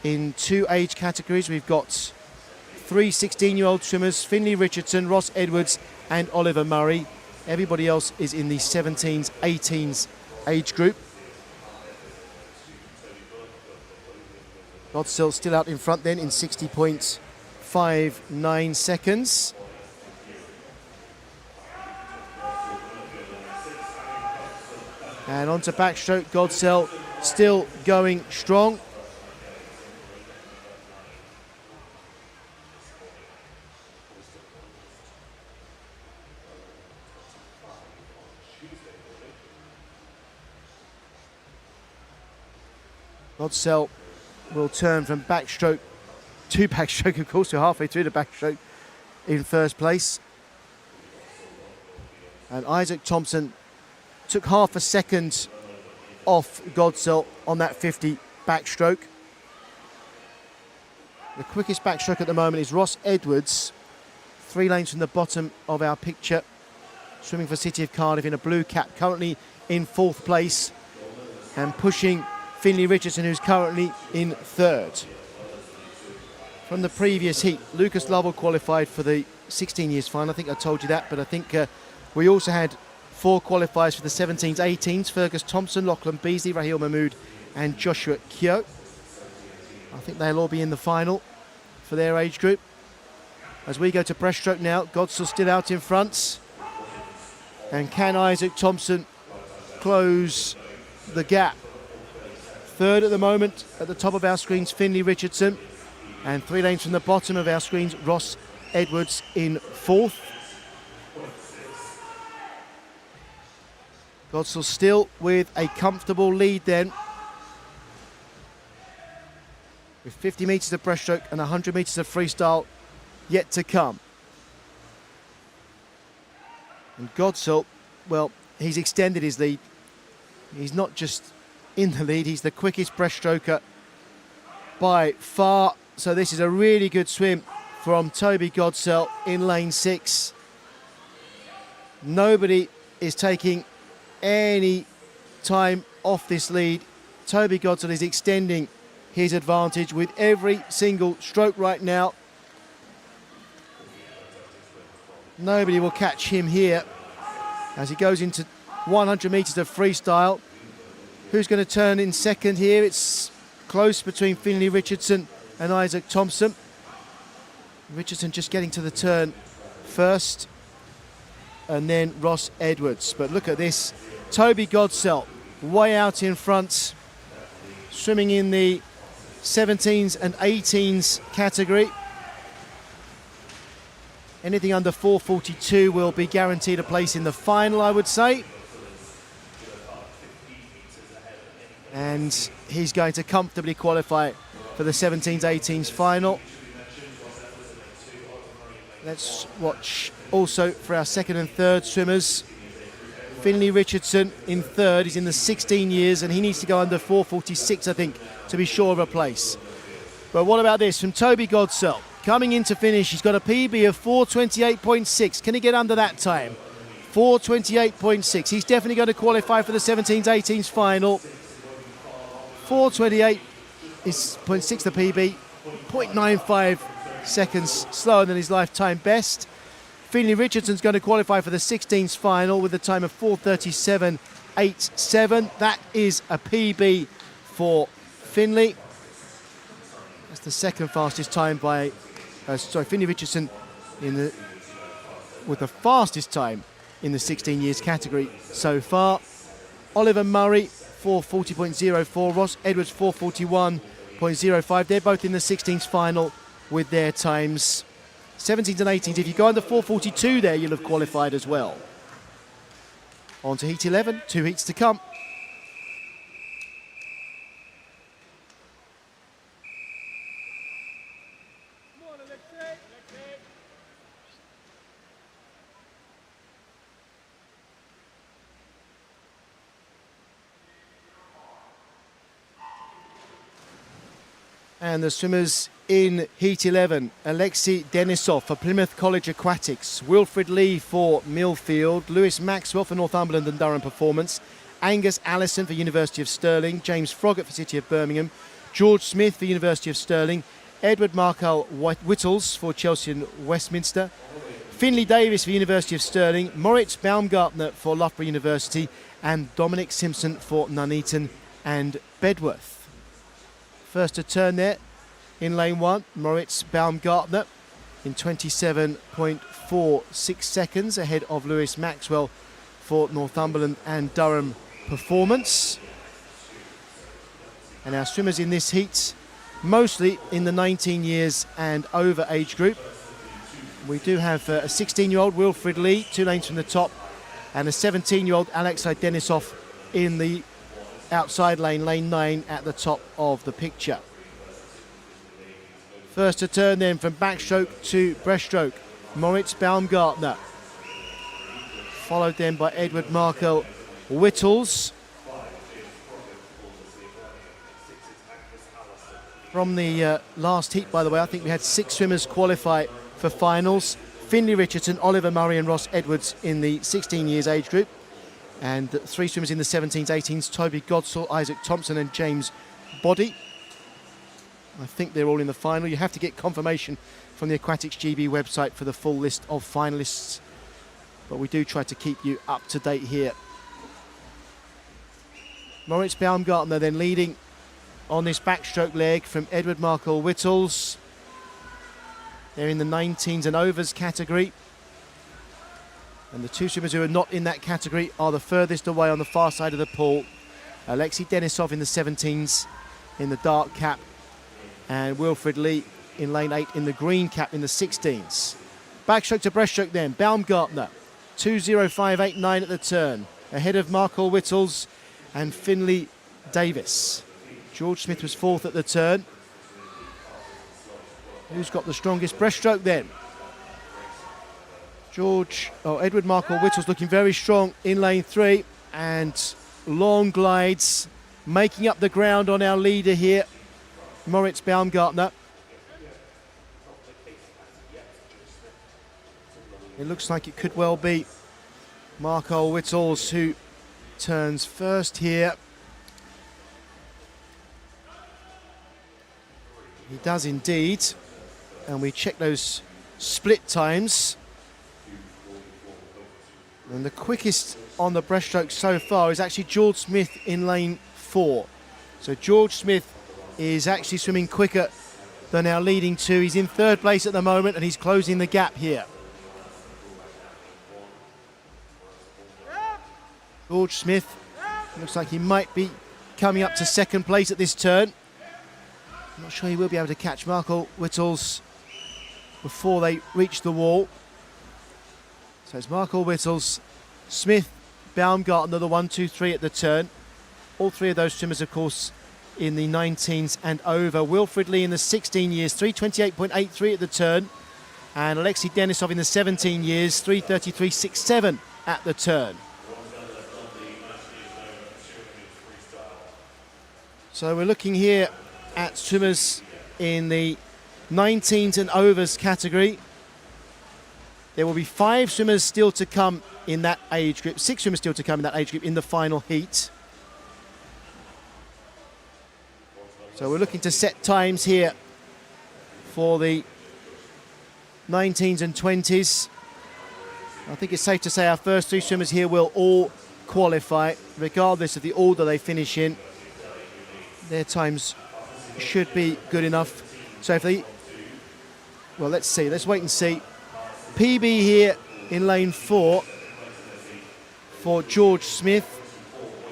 in 2 age categories. We've got 3 16-year-old swimmers: Finley Richardson, Ross Edwards and Oliver Murray. Everybody else is in the 17s, 18s age group. Godsell still out in front then in 60.59 seconds. And on to backstroke, Godsell still going strong. Godsell will turn from backstroke to backstroke, of course, we're halfway through the backstroke in first place. And Isaac Thompson took half a second off Godsell on that 50 backstroke. The quickest backstroke at the moment is Ross Edwards, 3 lanes from the bottom of our picture, swimming for City of Cardiff in a blue cap, currently in 4th place, and pushing Finley Richardson, who's currently in 3rd. From the previous heat, Lucas Lovell qualified for the 16 years final. I think I told you that, but I think we also had 4 qualifiers for the 17s, 18s: Fergus Thompson, Lachlan Beasley, Raheel Mahmood and Joshua Keogh. I think they'll all be in the final for their age group. As we go to breaststroke now, Godsell still out in front. And can Isaac Thompson close the gap? 3rd at the moment. At the top of our screens, Finley Richardson, and 3 lanes from the bottom of our screens, Ross Edwards in 4th. Godsell still with a comfortable lead then, with 50 metres of breaststroke and 100 metres of freestyle yet to come. And Godsell, well, he's extended his lead. He's not just in the lead, he's the quickest breaststroker by far. So this is a really good swim from Toby Godsell in lane 6. Nobody is taking any time off this lead. Toby Godsell is extending his advantage with every single stroke right now. Nobody will catch him here as he goes into 100 metres of freestyle. Who's going to turn in second here? It's close between Finley Richardson and Isaac Thompson. Richardson just getting to the turn first, and then Ross Edwards. But look at this, Toby Godsell way out in front, swimming in the 17s and 18s category. Anything under 4:42 will be guaranteed a place in the final, I would say. And he's going to comfortably qualify for the 17s, 18s final. Let's watch also for our 2nd and 3rd swimmers. Finley Richardson in 3rd. He's in the 16 years and he needs to go under 4:46, I think, to be sure of a place. But what about this from Toby Godsell? Coming in to finish, he's got a PB of 4:28.6. Can he get under that time? 4:28.6. He's definitely going to qualify for the 17s, 18s final. 4:28 is 0.6 the PB, 0.95 seconds slower than his lifetime best. Finley Richardson's going to qualify for the 16s final with a time of 4:37.87. That is a PB for Finley. That's the 2nd fastest time by, Finley Richardson with the fastest time in the 16 years category so far. Oliver Murray, 4:40.04. Ross Edwards, 4:41.05. They're both in the 16s final with their times. 17s and 18s. If you go under 4:42 there, you'll have qualified as well. On to heat 11, 2 heats to come. And the swimmers in heat 11, Alexei Denisov for Plymouth College Aquatics, Wilfred Lee for Millfield, Lewis Maxwell for Northumberland and Durham Performance, Angus Allison for University of Stirling, James Froggatt for City of Birmingham, George Smith for University of Stirling, Edward Markel Whittles for Chelsea and Westminster, Finley Davis for University of Stirling, Moritz Baumgartner for Loughborough University, and Dominic Simpson for Nuneaton and Bedworth. First to turn there in lane 1, Moritz Baumgartner in 27.46 seconds ahead of Lewis Maxwell for Northumberland and Durham Performance. And our swimmers in this heat, mostly in the 19 years and over age group. We do have a 16-year-old Wilfred Lee, 2 lanes from the top, and a 17-year-old Alexei Denisov in the outside lane, lane 9 at the top of the picture. First to turn then from backstroke to breaststroke, Moritz Baumgartner. Followed then by Edward Markel Whittles. From the last heat, by the way, I think we had 6 swimmers qualify for finals. Finley Richardson, Oliver Murray and Ross Edwards in the 16 years age group. And 3 swimmers in the 17s, 18s, Toby Godsall, Isaac Thompson and James Boddy. I think they're all in the final. You have to get confirmation from the Aquatics GB website for the full list of finalists. But we do try to keep you up to date here. Moritz Baumgartner then leading on this backstroke leg from Edward Markel Whittles. They're in the 19s and overs category. And the 2 swimmers who are not in that category are the furthest away on the far side of the pool. Alexei Denisov in the 17s in the dark cap, and Wilfred Lee in lane 8 in the green cap in the 16s. Backstroke to breaststroke then, Baumgartner, 2:05.89 at the turn, ahead of Markel Whittles and Finley Davis. George Smith was 4th at the turn. Who's got the strongest breaststroke then? Edward Markel Whittles looking very strong in lane 3, and long glides, making up the ground on our leader here, Moritz Baumgartner. It looks like it could well be Markel Whittles who turns first here. He does indeed, and we check those split times. And the quickest on the breaststroke so far is actually George Smith in lane 4. So George Smith is actually swimming quicker than our leading 2. He's in 3rd place at the moment and he's closing the gap here. George Smith looks like he might be coming up to 2nd place at this turn. I'm not sure he will be able to catch Markel Whittles before they reach the wall. So it's Markel Whittles, Smith, Baumgartner, the 1, 2, 3 at the turn. All 3 of those swimmers, of course, in the 19s and over. Wilfred Lee in the 16 years, 3:28.83 at the turn. And Alexei Denisov in the 17 years, 3:33.67 at the turn. So we're looking here at swimmers in the 19s and overs category. There will be 5 swimmers still to come in that age group, 6 swimmers still to come in that age group in the final heat. So we're looking to set times here for the 19s and 20s. I think it's safe to say our first 3 swimmers here will all qualify, regardless of the order they finish in. Their times should be good enough. So if they, well, let's see, let's wait and see. PB here in lane 4 for George Smith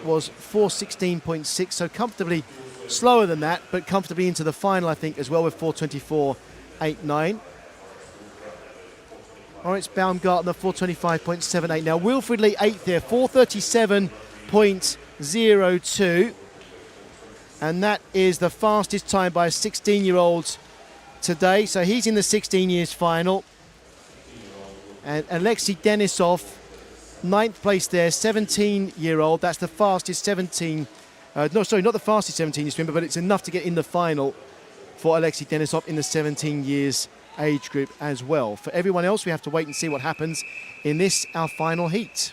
was 4:16.6, so comfortably slower than that, but comfortably into the final, I think, as well, with 4:24 4:25.89. Moritz Baumgartner 4:25.78. Now Wilfred Lee 8th here, 4:37.02. And that is the fastest time by a 16-year-old today. So he's in the 16 years final. And Alexei Denisov, 9th place there, 17-year-old. That's the fastest 17. Not the fastest 17-year swimmer, but it's enough to get in the final for Alexei Denisov in the 17 years age group as well. For everyone else, we have to wait and see what happens in this, our final heat.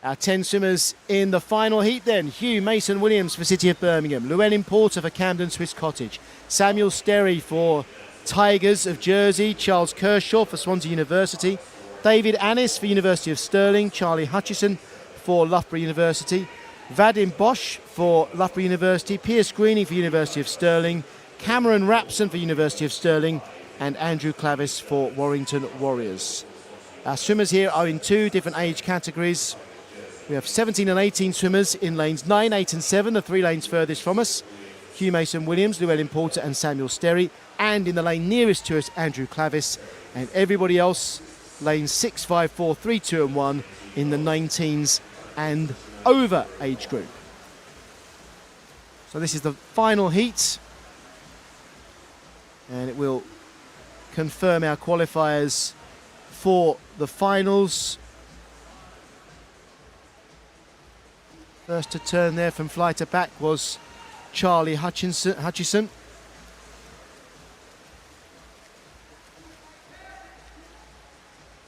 Our 10 swimmers in the final heat then. Hugh Mason-Williams for City of Birmingham. Llewellyn Porter for Camden Swiss Cottage. Samuel Sterry for Tigers of Jersey. Charles Kershaw for Swansea University. David Annis for University of Stirling. Charlie Hutchison for Loughborough University. Vadim Bosch for Loughborough University. Piers Greening for University of Stirling. Cameron Rapson for University of Stirling. And Andrew Clavis for Warrington Warriors. Our swimmers here are in 2 different age categories. We have 17 and 18 swimmers in lanes 9, 8 and 7, the 3 lanes furthest from us. Hugh Mason-Williams, Llewellyn Porter and Samuel Sterry. And in the lane nearest to us, Andrew Clavis. And everybody else, lanes 6, 5, 4, 3, 2 and 1 in the 19s and over age group. So this is the final heat. And it will confirm our qualifiers for the finals. First to turn there from fly to back was Charlie Hutchison.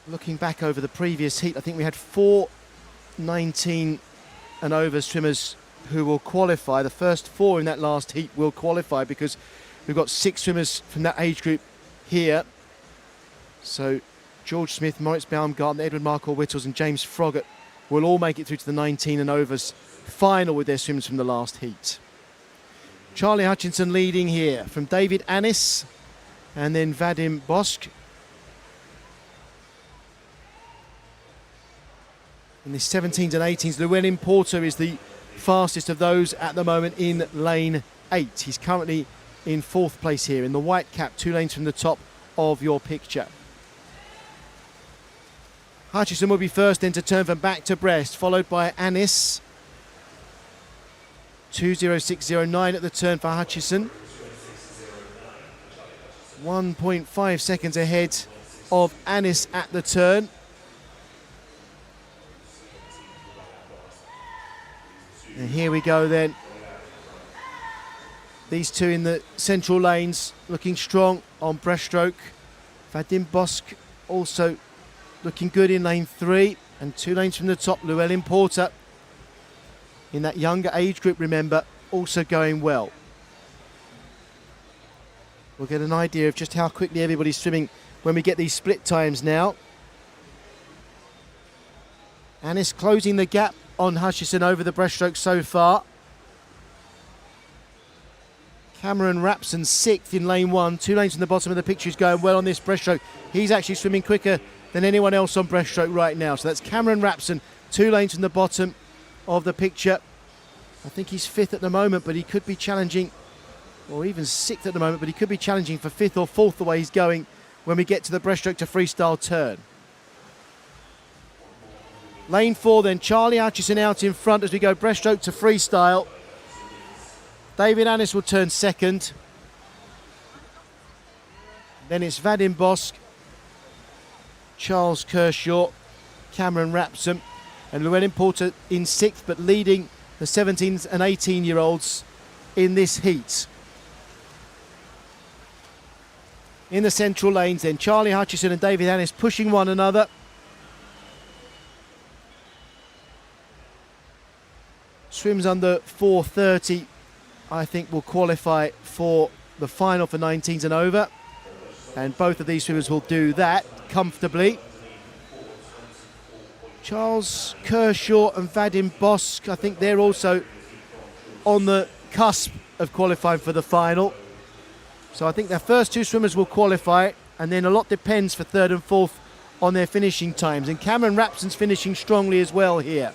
Looking back over the previous heat, I think we had 4 19 and over swimmers who will qualify. The first 4 in that last heat will qualify because we've got 6 swimmers from that age group here. So George Smith, Moritz Baumgartner, Edward Markle Whittles and James Froggatt will all make it through to the 19 and overs final with their swims from the last heat. Charlie Hutchinson leading here from David Annis and then Vadim Bosch. In the 17s and 18s, Llewellyn Porter is the fastest of those at the moment in lane 8. He's currently in 4th place here in the white cap, 2 lanes from the top of your picture. Hutchison will be first then to turn from back to breast, followed by Annis. 2:06.09 at the turn for Hutchison. 1.5 seconds ahead of Annis at the turn. And here we go then. These 2 in the central lanes looking strong on breaststroke. Vadim Bosch also looking good in lane 3 and 2 lanes from the top. Llewellyn Porter in that younger age group, remember, also going well. We'll get an idea of just how quickly everybody's swimming when we get these split times now. Annis closing the gap on Hutchison over the breaststroke so far. Cameron Rapson 6th in lane 1, 2 lanes from the bottom of the picture. He's going well on this breaststroke. He's actually swimming quicker than anyone else on breaststroke right now. So that's Cameron Rapson, 2 lanes from the bottom of the picture. I think he's 5th at the moment, but he could be challenging, or even 6th at the moment, but he could be challenging for 5th or 4th the way he's going when we get to the breaststroke to freestyle turn. Lane 4 then, Charlie Hutchison out in front as we go breaststroke to freestyle. David Annis will turn 2nd. Then it's Vadim Bosch, Charles Kershaw, Cameron Rapson and Llewellyn Porter in 6th, but leading the 17s and 18-year-olds in this heat. In the central lanes then, Charlie Hutchison and David Annis pushing one another. Swims under 4:30, I think, will qualify for the final for 19s and over. And both of these swimmers will do that comfortably. Charles Kershaw and Vadim Bosk, I think they're also on the cusp of qualifying for the final. So I think their first two swimmers will qualify, and then a lot depends for third and fourth on their finishing times. And Cameron Rapson's finishing strongly as well here.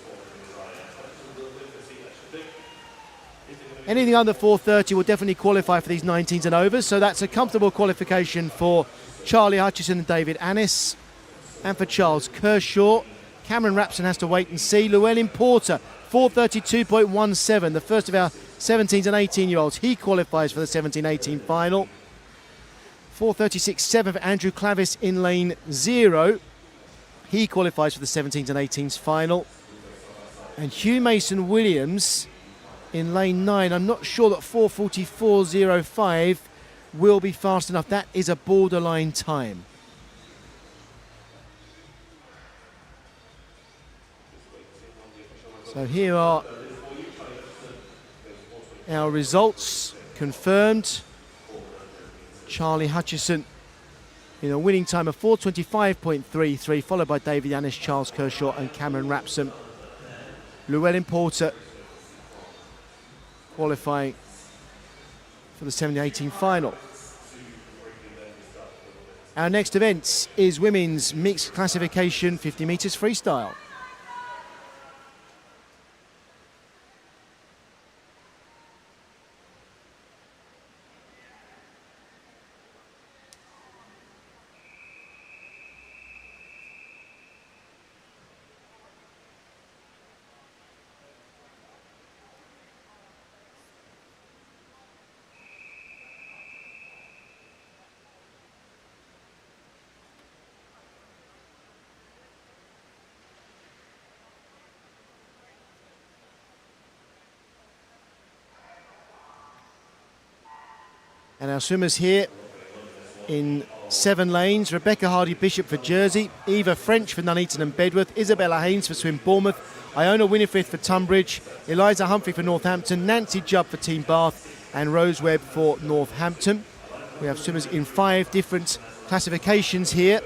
Anything under 4:30 will definitely qualify for these 19s and overs, so that's a comfortable qualification for Charlie Hutchison and David Annis. And for Charles Kershaw, Cameron Rapson has to wait and see. Llewellyn Porter, 4:32.17, the first of our 17s and 18-year-olds. He qualifies for the 17-18 final. 4:36.7 for Andrew Clavis in lane 0. He qualifies for the 17s and 18s final. And Hugh Mason Williams in lane 9. I'm not sure that 4:44.05 will be fast enough. That is a borderline time. So here are our results confirmed. Charlie Hutchison in a winning time of 4:25.33, followed by David Annis, Charles Kershaw and Cameron Rapson. Llewellyn Porter qualifying for the 17-18 final. Our next event is women's mixed classification 50 metres freestyle. And our swimmers here in 7 lanes: Rebecca Hardy-Bishop for Jersey, Eva French for Nuneaton and Bedworth, Isabella Haynes for Swim Bournemouth, Iona Winifred for Tunbridge, Eliza Humphrey for Northampton, Nancy Jubb for Team Bath and Rose Webb for Northampton. We have swimmers in 5 different classifications here.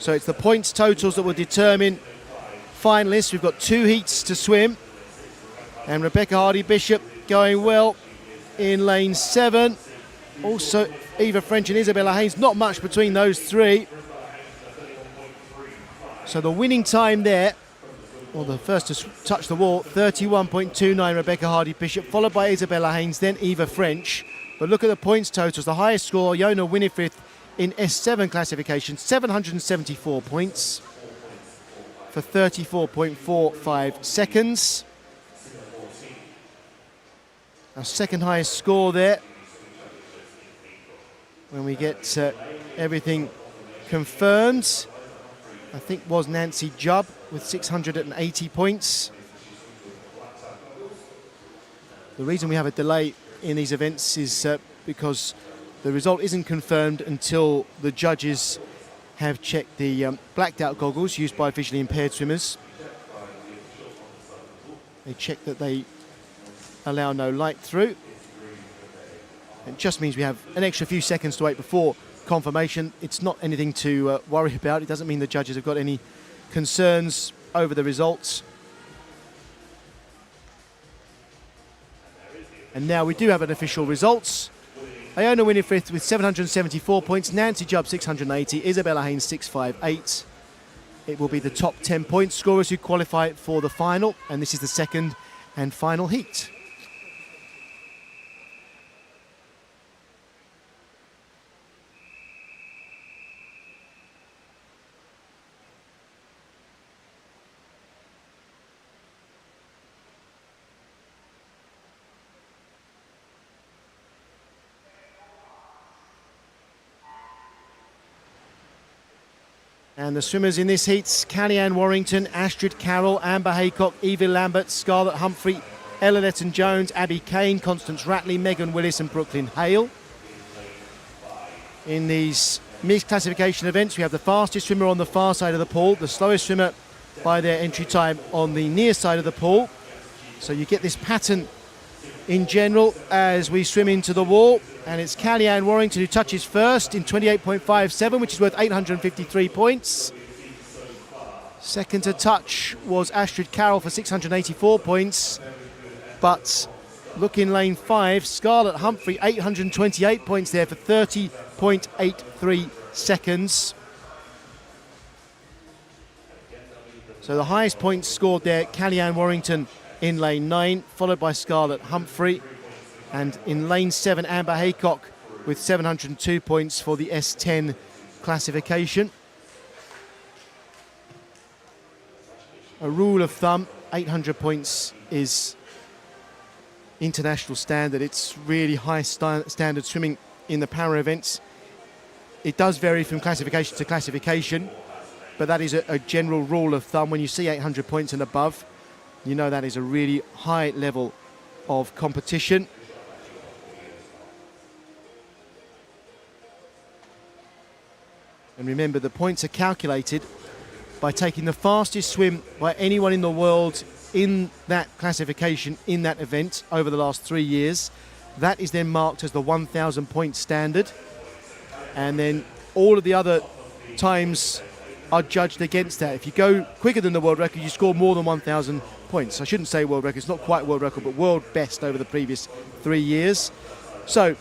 So it's the points totals that will determine finalists. We've got 2 heats to swim. And Rebecca Hardy-Bishop going well in lane 7. Also, Eva French and Isabella Haynes, not much between those 3. So the winning time there, or the first to touch the wall, 31.29 Rebecca Hardy-Bishop, followed by Isabella Haynes, then Eva French. But look at the points totals. The highest score, Iona Winifred in S7 classification, 774 points for 34.45 seconds. Our second highest score there, when we get everything confirmed, I think was Nancy Jubb with 680 points. The reason we have a delay in these events is because the result isn't confirmed until the judges have checked the blacked out goggles used by visually impaired swimmers. They check that they allow no light through. It just means we have an extra few seconds to wait before confirmation. It's not anything to worry about. It doesn't mean the judges have got any concerns over the results. And now we do have an official results. Iona Winifred with 774 points, Nancy Jubb 680, Isabella Haynes 658. It will be the top 10 point scorers who qualify for the final, and this is the second and final heat. And the swimmers in this heat: Callie-Ann Warrington, Astrid Carroll, Amber Haycock, Evie Lambert, Scarlett Humphrey, Ella Letton-Jones, Abby Kane, Constance Ratley, Megan Willis and Brooklyn Hale. In these mixed classification events, we have the fastest swimmer on the far side of the pool, the slowest swimmer by their entry time on the near side of the pool. So you get this pattern in general as we swim into the wall, and it's Callie-Ann Warrington who touches first in 28.57, which is worth 853 points. Second to touch was Astrid Carroll for 684 points. But look in lane 5, Scarlett Humphrey, 828 points there for 30.83 seconds. So the highest points scored there, Callie-Anne Warrington in lane 9, followed by Scarlett Humphrey. And in lane 7, Amber Haycock with 702 points for the S10 classification. A rule of thumb, 800 points is international standard. It's really high standard swimming in the para events. It does vary from classification to classification, but that is a general rule of thumb. When you see 800 points and above, you know that is a really high level of competition. And remember, the points are calculated by taking the fastest swim by anyone in the world in that classification, in that event, over the last 3 years. That is then marked as the 1,000 point standard. And then all of the other times are judged against that. If you go quicker than the world record, you score more than 1,000 points. I shouldn't say world record, it's not quite world record, but world best over the previous 3 years. So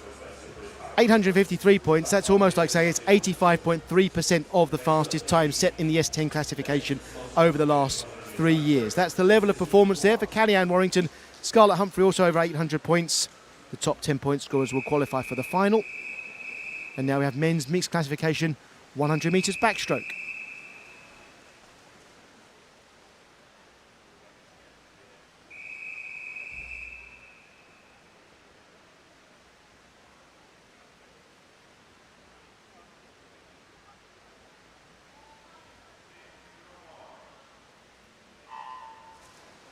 853 points, that's almost like saying it's 85.3% of the fastest time set in the S10 classification over the last 3 years. That's the level of performance there for Callie-Anne Warrington. Scarlett Humphrey also over 800 points. The top 10 point scorers will qualify for the final. And now we have men's mixed classification, 100 metres backstroke.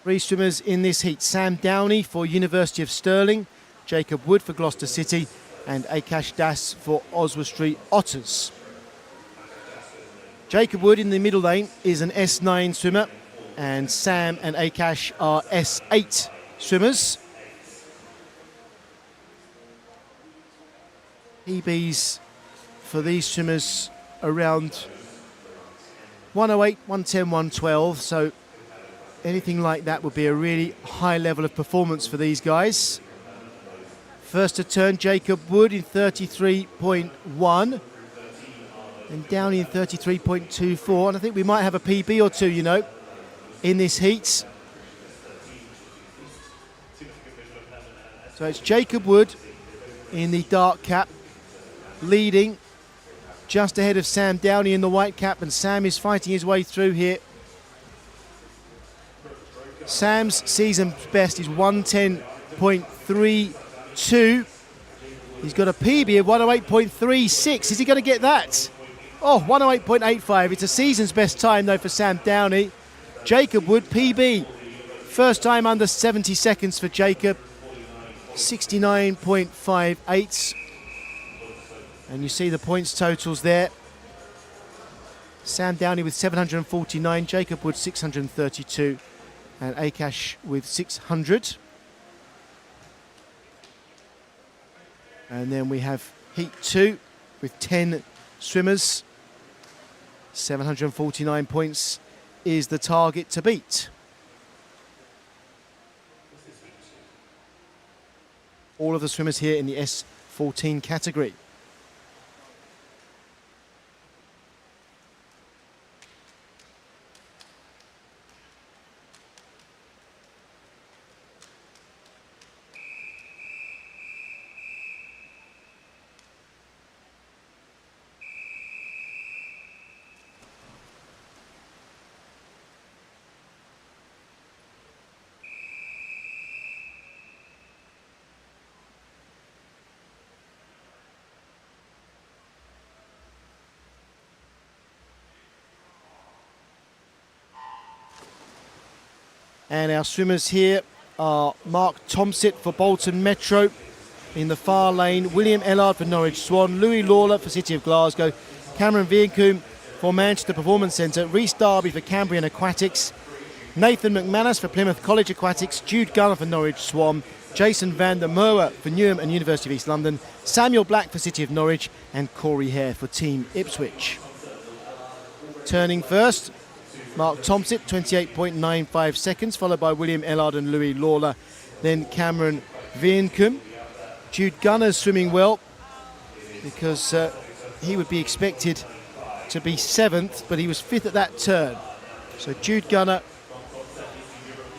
Three swimmers in this heat: Sam Downey for University of Stirling, Jacob Wood for Gloucester City, and Akash Das for Oswestry Otters. Jacob Wood in the middle lane is an S9 swimmer, and Sam and Akash are S8 swimmers. PBs for these swimmers around 108, 110, 112, so anything like that would be a really high level of performance for these guys. First to turn, Jacob Wood in 33.1 and Downey in 33.24. And I think we might have a PB or two, you know, in this heat. So it's Jacob Wood in the dark cap, leading just ahead of Sam Downey in the white cap, and Sam is fighting his way through here. Sam's season best is 110.32. He's got a PB of 108.36. Is he going to get that? Oh, 108.85. It's a season's best time, though, for Sam Downey. Jacob Wood, PB. First time under 70 seconds for Jacob. 69.58. And you see the points totals there. Sam Downey with 749, Jacob Wood 632. And Akash with 600. And then we have Heat 2 with 10 swimmers. 749 points is the target to beat. All of the swimmers here in the S14 category. And our swimmers here are Mark Tomsit for Bolton Metro in the far lane, William Ellard for Norwich Swan, Louis Lawler for City of Glasgow, Cameron Viancombe for Manchester Performance Centre, Rhys Darby for Cambrian Aquatics, Nathan McManus for Plymouth College Aquatics, Jude Gunner for Norwich Swan, Jason van der Merwe for Newham and University of East London, Samuel Black for City of Norwich, and Corey Hare for Team Ipswich. Turning first, Mark Thompson, 28.95 seconds, followed by William Ellard and Louis Lawler. Then Cameron Vienkum. Jude Gunner's swimming well because he would be expected to be 7th, but he was 5th at that turn. So Jude Gunner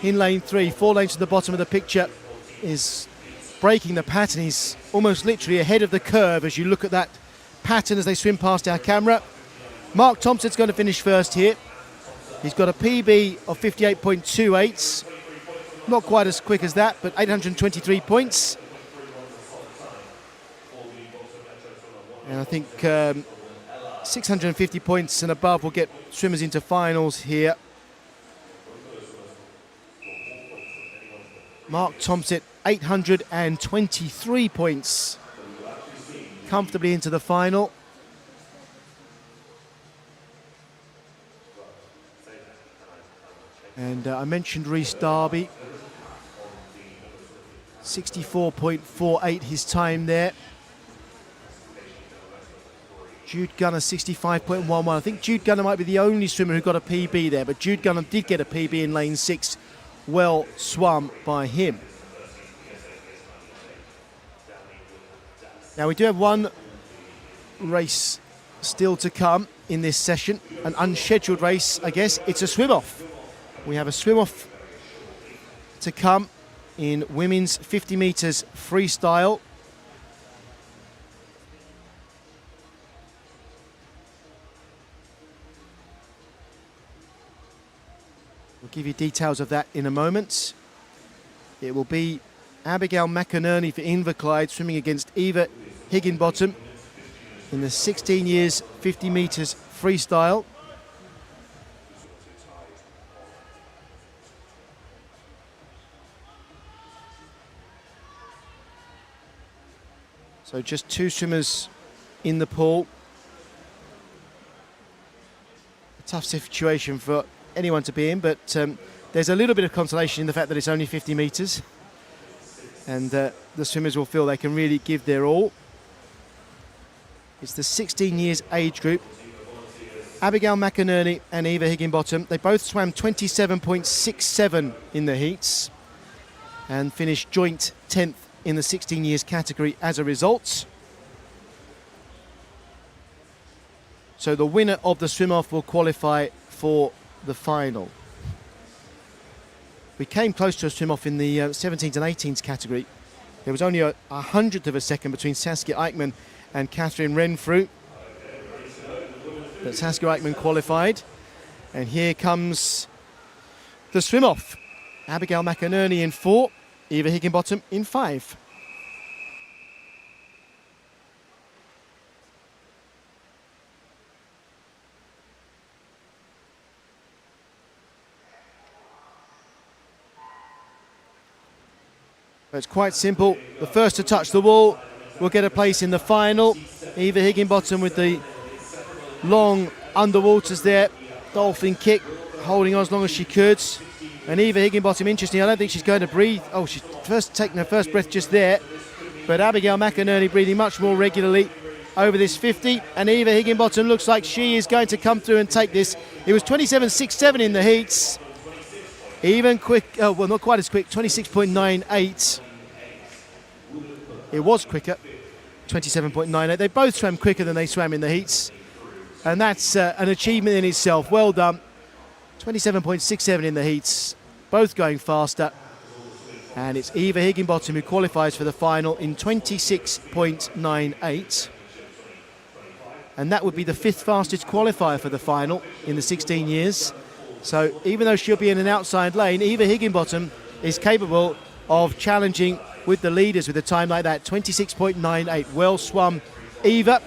in lane 3, 4 lanes to the bottom of the picture, is breaking the pattern. He's almost literally ahead of the curve as you look at that pattern as they swim past our camera. Mark Thompson's going to finish first here. He's got a PB of 58.28. Not quite as quick as that, but 823 points. And I think 650 points and above will get swimmers into finals here. Mark Thompson, 823 points. Comfortably into the final. And I mentioned Rhys Darby. 64.48 his time there. Jude Gunner 65.11. I think Jude Gunner might be the only swimmer who got a PB there, but Jude Gunner did get a PB in lane 6. Well swum by him. Now we do have one race still to come in this session, an unscheduled race, I guess. It's a swim-off. We have a swim-off to come in women's 50 metres freestyle. We'll give you details of that in a moment. It will be Abigail McInerney for Inverclyde swimming against Eva Higginbottom in the 16 years 50 metres freestyle. So just 2 swimmers in the pool. A tough situation for anyone to be in, but there's a little bit of consolation in the fact that it's only 50 metres, and the swimmers will feel they can really give their all. It's the 16 years age group. Abigail McInerney and Eva Higginbottom, they both swam 27.67 in the heats and finished joint 10th in the 16 years category as a result. So the winner of the swim-off will qualify for the final. We came close to a swim-off in the 17s and 18s category. There was only a 100th of a second between Saskia Eichmann and Catherine Renfrew. But Saskia Eichmann qualified. And here comes the swim-off. Abigail McInerney in 4, Eva Higginbottom in 5. It's quite simple. The first to touch the wall will get a place in the final. Eva Higginbottom with the long underwaters there. Dolphin kick, holding on as long as she could. And Eva Higginbottom, interesting, I don't think she's going to breathe. Oh, she's first taking her first breath just there. But Abigail McInerney breathing much more regularly over this 50. And Eva Higginbottom looks like she is going to come through and take this. It was 27.67 in the heats. Even quick, well, not quite as quick, 26.98. It was quicker, 27.98. They both swam quicker than they swam in the heats. And that's an achievement in itself. Well done. 27.67 in the heats, both going faster. And it's Eva Higginbottom who qualifies for the final in 26.98. And that would be the 5th fastest qualifier for the final in the 16 years. So even though she'll be in an outside lane, Eva Higginbottom is capable of challenging with the leaders with a time like that, 26.98. Well swum, Eva.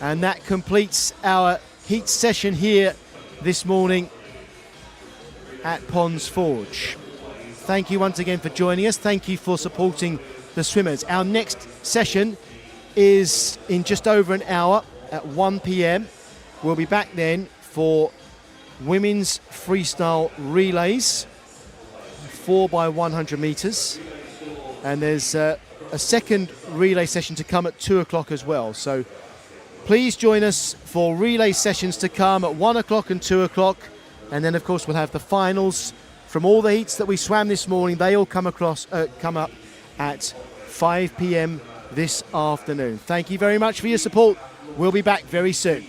And that completes our heat session here this morning at Ponds Forge. Thank you once again for joining us. Thank you for supporting the swimmers. Our next session is in just over an hour at 1 p.m. We'll be back then for women's freestyle relays, 4x100 metres. And there's a second relay session to come at 2 o'clock as well. So please join us for relay sessions to come at 1 o'clock and 2 o'clock And then, of course, we'll have the finals from all the heats that we swam this morning. They all come up at 5 p.m. this afternoon. Thank you very much for your support. We'll be back very soon.